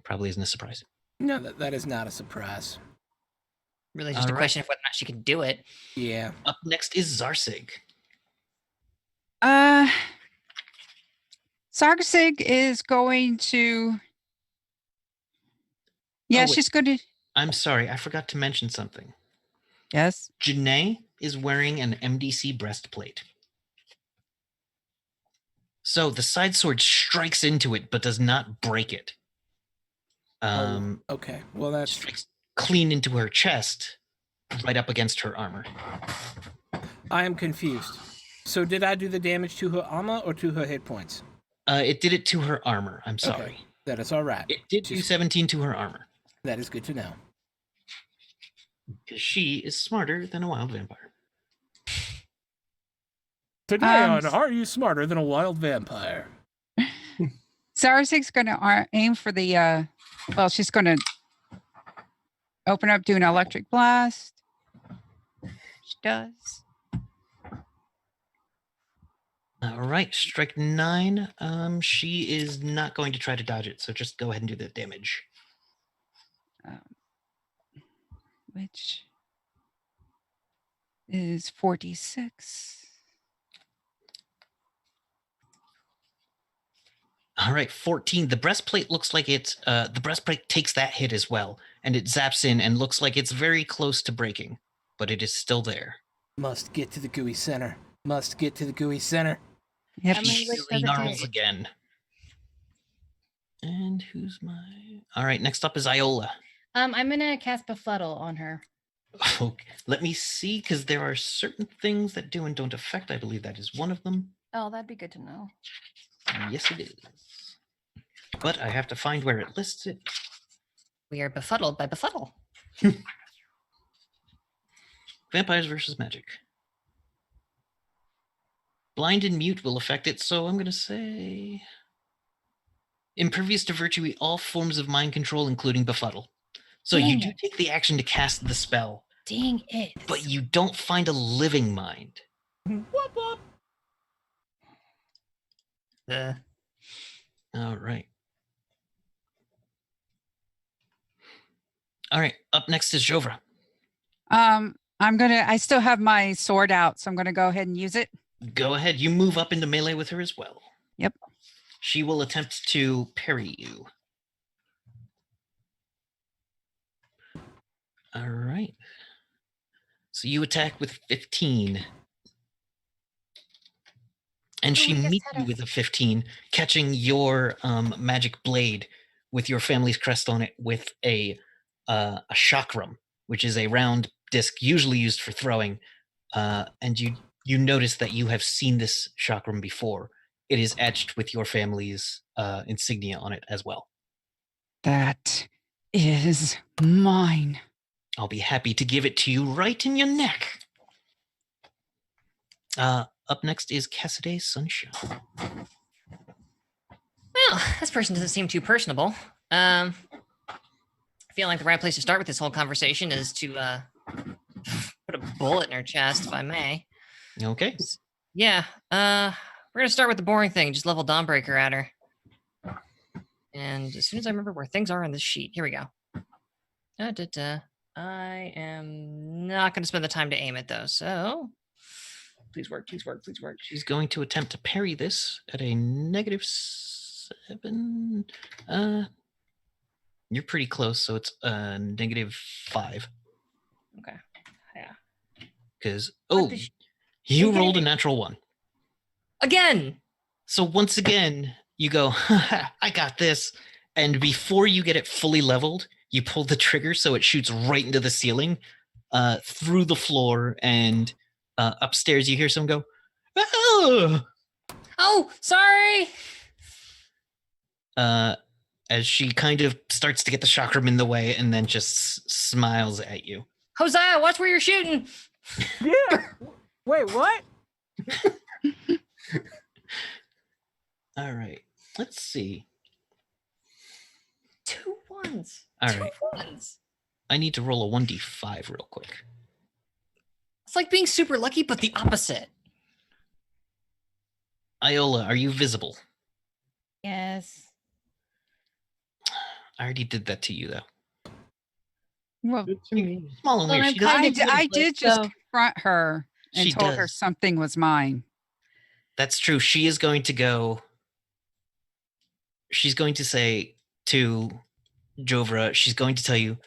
probably isn't a surprise. No, that is not a surprise. Really just a question of whether or not she can do it. Yeah. Up next is Zarsig. Sargsig is going to. Yeah, wait. she's going to. I'm sorry, I forgot to mention something. Yes. Janae is wearing an MDC breastplate. So the side sword strikes into it, but does not break it. Okay. Well, that's strikes clean into her chest, right up against her armor. I am confused. So did I do the damage to her armor or to her hit points? It did it to her armor. I'm sorry. Okay. That is all right. It did do 17 to her armor. That is good to know. Because she is smarter than a wild vampire. Today on Are You Smarter Than a Wild Vampire? Zarzig's going to aim for the, she's going to open up, do an electric blast. She does. All right, strike 9. She is not going to try to dodge it, so just go ahead and do the damage. Which is 46. All right, 14. The breastplate looks like it's the breastplate takes that hit as well, and it zaps in and looks like it's very close to breaking, but it is still there. Must get to the gooey center. Must get to the gooey center. Yep. She snarls again. And who's my... All right, next up is Iola. I'm gonna cast Befuddle on her. Okay, let me see, because there are certain things that do and don't affect. I believe that is one of them. Oh, that'd be good to know. Yes, it is. But I have to find where it lists it. We are befuddled by befuddle. Vampires versus magic. Blind and mute will affect it, so I'm going to say... Impervious to virtually all forms of mind control, including befuddle. So Dang you do it. take the action to cast the spell, Dang it. but you don't find a living mind. Whoop, whoop. All right. All right, up next is Jovra. I still have my sword out, so I'm going to go ahead and use it. Go ahead. You move up into melee with her as well. Yep. She will attempt to parry you. All right. So you attack with 15. And she we just meets had you with a 15, catching your magic blade with your family's crest on it with a chakram, which is a round disc usually used for throwing. And you notice that you have seen this chakram before. It is etched with your family's insignia on it as well. That is mine. I'll be happy to give it to you right in your neck. Up next is Cassidy Sunshine. Well, this person doesn't seem too personable. I feel like the right place to start with this whole conversation is to put a bullet in her chest, if I may. Okay. Yeah, we're gonna start with the boring thing. Just level Dawnbreaker at her. And as soon as I remember where things are on this sheet, here we go. I am not gonna spend the time to aim it though, so please work, please work, please work. She's going to attempt to parry this at a -7. You're pretty close, so it's a -5. Okay. Yeah. Because, What you Okay. rolled a natural 1. Again! So once again, you go, I got this. And before you get it fully leveled, you pull the trigger so it shoots right into the ceiling, through the floor, and upstairs you hear someone go, oh! Oh, sorry! As she kind of starts to get the chakram in the way and then just smiles at you. Hosea, watch where you're shooting! Yeah. Wait, what? All right, let's see. 2 1s. All 2 right. 1s. I need to roll a 1d5 real quick. It's like being super lucky, but the opposite. Iola, are you visible? Yes. I already did that to you, though. Well, Good to me. Small and Well, weird. I'm She kind doesn't- of I useless, did just so- confront her and She told her does. something was mine. That's true. She is going to go. She's going to say to Jovra, she's going to tell you,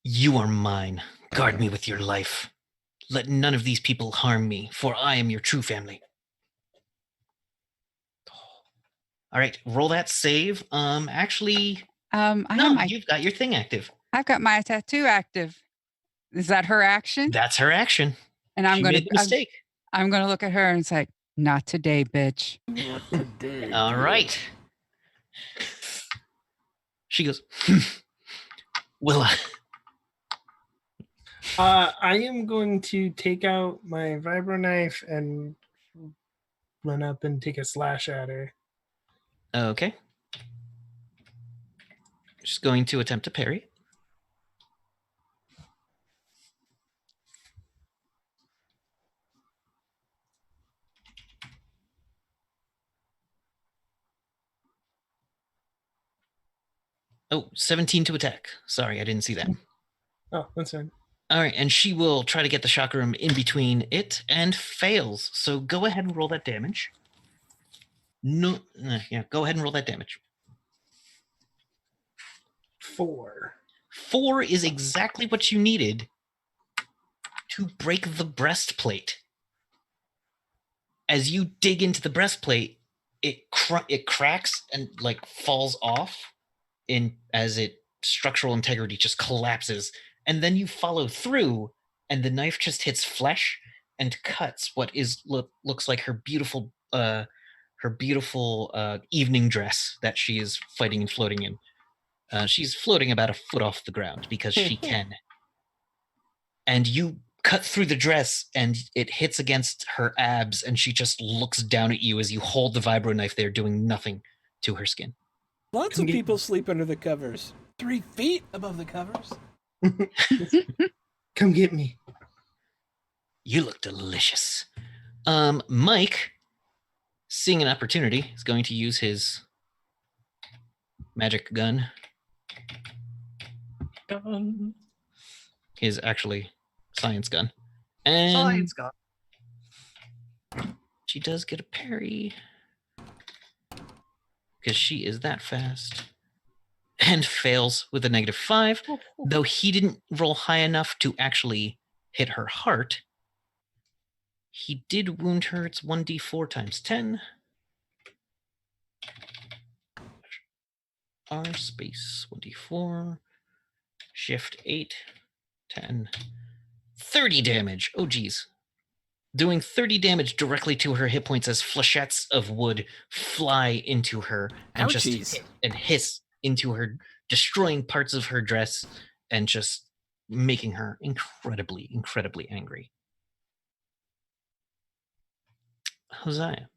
you are mine. Guard me with your life. Let none of these people harm me, for I am your true family. All right, roll that save. Actually, I no, have my, you've got your thing active. I've got my tattoo active. Is that her action? That's her action. And She made the mistake. I'm gonna look at her and say, "Not today, bitch." All right. She goes, Willa. I am going to take out my vibro knife and run up and take a slash at her. Okay. She's going to attempt to parry. Oh, 17 to attack. Sorry, I didn't see that. Oh, that's fine. All right, and she will try to get the chakram in between it and fails. So go ahead and roll that damage. No, yeah, go ahead and roll that damage. 4. 4 is exactly what you needed to break the breastplate. As you dig into the breastplate, it cracks and like falls off as structural integrity just collapses, and then you follow through, and the knife just hits flesh and cuts what looks like her beautiful evening dress that she is fighting and floating in. She's floating about a foot off the ground because she can. And you cut through the dress, and it hits against her abs, and she just looks down at you as you hold the vibro knife there, doing nothing to her skin. Lots of people sleep under the covers. 3 feet above the covers. Come get me. You look delicious. Mike, seeing an opportunity, is going to use his magic gun. His actually science gun. And Science gun. She does get a parry. Because she is that fast. And fails with a -5, though he didn't roll high enough to actually hit her heart. He did wound her. It's 1d4 times 10. R space 1d4. Shift 8, 10, 30 damage. Oh, geez. Doing 30 damage directly to her hit points as flechettes of wood fly into her and just hit and hiss into her, destroying parts of her dress and just making her incredibly, incredibly angry. Hosea.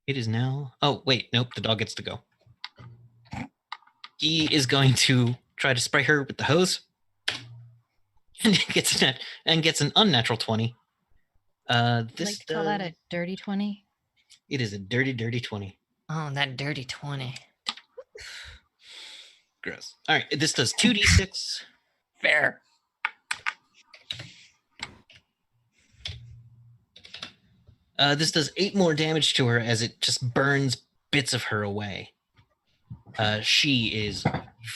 It is now... Oh, wait, nope, the dog gets to go. He is going to try to spray her with the hose. And gets an unnatural 20. I'd like to call that a dirty 20. It is a dirty, dirty 20. Oh, that dirty 20. Gross. All right, this does 2d6. Fair. This does 8 more damage to her as it just burns bits of her away. She is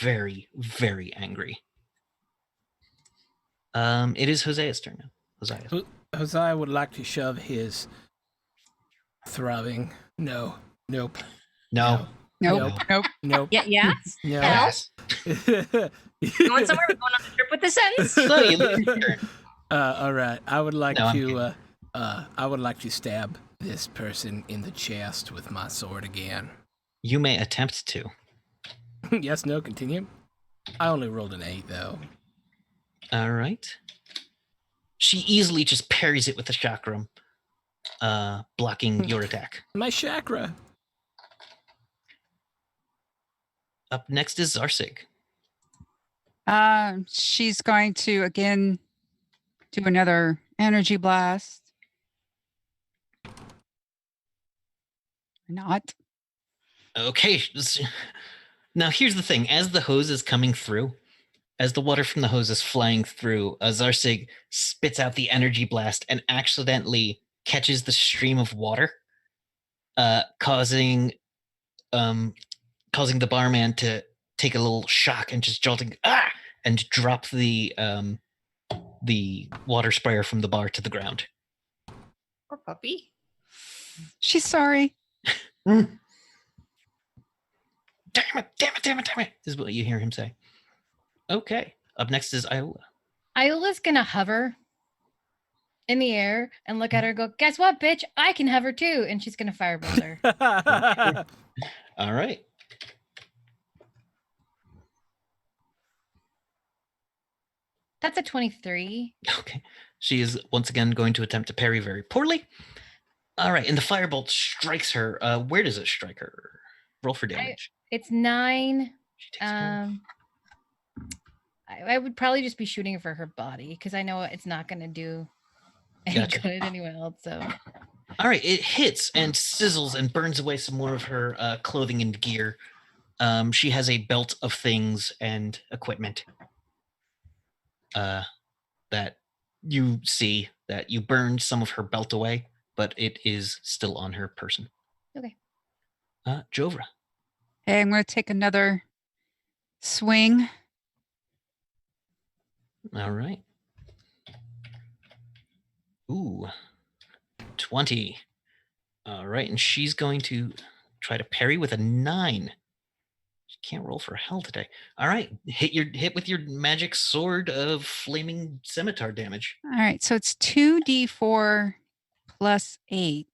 very, very angry. It is Hosea's turn now. Hosea would like to shove his throbbing. No. Nope. No. Nope. Nope. Nope. Yeah, yes. No. Yes. Going somewhere? We're going on a trip with this sentence? So you lose your turn. All right. I would like No, I'm to. I would like to stab this person in the chest with my sword again. You may attempt to. Yes. No. Continue. I only rolled an 8 though. All right. She easily just parries it with the chakram, blocking your attack. My chakra. Up next is Zarsig. She's going to again do another energy blast. Not. Okay. Now here's the thing. As the hose is coming through, as the water from the hose is flying through, Zarsig spits out the energy blast and accidentally catches the stream of water, causing the barman to take a little shock and just jolting and drop the water sprayer from the bar to the ground. Poor puppy. She's sorry. Damn it, damn it, damn it, damn it. This is what you hear him say. Okay. Up next is Iola. Iola's gonna hover in the air and look at her and go, guess what, bitch? I can hover too. And she's gonna firebolt her. All right. That's a 23. Okay. She is once again going to attempt to parry very poorly. All right. And the firebolt strikes her. Where does it strike her? Roll for damage. It's 9. She takes her. I would probably just be shooting for her body because I know it's not going to do any Gotcha. good anywhere else. So, All right. It hits and sizzles and burns away some more of her clothing and gear. She has a belt of things and equipment that you see that you burned some of her belt away, but it is still on her person. Okay. Jovra. Hey, I'm going to take another swing. All right. Ooh, 20. All right, and she's going to try to parry with a 9. She can't roll for hell today. All right, hit with your magic sword of flaming scimitar damage. All right, so it's 2d4 plus 8.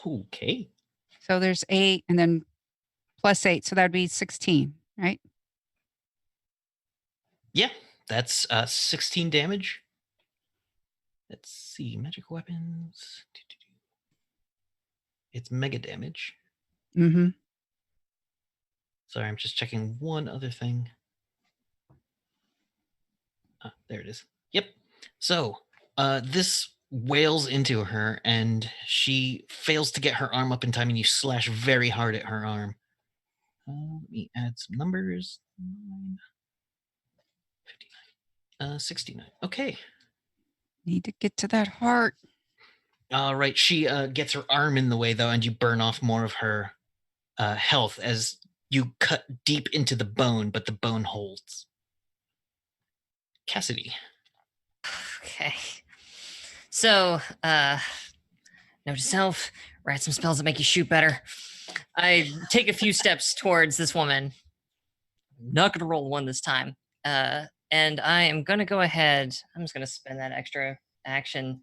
Okay. So there's 8 and then plus 8, so that'd be 16, right? Yeah, that's 16 damage. Let's see, magic weapons. It's mega damage. Mm-hmm. Sorry, I'm just checking one other thing. There it is. Yep. So this wails into her and she fails to get her arm up in time and you slash very hard at her arm. Let me add some numbers. 9, 59, 69. Okay. Need to get to that heart. All right. She gets her arm in the way though, and you burn off more of her health as you cut deep into the bone, but the bone holds. Cassidy. Okay. So, note to self, write some spells that make you shoot better. I take a few steps towards this woman. Not going to roll 1 this time. And I am going to go ahead. I'm just going to spend that extra action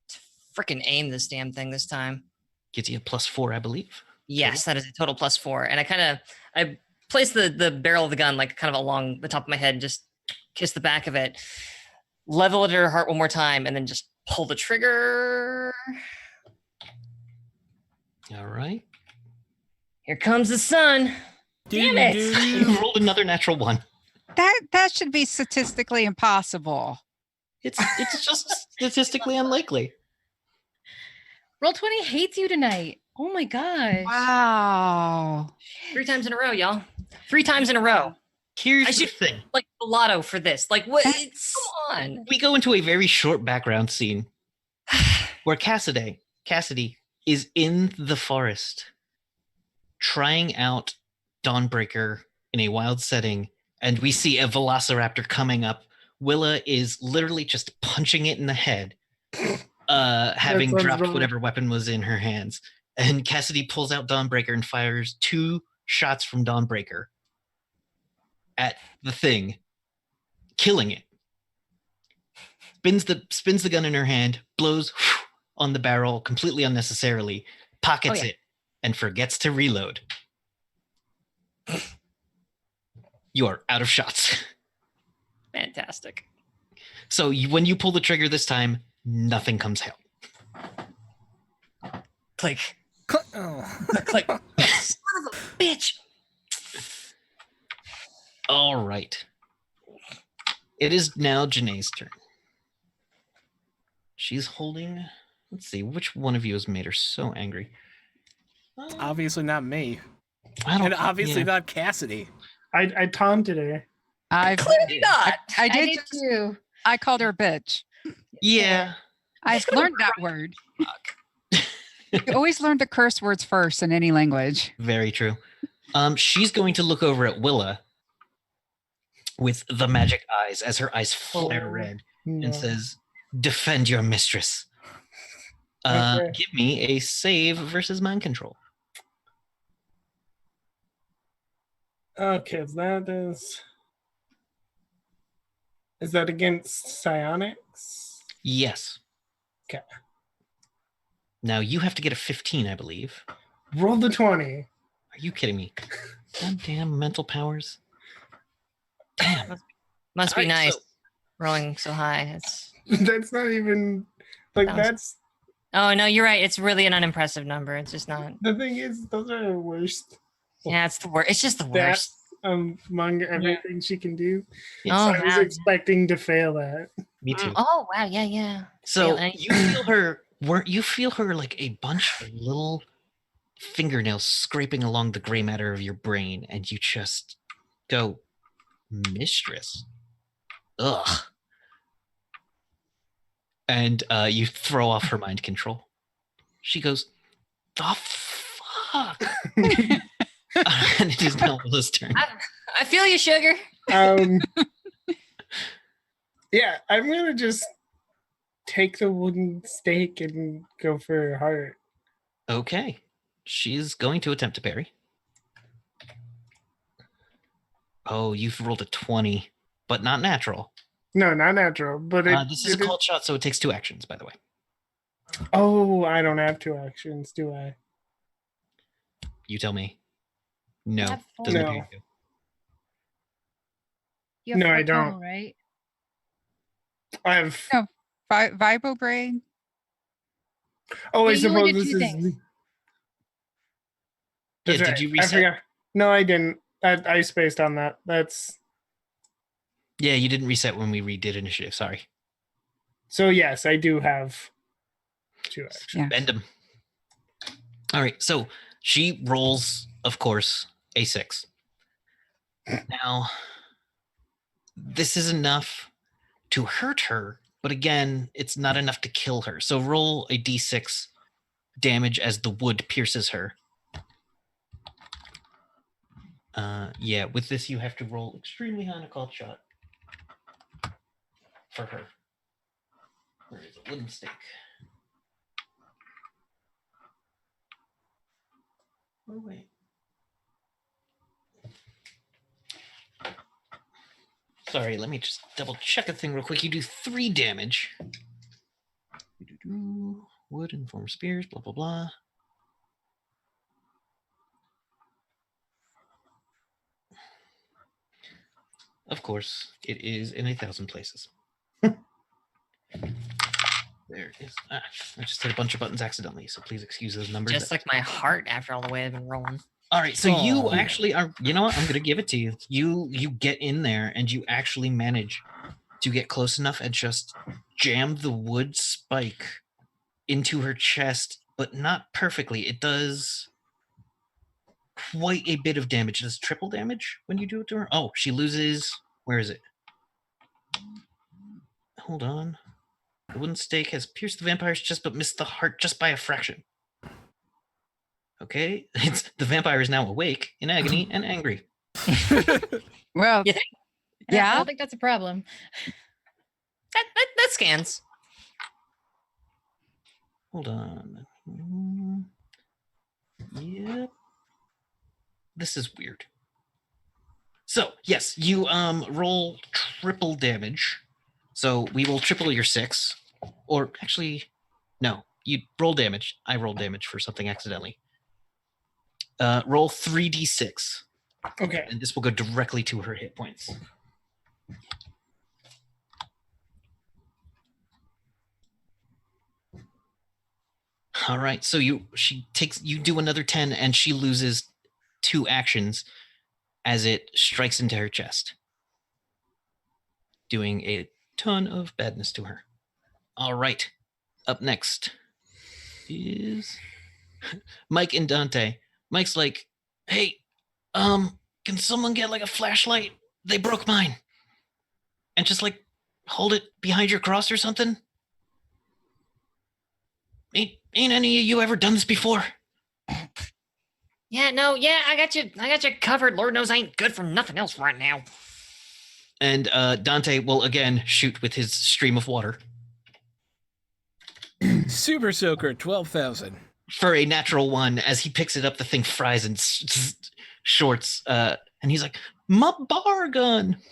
to freaking aim this damn thing this time. Gives you a +4, I believe. Yes, that is a total +4. And I place the barrel of the gun like kind of along the top of my head and just kiss the back of it, level it at her heart one more time, and then just pull the trigger. All right. Here comes the sun. Damn it. You rolled another natural 1. That should be statistically impossible. It's just statistically unlikely. Roll20 hates you tonight. Oh my gosh. Wow. 3 times in a row, y'all. 3 times in a row. Here's I the should thing. like the lotto for this. Like what? That's- Come on. We go into a very short background scene where Cassidy is in the forest trying out Dawnbreaker in a wild setting, and we see a velociraptor coming up. Willa is literally just punching it in the head, having sounds dropped wrong. whatever weapon was in her hands. And Cassidy pulls out Dawnbreaker and fires 2 shots from Dawnbreaker at the thing, killing it. Spins the gun in her hand, blows on the barrel completely unnecessarily, pockets it, and forgets to reload. You are out of shots. Fantastic. So when you pull the trigger this time, nothing comes out. Click. Oh. Click. Son of a bitch. All right. It is now Janae's turn. She's holding... Let's see, which one of you has made her so angry? Obviously not me. I don't, And obviously yeah. not Cassidy. I taunted her. Clearly not. I did. did too. I called her a bitch. Yeah. I've learned that word. You always learn the curse words first in any language. Very true. She's going to look over at Willa with the magic eyes as her eyes flare red No. and says, "Defend your mistress." Okay. Give me a save versus mind control. Okay, that is that against psionics? Yes. Okay. Now you have to get a 15, I believe. Roll the 20. Are you kidding me? Goddamn mental powers. Damn. Must be All right, nice so- rolling so high. It's That's not even like Sounds- that's oh no, you're right. It's really an unimpressive number. It's just not. the thing is those are the worst Yeah, it's the worst. It's just the stats worst. among everything she can do. It's- Oh, I was wow. expecting to fail that. Me too. Oh wow, yeah. So Fail any- you feel her like a bunch of little fingernails scraping along the gray matter of your brain, and you just go, mistress. Ugh. And you throw off her mind control. She goes, the fuck? And it is now Willa's turn. I feel you, sugar. Yeah, I'm gonna just take the wooden stake and go for her heart. Okay. She's going to attempt to parry. Oh, you've rolled a 20, but not natural. No, not natural, but This is a called shot, so it takes 2 actions, by the way. Oh, I don't have 2 actions, do I? You tell me. No. have four. Doesn't No. appear to. You have No, 4 I don't. total, right? I have. No. Vibobrain. Oh, I Yeah, you only suppose did this 2 is. things. Yeah, That's did right. you I reset? forgot. No, I didn't. I spaced on that. That's Yeah, you didn't reset when we redid initiative. Sorry. so. Yes, I do have 2 actions. Yeah. Bend him. All right, so she rolls, of course, a 6. Now, this is enough to hurt her, but again, it's not enough to kill her. So roll a d6 damage as the wood pierces her. Yeah, with this, you have to roll extremely high on a called shot for her. Where is it? Wooden stake. Oh, wait. Sorry, let me just double check a thing real quick. You do 3 damage. Wood and form spears, blah, blah, blah. Of course, it is in 1,000 places. There it is. I just hit a bunch of buttons accidentally, so please excuse those numbers. Just like my heart after all the way I've been rolling. All right, so you Aw. actually are. You know what? I'm gonna give it to you. You get in there and you actually manage to get close enough and just jam the wood spike into her chest, but not perfectly. It does quite a bit of damage. It does triple damage when you do it to her. Oh, she loses. Where is it? Hold on. The wooden stake has pierced the vampire's chest, but missed the heart just by a fraction. Okay, the vampire is now awake, in agony, and angry. Well, You think? I yeah. don't think that's a problem. That scans. Hold on. Yep. This is weird. So, yes, you roll triple damage. So we will triple your 6. Or actually, no, you roll damage. I rolled damage for something accidentally. Roll 3d6. Okay. And this will go directly to her hit points. All right, so you do another 10 and she loses 2 actions as it strikes into her chest, doing a ton of badness to her. All right, up next is Mike and Dante. Mike's like, "Hey, can someone get like a flashlight? They broke mine." And just like hold it behind your cross or something. Ain't any of you ever done this before? Yeah, I got you covered. Lord knows I ain't good for nothing else right now. And Dante will again shoot with his stream of water. Super Soaker, 12,000. For a natural 1, as he picks it up, the thing fries and shorts. And he's like, "My bar gun."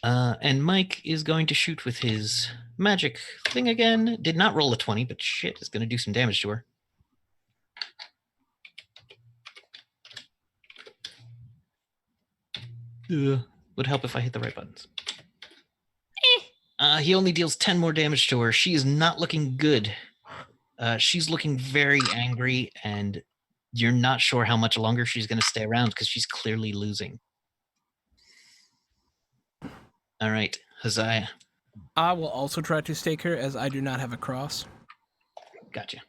And Mike is going to shoot with his magic thing again. Did not roll a 20, but shit, is going to do some damage to her. Would help if I hit the right buttons. He only deals 10 more damage to her. She is not looking good. She's looking very angry, and you're not sure how much longer she's going to stay around because she's clearly losing. All right, Haziah. I will also try to stake her, as I do not have a cross. Gotcha.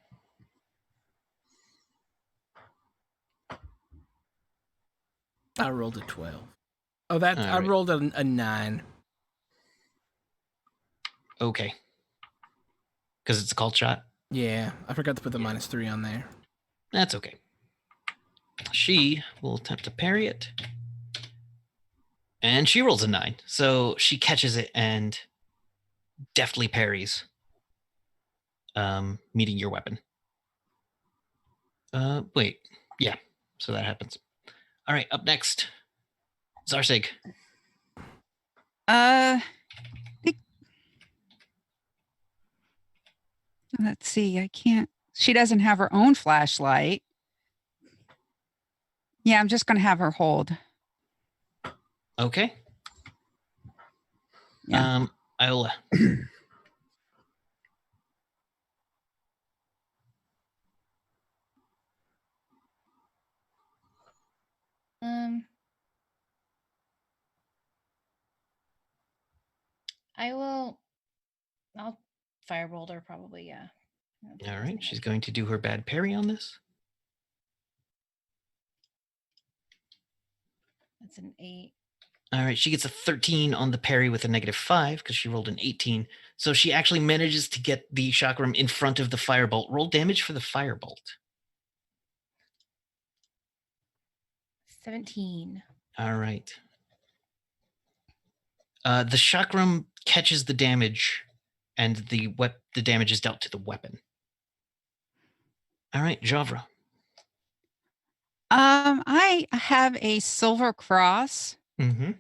I rolled a 12. Oh, that I right. rolled a 9. Okay. Because it's a called shot? Yeah, I forgot to put the -3 on there. That's okay. She will attempt to parry it. And she rolls a 9. So she catches it and deftly parries, meeting your weapon. Wait. Yeah, so that happens. All right, up next, Zarsig. Let's see. I can't. She doesn't have her own flashlight. Yeah, I'm just going to have her hold. Okay. Yeah. Iola. I'll firebolt her probably, yeah. All right, she's going to do her bad parry on this. That's an 8. All right, she gets a 13 on the parry with a -5 because she rolled an 18. So she actually manages to get the chakram in front of the firebolt. Roll damage for the firebolt. 17. All right. The chakram catches the damage, and the damage is dealt to the weapon. All right, Javra. I have a silver cross. Mm-hmm.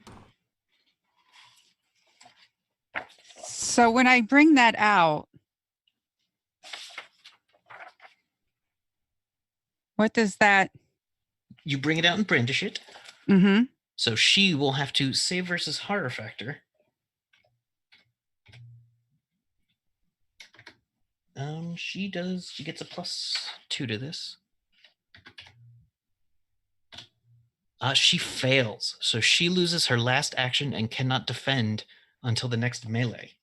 So when I bring that out, what does that? You bring it out and brandish it. Mm-hmm. So she will have to save versus horror factor. She gets a +2 to this. She fails, so she loses her last action and cannot defend until the next melee,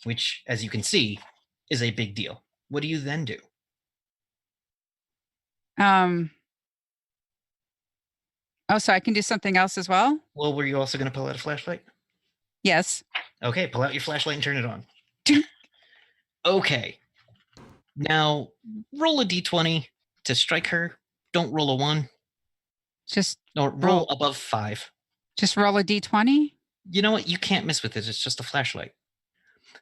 which, as you can see, is a big deal. What do you then do? Oh, so I can do something else as well? Well, were you also going to pull out a flashlight? Yes. Okay, pull out your flashlight and turn it on. Okay. Now, roll a d20 to strike her. Don't roll a 1. Roll above 5. Just roll a d20? You know what? You can't miss with it. It's just a flashlight.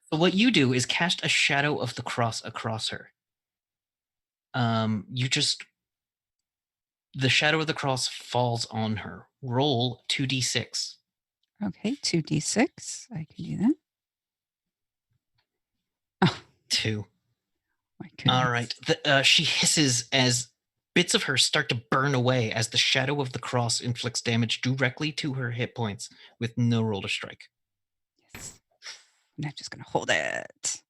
So what you do is cast a shadow of the cross across her. The shadow of the cross falls on her. Roll 2d6. Okay, 2d6. I can do that. Oh. 2. My goodness. All right. She hisses as bits of her start to burn away as the shadow of the cross inflicts damage directly to her hit points with no roll to strike. Yes. I'm not just going to hold it.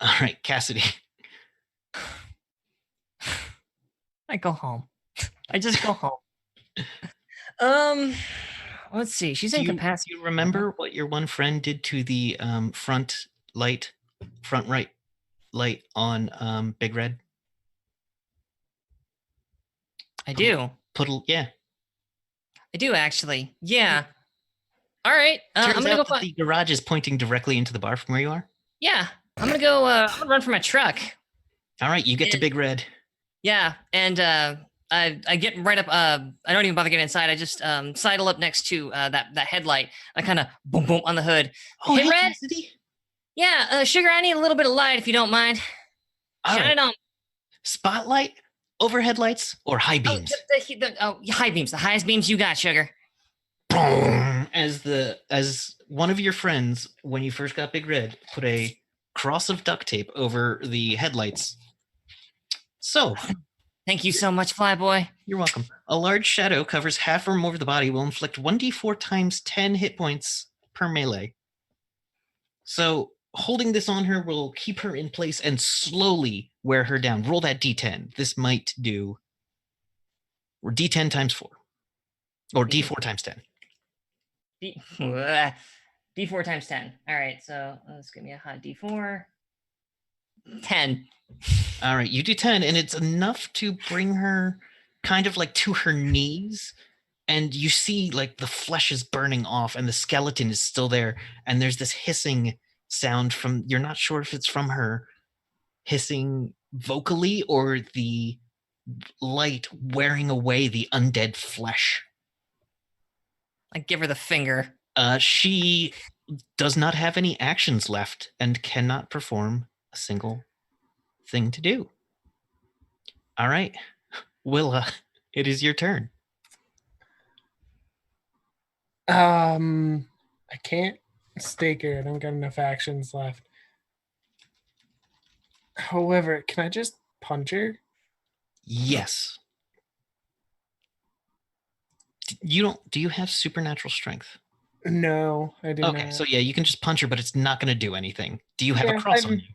All right, Cassidy. I go home. I just go home. Let's see. She's incapacitated. Do you remember what your one friend did to the front right light on Big Red? I do. Yeah. I do actually. Yeah. All right. Turns I'm gonna out go. that the garage is pointing directly into the bar from where you are. Yeah. I'm gonna go. I'm gonna run for my truck. All right, you get to Big Red. Yeah, and I get right up. I don't even bother getting inside. I just sidle up next to that headlight. I kind of boom boom on the hood. Oh, Hey, hey, Red. Cassidy. Yeah, Sugar, I need a little bit of light if you don't mind. All Shine right. it on. Spotlight, overhead lights, or high beams? High beams. The highest beams you got, Sugar. Boom! As one of your friends, when you first got Big Red, put a cross of duct tape over the headlights. So, Thank you so much, Flyboy. you're welcome. A large shadow covers half or more of the body, will inflict 1d4 times 10 hit points per melee. So, holding this on her will keep her in place and slowly wear her down. Roll that d10. This might do or d10 times 4 or d4 times 10. D4 times 10. All right, so let's give me a hot D4. 10. All right, you do 10, and it's enough to bring her kind of like to her knees. And you see like the flesh is burning off and the skeleton is still there. And there's this hissing sound from, you're not sure if it's from her hissing vocally or the light wearing away the undead flesh. I give her the finger. She does not have any actions left and cannot perform a single thing to do. All right, Willa, it is your turn. I can't stake her. I don't got enough actions left. However, can I just punch her? Yes. Do you have supernatural strength? No, I do not. Okay, so yeah, you can just punch her, but it's not going to do anything. Do you have a Yeah, cross on you?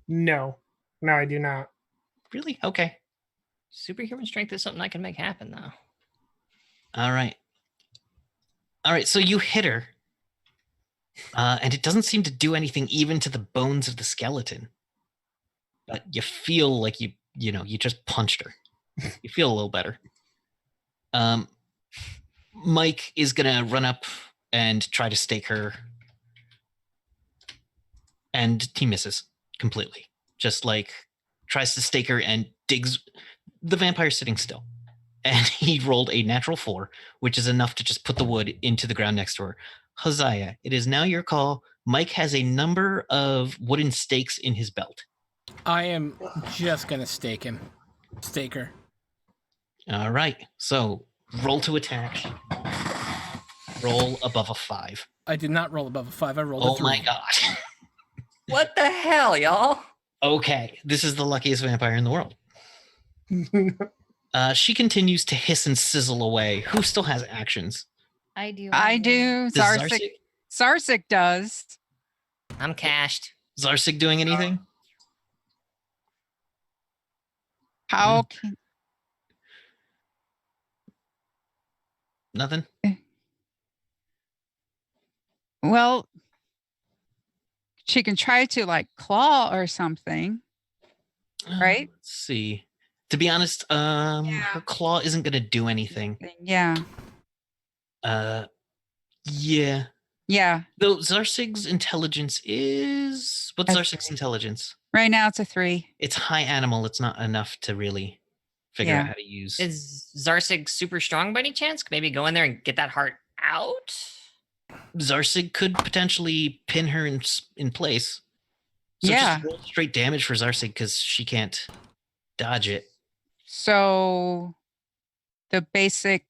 No, I do not. Really? Okay. Superhuman strength is something I can make happen, though. All right. So you hit her, and it doesn't seem to do anything even to the bones of the skeleton. But you feel like you just punched her. You feel a little better. Mike is gonna run up and try to stake her, and he misses completely. Just like tries to stake her and digs. The vampire's sitting still, and he rolled a natural 4, which is enough to just put the wood into the ground next to her. Hosea, it is now your call. Mike has a number of wooden stakes in his belt. I am just gonna stake her. All right, so roll to attack. Roll above a 5. I did not roll above a 5. I rolled a 3. Oh my god. What the hell, y'all? Okay, this is the luckiest vampire in the world. She continues to hiss and sizzle away. Who still has actions? I do. I do. Does Zarsik does. I'm cashed. Zarsik doing anything? How can Nothing? well she can try to like claw or something, right? Let's see. To be honest, her claw isn't going to do anything. Yeah. Yeah. Yeah. Though Zarsig's intelligence is... What's That's Zarsig's intelligence? Right now it's a 3. It's high animal. It's not enough to really figure out how to use. Is Zarsig super strong by any chance? Maybe go in there and get that heart out? Zarsig could potentially pin her in place. So just roll straight damage for Zarsig because she can't dodge it. So the basic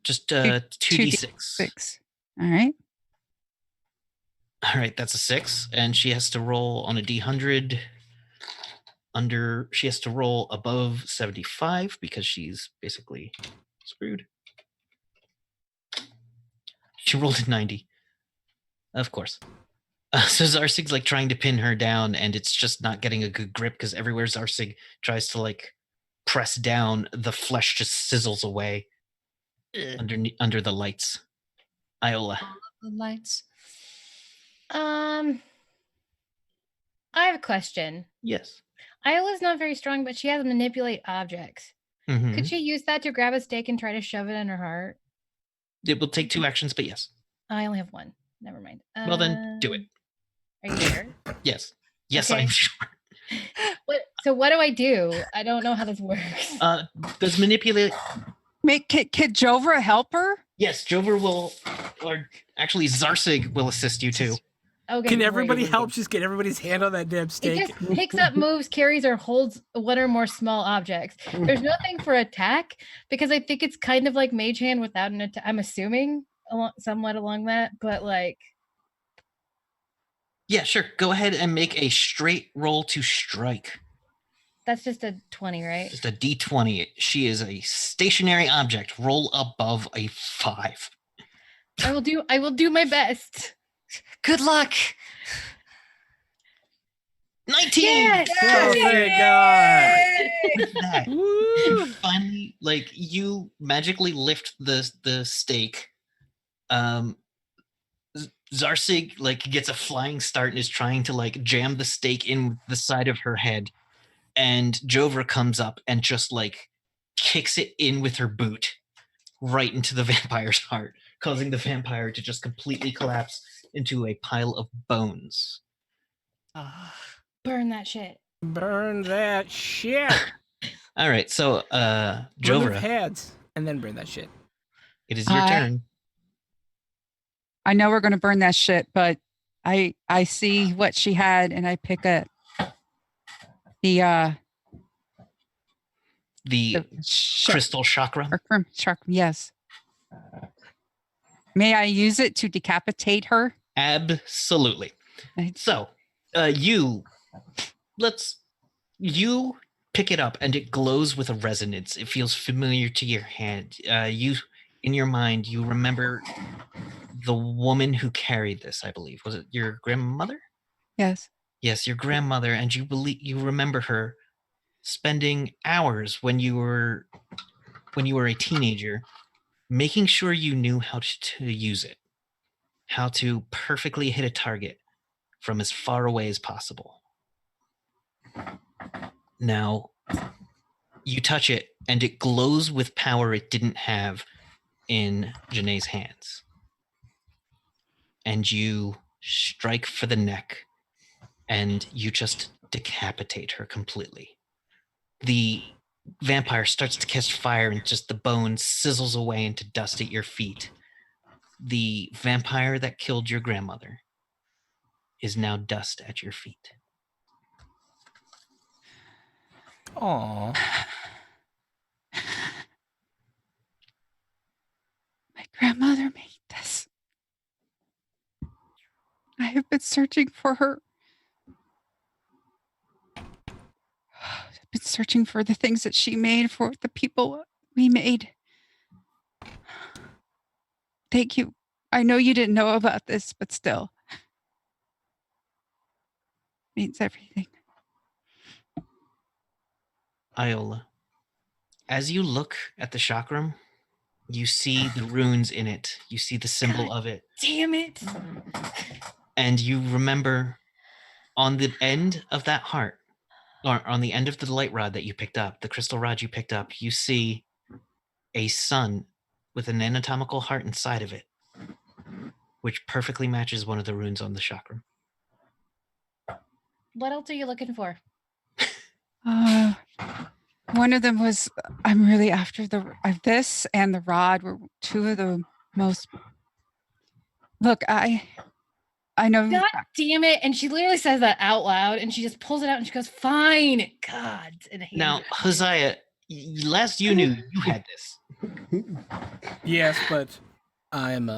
just 2d6. 6. All right. All right, that's a 6, and she has to roll on a d100 she has to roll above 75 because she's basically screwed. She rolled a 90. Of course. So Zarsig's like trying to pin her down, and it's just not getting a good grip because everywhere Zarsig tries to like press down, the flesh just sizzles away under the lights. Iola. The lights. I have a question. Yes. Iola's not very strong, but she has manipulate objects. Mm-hmm. Could she use that to grab a stake and try to shove it in her heart? It will take 2 actions, but yes. I only have 1. Never mind. Well, then do it. Are you sure? Yes. Yes, Okay. I'm sure. So what do I do? I don't know how this works. Does manipulate... Could Jovra help her? Yes, Jover will, or actually Zarsig will assist you too. Okay, Can great. everybody help just get everybody's hand on that damn It stake? just picks up, moves, carries, or holds one or more small objects. There's nothing for attack because I think it's kind of like Mage Hand without an attack. I'm assuming somewhat along that, but like. Yeah, sure. Go ahead and make a straight roll to strike. That's just a 20, right? Just a d20. She is a stationary object. Roll above a 5. I will do my best. Good luck. 19. Yes! Oh, thank God. With that, Woo! you finally, like, you magically lift the stake. Zarsig like gets a flying start and is trying to like jam the stake in the side of her head, and Jovra comes up and just like kicks it in with her boot right into the vampire's heart, causing the vampire to just completely collapse into a pile of bones. Burn that shit. Burn that shit. All right, so Remove Jovra, heads and then burn that shit. it is your turn. I know we're going to burn that shit, but I see what she had and I pick up the Crystal chakra. Yes. May I use it to decapitate her? Absolutely. So, you pick it up and it glows with a resonance. It feels familiar to your hand. You, in your mind, you remember the woman who carried this, I believe. Was it your grandmother? Yes. Yes, your grandmother, and you remember her spending hours when you were a teenager making sure you knew how to use it, how to perfectly hit a target from as far away as possible. Now, you touch it, and it glows with power it didn't have in Janae's hands. And you strike for the neck, and you just decapitate her completely. The vampire starts to catch fire, and just the bone sizzles away into dust at your feet. The vampire that killed your grandmother is now dust at your feet. Aw. My grandmother made this. I have been searching for her. I've been searching for the things that she made, for the people we made. Thank you. I know you didn't know about this, but still. It means everything. Iola, as you look at the chakram, you see the runes in it. You see the symbol of it. Damn it. And you remember on the end of that heart, or on the end of the light rod that you picked up, the crystal rod you picked up, you see a sun with an anatomical heart inside of it, which perfectly matches one of the runes on the chakram. What else are you looking for? One of them was, I'm really after this and the rod were two of the most. Look, I know. God damn it. And she literally says that out loud and she just pulls it out and she goes, fine. God. And now, Hosea, last you knew, you had this. Yes, but I'm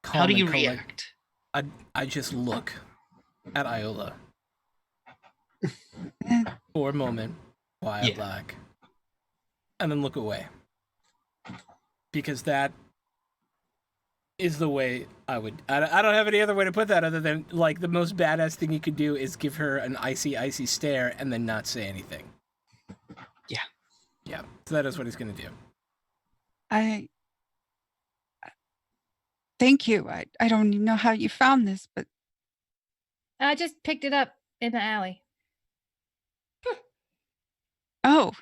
How do you react? I just look at Iola for a moment, quiet like, and then look away. Because that is the way I would. I don't have any other way to put that other than, like, the most badass thing you could do is give her an icy, icy stare and then not say anything. Yeah. Yeah. So that is what he's going to do. Thank you. I don't even know how you found this, but I just picked it up in the alley. Oh,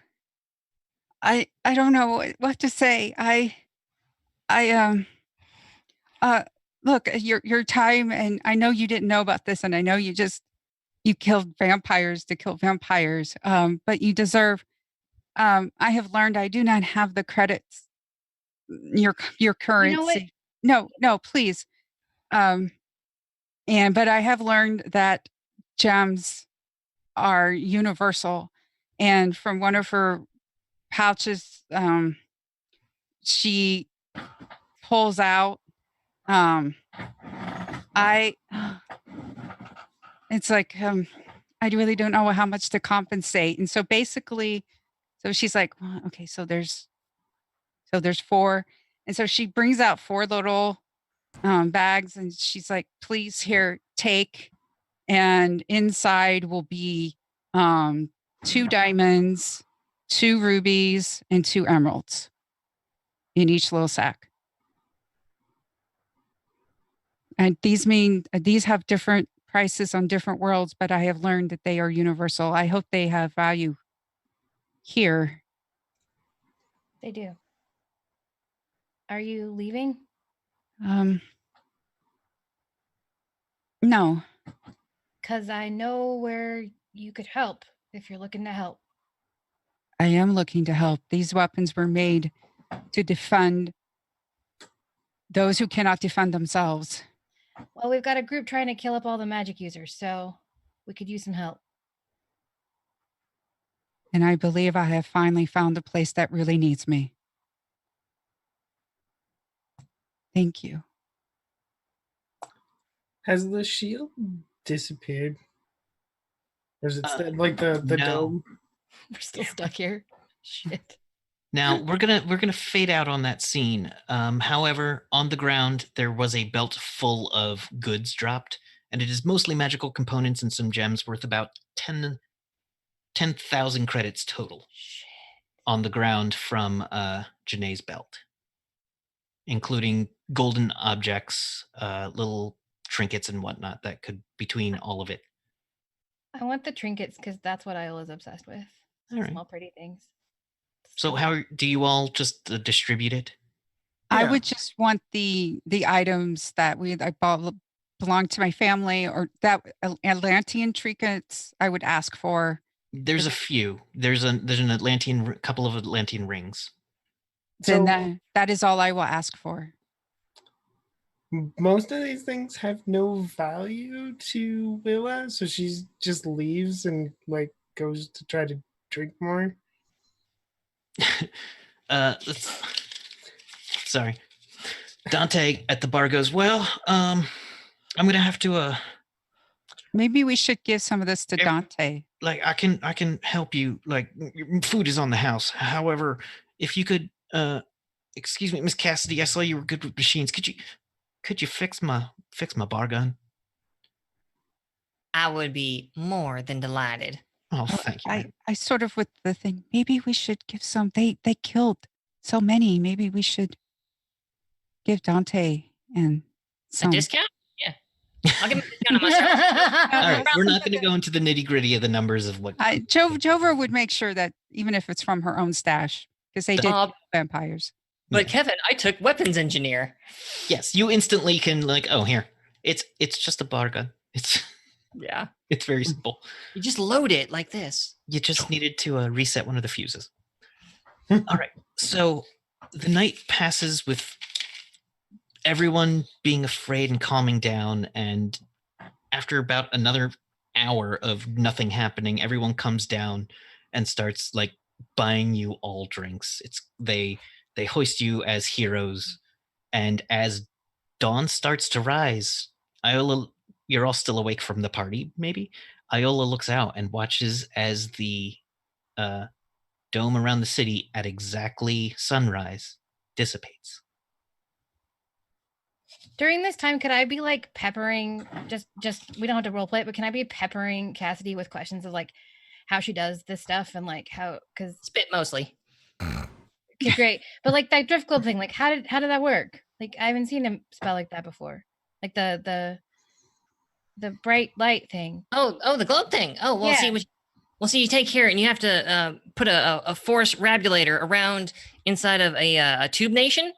I don't know what to say. Look, your time, and I know you didn't know about this, and I know you killed vampires to kill vampires. But you deserve. I have learned I do not have the credits. Your currency. You know what? No, please. But I have learned that gems are universal. And from one of her pouches, she pulls out, it's like, I really don't know how much to compensate. And so basically, so she's like, well, okay, so there's 4. And so she brings out 4 little bags and she's like, please here, take. And inside will be 2 diamonds, 2 rubies, and 2 emeralds in each little sack. And these have different prices on different worlds, but I have learned that they are universal. I hope they have value here. They do. Are you leaving? No. Because I know where you could help if you're looking to help. I am looking to help. These weapons were made to defend those who cannot defend themselves. Well, we've got a group trying to kill up all the magic users, so we could use some help. And I believe I have finally found a place that really needs me. Thank you. Has the shield disappeared? Or is it still like the no. dome? We're still stuck here. Shit. Now we're gonna fade out on that scene. However, on the ground there was a belt full of goods dropped, and it is mostly magical components and some gems worth about 10,000 credits total. Shit. On the ground from Janae's belt, including golden objects, little trinkets and whatnot that could between all of it. I want the trinkets because that's what Iola's obsessed with. All right. Small, pretty things. So how do you all just distribute it? I Yeah. would just want the items that I bought belong to my family, or that Atlantean trinkets I would ask for. There's a few. There's an Atlantean, couple of Atlantean rings. Then that is all I will ask for. Most of these things have no value to Willa, so she just leaves and like goes to try to drink more. Sorry. Dante at the bar goes, well, I'm gonna have to Maybe we should give some of this to Dante. like I can help you, like food is on the house. However, if you could excuse me, Miss Cassidy, I saw you were good with machines. Could you fix my bar gun? I would be more than delighted. Oh, thank you. I sort of with the thing, maybe we should give some, they killed so many. Maybe we should give Dante and some. A discount? Yeah. I'll give him a discount on my service. All right, we're not going to go into the nitty gritty of the numbers of what. Jover would make sure that even if it's from her own stash, because they did kill vampires. But Kevin, I took weapons engineer. Yes, you instantly can like, oh, here. It's just a bar gun. It's very simple. You just load it like this. You just needed to reset one of the fuses. All right. So the night passes with everyone being afraid and calming down. And after about another hour of nothing happening, everyone comes down and starts like buying you all drinks. They hoist you as heroes. And as dawn starts to rise, Iola, you're all still awake from the party, maybe? Iola looks out and watches as the dome around the city at exactly sunrise dissipates. During this time, could I be like peppering, just we don't have to role play it, but can I be peppering Cassidy with questions of like how she does this stuff and like how, because spit mostly. Okay, great. But like that drift globe thing, like how did that work? Like I haven't seen him spell like that before. Like the bright light thing. Oh, the globe thing. Oh, well, Yeah. see, you take here and you have to put a force rabulator around inside of a tube nation.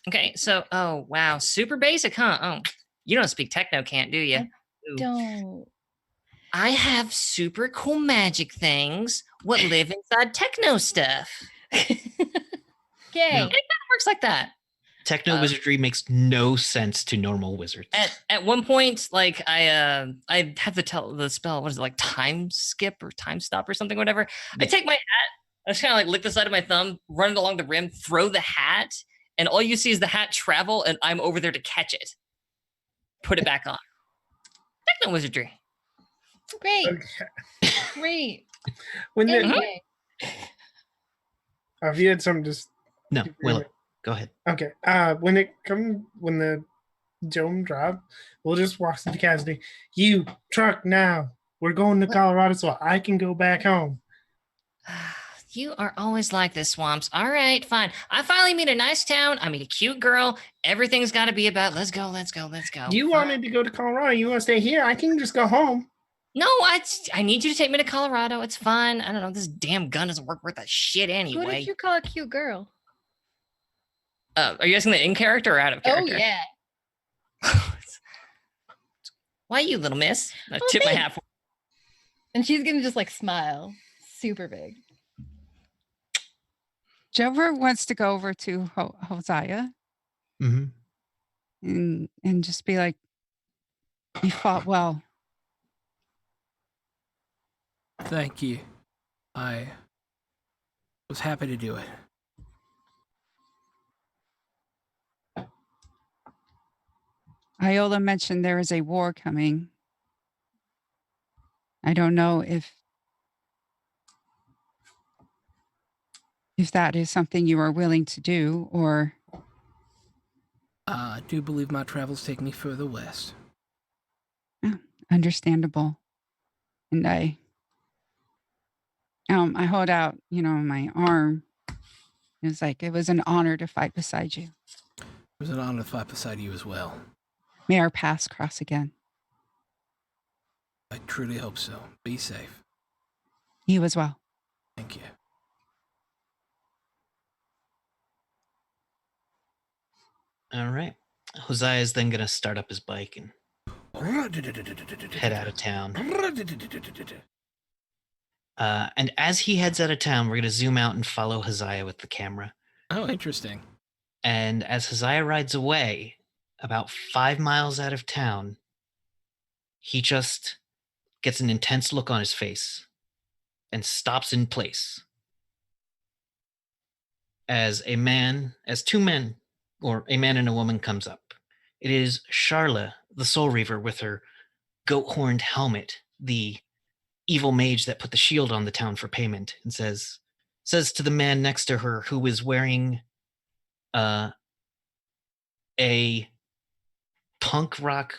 Okay, so, oh, wow, super basic, huh? Oh, you don't speak techno, can't do you? Don't. I have super cool magic things what live inside techno stuff. Okay. And it kind of works like that. Techno wizardry makes no sense to normal wizards. At one point, like I had to tell the spell, what is it, like time skip or time stop or something, whatever. I take my hat, I just kind of like lick the side of my thumb, run it along the rim, throw the hat, and all you see is the hat travel, and I'm over there to catch it. Put it back on. Techno wizardry. Great. Okay. Great. When the, Anyway, if you had something, just No, Willow, go ahead. okay. When the dome drop, we'll just walk to the Cassidy. You truck now. We're going to Colorado, so I can go back home. You are always like this, Swamps. All right, fine. I finally meet a nice town. I meet a cute girl. Everything's got to be about let's go, let's go, let's go. You Fine. wanted to go to Colorado. You want to stay here? I can just go home. No, I need you to take me to Colorado. It's fine. I don't know. This damn gun doesn't work worth a shit anyway. what did you call a cute girl? Are you asking the in character or out of Oh character? yeah. Why you little miss? I Oh, tip my thanks. hat for. And she's gonna just like smile, super big. Jover wants to go over to Hosea Mm-hmm. and just be like, "You fought well." Thank you. I was happy to do it. Iola mentioned there is a war coming. I don't know if that is something you are willing to do, or I do believe my travels take me further west. understandable. And I hold out, my arm. It was an honor to fight beside you. It was an honor to fight beside you as well. May our paths cross again. I truly hope so. Be safe. You as well. Thank you. All right. Hosea is then going to start up his bike and head out of town. And as he heads out of town, we're going to zoom out and follow Hosea with the camera. Oh, interesting. And as Hosea rides away, about 5 miles out of town, he just gets an intense look on his face and stops in place. As two men, or a man and a woman comes up. It is Charla, the Soul Reaver, with her goat-horned helmet, the evil mage that put the shield on the town for payment, and says to the man next to her, who is wearing a punk rock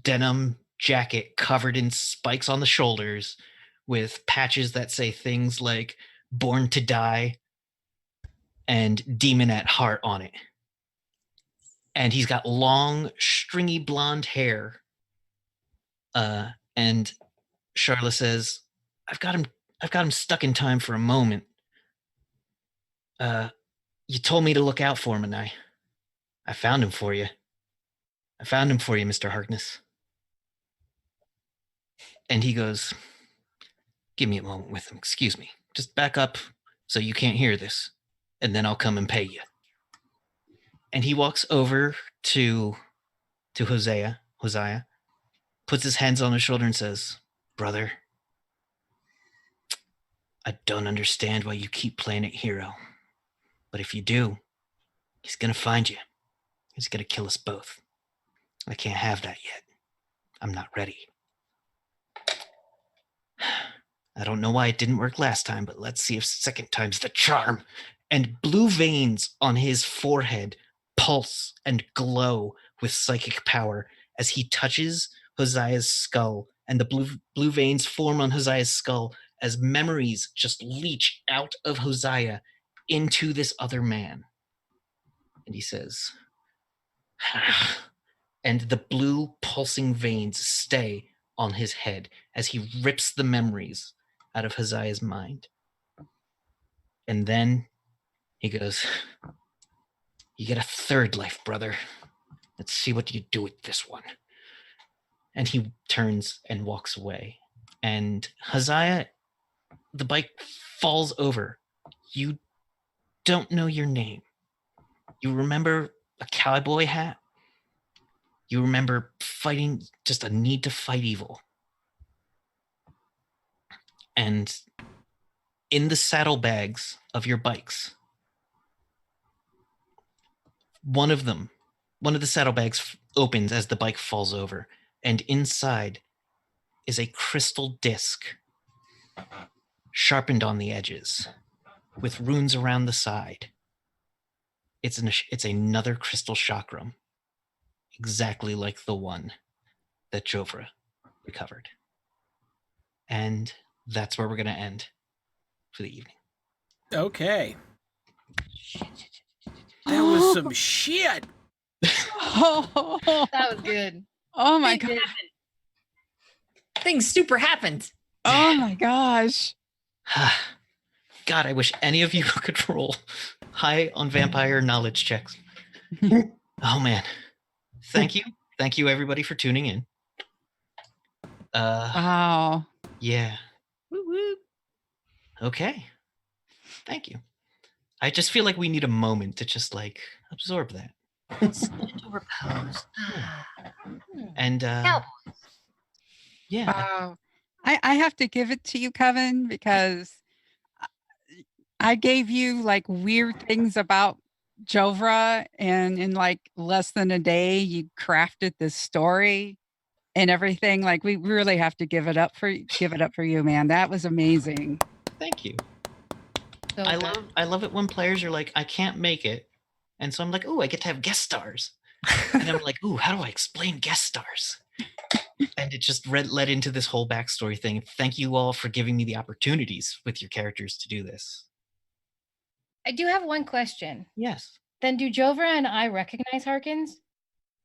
denim jacket covered in spikes on the shoulders with patches that say things like "Born to Die" and "Demon at Heart" on it. And he's got long, stringy blonde hair. And Charla says, I've got him stuck in time for a moment. You told me to look out for him, and I found him for you. I found him for you, Mr. Harkness. And he goes, give me a moment with him. Excuse me. Just back up so you can't hear this, and then I'll come and pay you. And he walks over to Hosea, puts his hands on his shoulder and says, brother, I don't understand why you keep playing it hero. But if you do, he's going to find you. He's going to kill us both. I can't have that yet. I'm not ready. I don't know why it didn't work last time, but let's see if second time's the charm. And blue veins on his forehead pulse and glow with psychic power as he touches Hosea's skull, and the blue veins form on Hosea's skull as memories just leach out of Hosea into this other man. And he says, and the blue pulsing veins stay on his head as he rips the memories out of Hosea's mind. And then he goes, you get a third life, brother. Let's see what you do with this one. And he turns and walks away. And Hosea, the bike falls over. You don't know your name. You remember a cowboy hat? You remember fighting, just a need to fight evil. And in the saddlebags of your bikes, one of the saddlebags opens as the bike falls over, and inside is a crystal disc, sharpened on the edges, with runes around the side. It's another crystal chakram, exactly like the one that Jovra recovered. And that's where we're going to end for the evening. Okay. That was some shit. Oh, That was good. oh my god. Things super happened. Oh my gosh. God, I wish any of you could roll high on vampire knowledge checks. Oh man. Thank you everybody for tuning in. Wow. Yeah. Woo woo. Okay. Thank you. I just feel like we need a moment to just like absorb that. To repose. And Cowboys. yeah. Wow. I have to give it to you, Kevin, because I gave you like weird things about Jovra, and in like less than a day, you crafted this story and everything. Like we really have to give it up for you, man. That was amazing. Thank you. So I love it when players are like, I can't make it. And so I'm like, oh, I get to have guest stars. And I'm like, ooh, how do I explain guest stars? And it just led into this whole backstory thing. Thank you all for giving me the opportunities with your characters to do this. I do have one question. Yes. Then do Jovra and I recognize Harkins?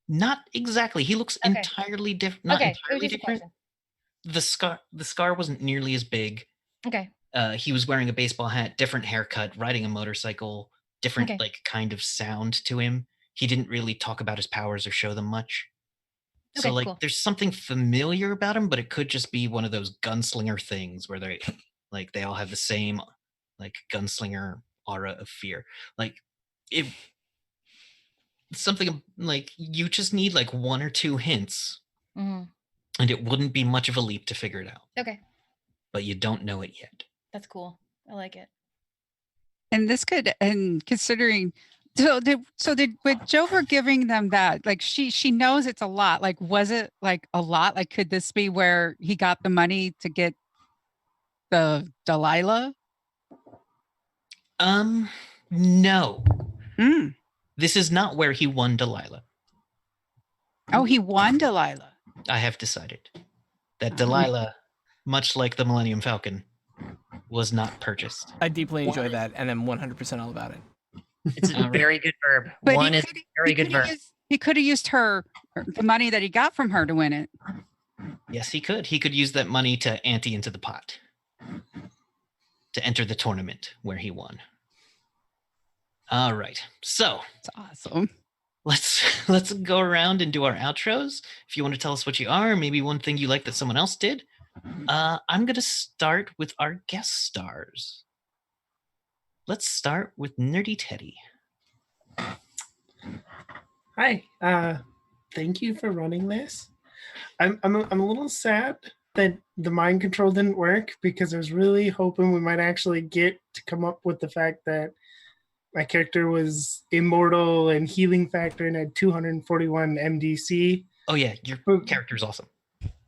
Not exactly. He looks Okay. entirely different. Not Okay, it was entirely just a different. question. The scar wasn't nearly as big. Okay. He was wearing a baseball hat, different haircut, riding a motorcycle, different Okay. like kind of sound to him. He didn't really talk about his powers or show them much. So Okay, like cool. there's something familiar about him, but it could just be one of those gunslinger things where they all have the same like gunslinger aura of fear. Like if something like you just need like one or two hints hmm and it wouldn't be much of a leap to figure it out. Okay. But you don't know it yet. That's cool. I like it. And this could, and considering, did with Jover giving them that, like she knows it's a lot. Like, was it like a lot? Like, could this be where he got the money to get the Delilah? No. Mm. This is not where he won Delilah. Oh, he won Delilah. I have decided that Delilah, much like the Millennium Falcon, was not purchased. I deeply enjoy that, and I'm 100% all about it. It's a All right. very good verb. But One is a very good verb. He could have used the money that he got from her to win it. Yes, he could. He could use that money to ante into the pot to enter the tournament where he won. All right. So It's awesome. let's go around and do our outros. If you want to tell us what you are, maybe one thing you like that someone else did. I'm going to start with our guest stars. Let's start with Nerdy Teddy. Hi. Thank you for running this. I'm a little sad that the mind control didn't work, because I was really hoping we might actually get to come up with the fact that my character was immortal and healing factor and had 241 MDC. Oh yeah, your character's awesome.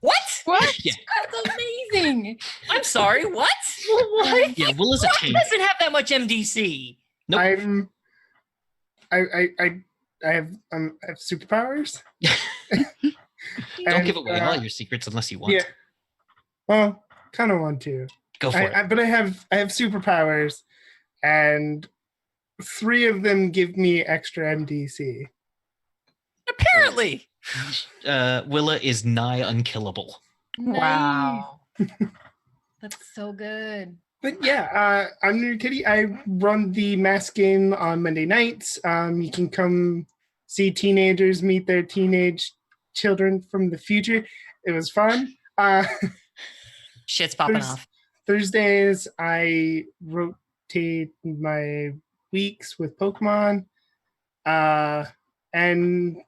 What? What? Yeah. That's amazing. I'm sorry. What? What? Yeah, Will is a What tank. doesn't have that much MDC? Nope. I have superpowers. Don't give away all your secrets unless you want. Yeah. Well, kind of want to. Go for it. But I have superpowers, and 3 of them give me extra MDC. Apparently. Willa is nigh unkillable. Wow. That's so good. But yeah, I'm Nerdy Teddy. I run the mass game on Monday nights. You can come see teenagers meet their teenage children from the future. It was fun. Shit's popping off. Thursdays, I rotate my weeks with Pokemon. And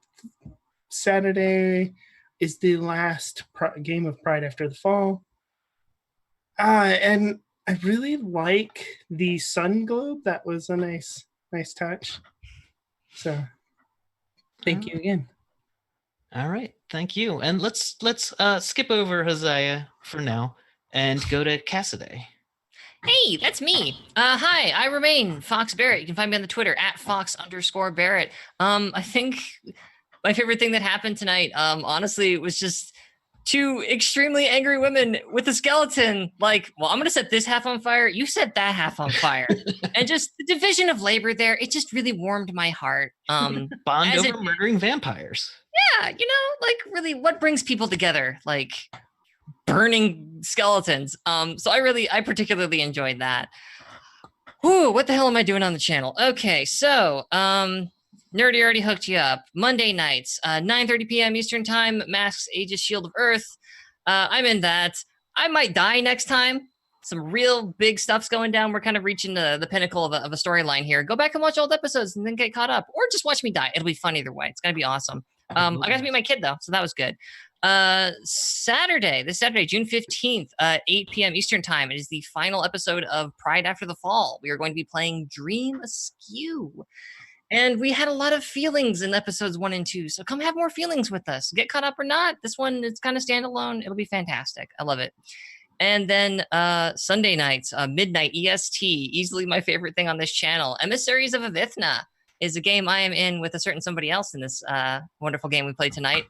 Saturday is the last game of Pride After the Fall. And I really like the sun globe. That was a nice touch. So thank you again. All right, thank you. And let's skip over Hosea for now and go to Cassidy. Hey, that's me. Hi, I remain Fox Barrett. You can find me on the Twitter at Fox_Barrett. I think my favorite thing that happened tonight, honestly, was just two extremely angry women with a skeleton. Like, well, I'm gonna set this half on fire. You set that half on fire, and just the division of labor there. It just really warmed my heart. Bond over murdering vampires. Yeah, like really, what brings people together? Like burning skeletons. So I particularly enjoyed that. Whew, what the hell am I doing on the channel? Okay, so Nerdy already hooked you up. Monday nights, 9:30 p.m. Eastern Time, Masks, Aegis, Shield of Earth. I'm in that. I might die next time. Some real big stuff's going down. We're kind of reaching the pinnacle of a storyline here. Go back and watch old episodes and then get caught up. Or just watch me die. It'll be fun either way. It's going to be awesome. I got to meet my kid, though, so that was good. Saturday, June 15th, 8 p.m. Eastern Time. It is the final episode of Pride After the Fall. We are going to be playing Dream Askew. And we had a lot of feelings in episodes 1 and 2. So come have more feelings with us. Get caught up or not. This one is kind of standalone. It'll be fantastic. I love it. And then Sunday nights, midnight EST, easily my favorite thing on this channel. Emissaries of Avithna is a game I am in with a certain somebody else in this wonderful game we played tonight.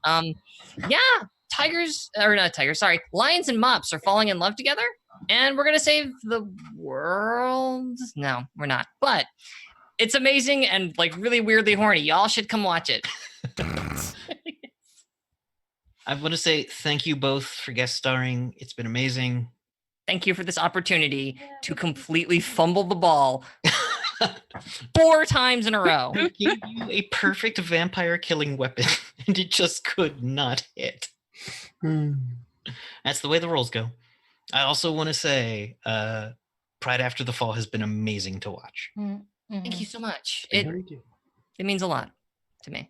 Lions and mops are falling in love together, and we're going to save the world. No, we're not. But it's amazing and like really weirdly horny. Y'all should come watch it. I want to say thank you both for guest starring. It's been amazing. Thank you for this opportunity to completely fumble the ball 4 times in a row. I gave you a perfect vampire killing weapon, and it just could not hit. That's the way the rolls go. I also want to say Pride After the Fall has been amazing to watch. Thank you so much. It means a lot to me.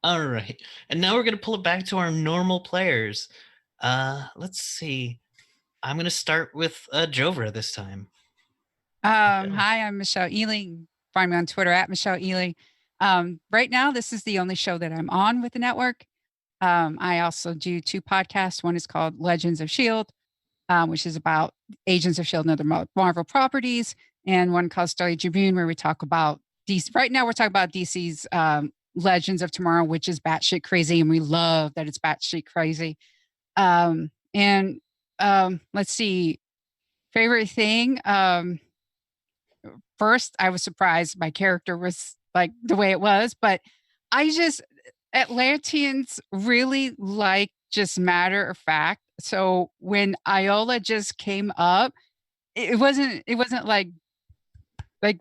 All right. And now we're going to pull it back to our normal players. Let's see. I'm going to start with Jovra this time. Hi, I'm Michelle Ealing. Find me on Twitter at Michelle Ealing. Right now, this is the only show that I'm on with the network. I also do 2 podcasts. One is called Legends of S.H.I.E.L.D., which is about Agents of S.H.I.E.L.D. and other Marvel properties. And one called Starry Tribune, where we talk about DC. Right now, we're talking about DC's Legends of Tomorrow, which is batshit crazy. And we love that it's batshit crazy. Let's see. Favorite thing. First, I was surprised my character was like the way it was, but Atlanteans really like just matter of fact. So when Iola just came up, it wasn't like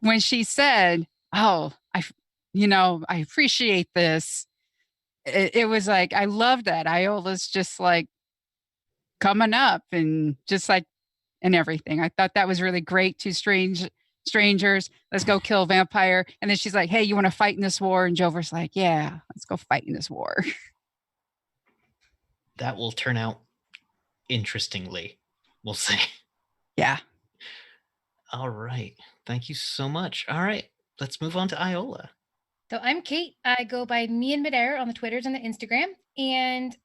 when she said, "Oh, I appreciate this." It was like, I love that Iola's just like coming up and just like, and everything. I thought that was really great. 2 strangers, let's go kill a vampire. And then she's like, "Hey, you want to fight in this war?" And Jover's like, "Yeah, let's go fight in this war." That will turn out interestingly, we'll see. Yeah. All right. Thank you so much. All right. Let's move on to Iola. So I'm Kate. I go by me and Midair on the Twitters and the Instagram. And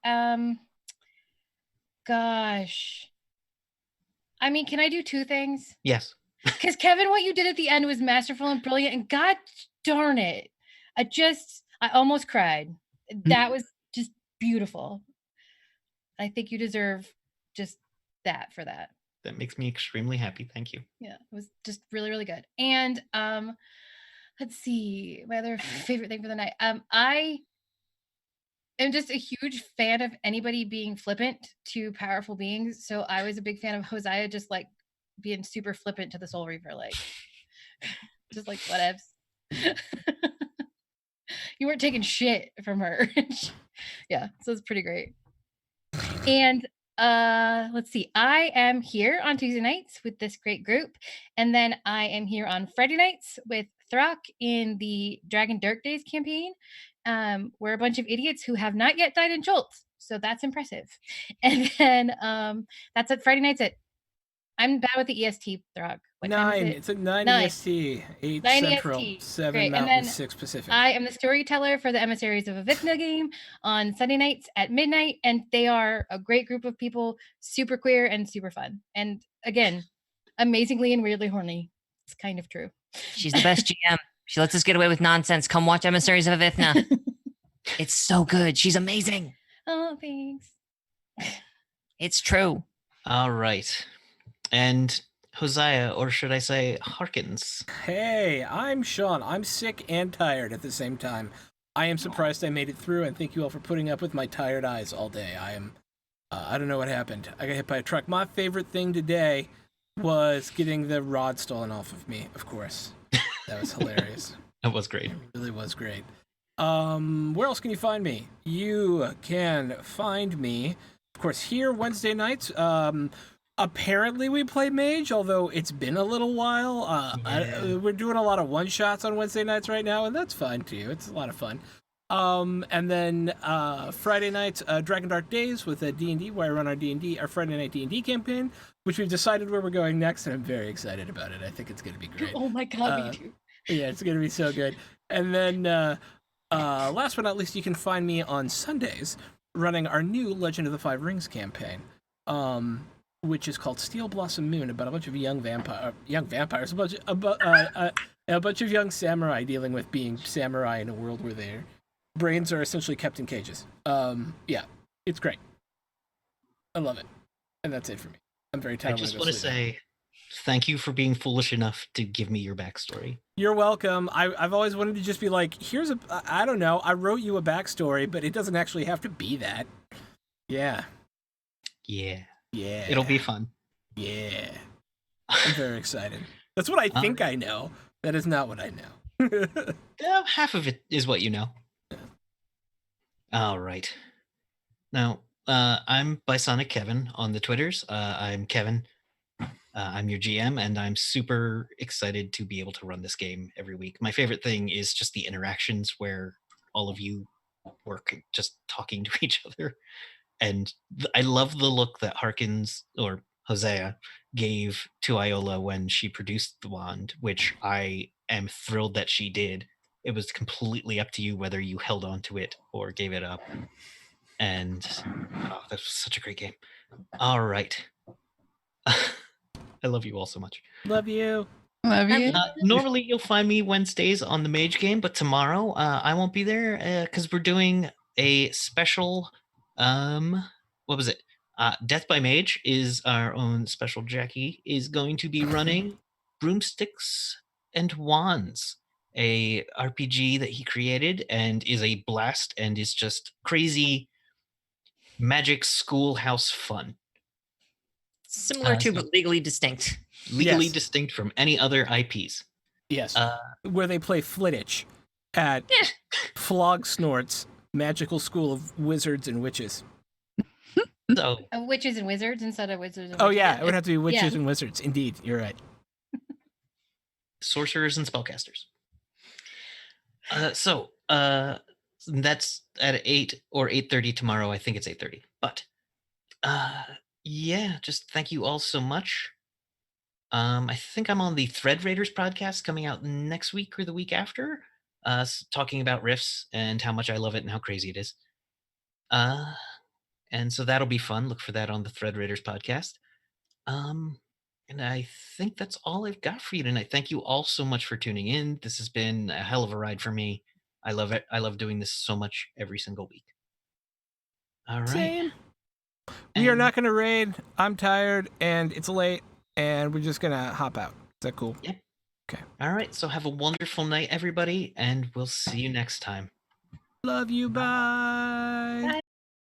gosh. I mean, can I do 2 things? Yes. Because Kevin, what you did at the end was masterful and brilliant. And God darn it. I almost cried. That was just beautiful. I think you deserve just that for that. That makes me extremely happy. Thank you. Yeah, it was just really, really good. And let's see, my other favorite thing for the night. I am just a huge fan of anybody being flippant to powerful beings. So I was a big fan of Hosea just like being super flippant to the Soul Reaper, like just like whatevs. You weren't taking shit from her. Yeah, so it's pretty great. And let's see, I am here on Tuesday nights with this great group, and then I am here on Friday nights with Throck in the Dragon Dark Days campaign. We're a bunch of idiots who have not yet died in Jolts, so that's impressive. And then that's at Friday nights at. I'm bad with the EST, Throg. What time is 9. it? It's at 9 9. EST, 8 9 Central, EST. 7 Great. And Mountain, then 6 Pacific. I am the storyteller for the Emissaries of Avithna game on Sunday nights at midnight, and they are a great group of people, super queer and super fun. And again, amazingly and weirdly horny. It's kind of true. She's the best GM. She lets us get away with nonsense. Come watch Emissaries of Avithna. It's so good. She's amazing. Oh, thanks. It's true. All right. And Hosea, or should I say Harkins? Hey, I'm Sean. I'm sick and tired at the same time. I am surprised I made it through, and thank you all for putting up with my tired eyes all day. I don't know what happened. I got hit by a truck. My favorite thing today was getting the rod stolen off of me, of course. That was hilarious. That was great. It really was great. Where else can you find me? You can find me, of course, here Wednesday nights. Apparently we play Mage, although it's been a little while. We're doing a lot of one-shots on Wednesday nights right now, and that's fine too. It's a lot of fun. And then Friday nights, Dragon Dark Days with D&D, where I run our Friday night D&D campaign, which we've decided where we're going next, and I'm very excited about it. I think it's going to be great. Oh my god, me too. Yeah, it's going to be so good. And then last but not least, you can find me on Sundays running our new Legend of the Five Rings campaign, which is called Steel Blossom Moon, about a bunch of young vampires, a bunch of young samurai dealing with being samurai in a world where their brains are essentially kept in cages. Yeah, it's great. I love it. And that's it for me. I'm very tired. I just want to say thank you for being foolish enough to give me your backstory. You're welcome. I've always wanted to just be like, I don't know, I wrote you a backstory, but it doesn't actually have to be that. Yeah. Yeah. Yeah. It'll be fun. Yeah. I'm very excited. That's what I think I know. That is not what I know. Half of it is what you know. All right. Now, I'm Bisonic Kevin on the Twitters. I'm Kevin. I'm your GM, and I'm super excited to be able to run this game every week. My favorite thing is just the interactions where all of you work just talking to each other. And I love the look that Harkins, or Hosea, gave to Iola when she produced the wand, which I am thrilled that she did. It was completely up to you whether you held on to it or gave it up. And that was such a great game. All right. I love you all so much. Love you. Love you. Normally you'll find me Wednesdays on the Mage game, but tomorrow I won't be there because we're doing a special what was it? Death by Mage is our own special. Jackie is going to be running Broomsticks and Wands, a RPG that he created and is a blast and is just crazy magic schoolhouse fun. Similar to, but legally distinct. Legally distinct from any other IPs. Yes. Where they play Flittich at Flog Snort's Magical School of Wizards and Witches. So, Witches and Wizards instead of Wizards and Oh Witches. yeah, it would have to be Witches and Wizards. Indeed, you're right. Sorcerers and spellcasters. So that's at 8 or 8:30 tomorrow. I think it's 8:30. But yeah, just thank you all so much. I think I'm on the Thread Raiders podcast coming out next week or the week after, talking about riffs and how much I love it and how crazy it is. And so that'll be fun. Look for that on the Thread Raiders podcast. And I think that's all I've got for you tonight. Thank you all so much for tuning in. This has been a hell of a ride for me. I love it. I love doing this so much every single week. All right. Same. We are not going to raid. I'm tired and it's late and we're just going to hop out. Is that cool? Yep. Okay. All right. So have a wonderful night, everybody, and we'll see you next time. Love you. Bye. Bye.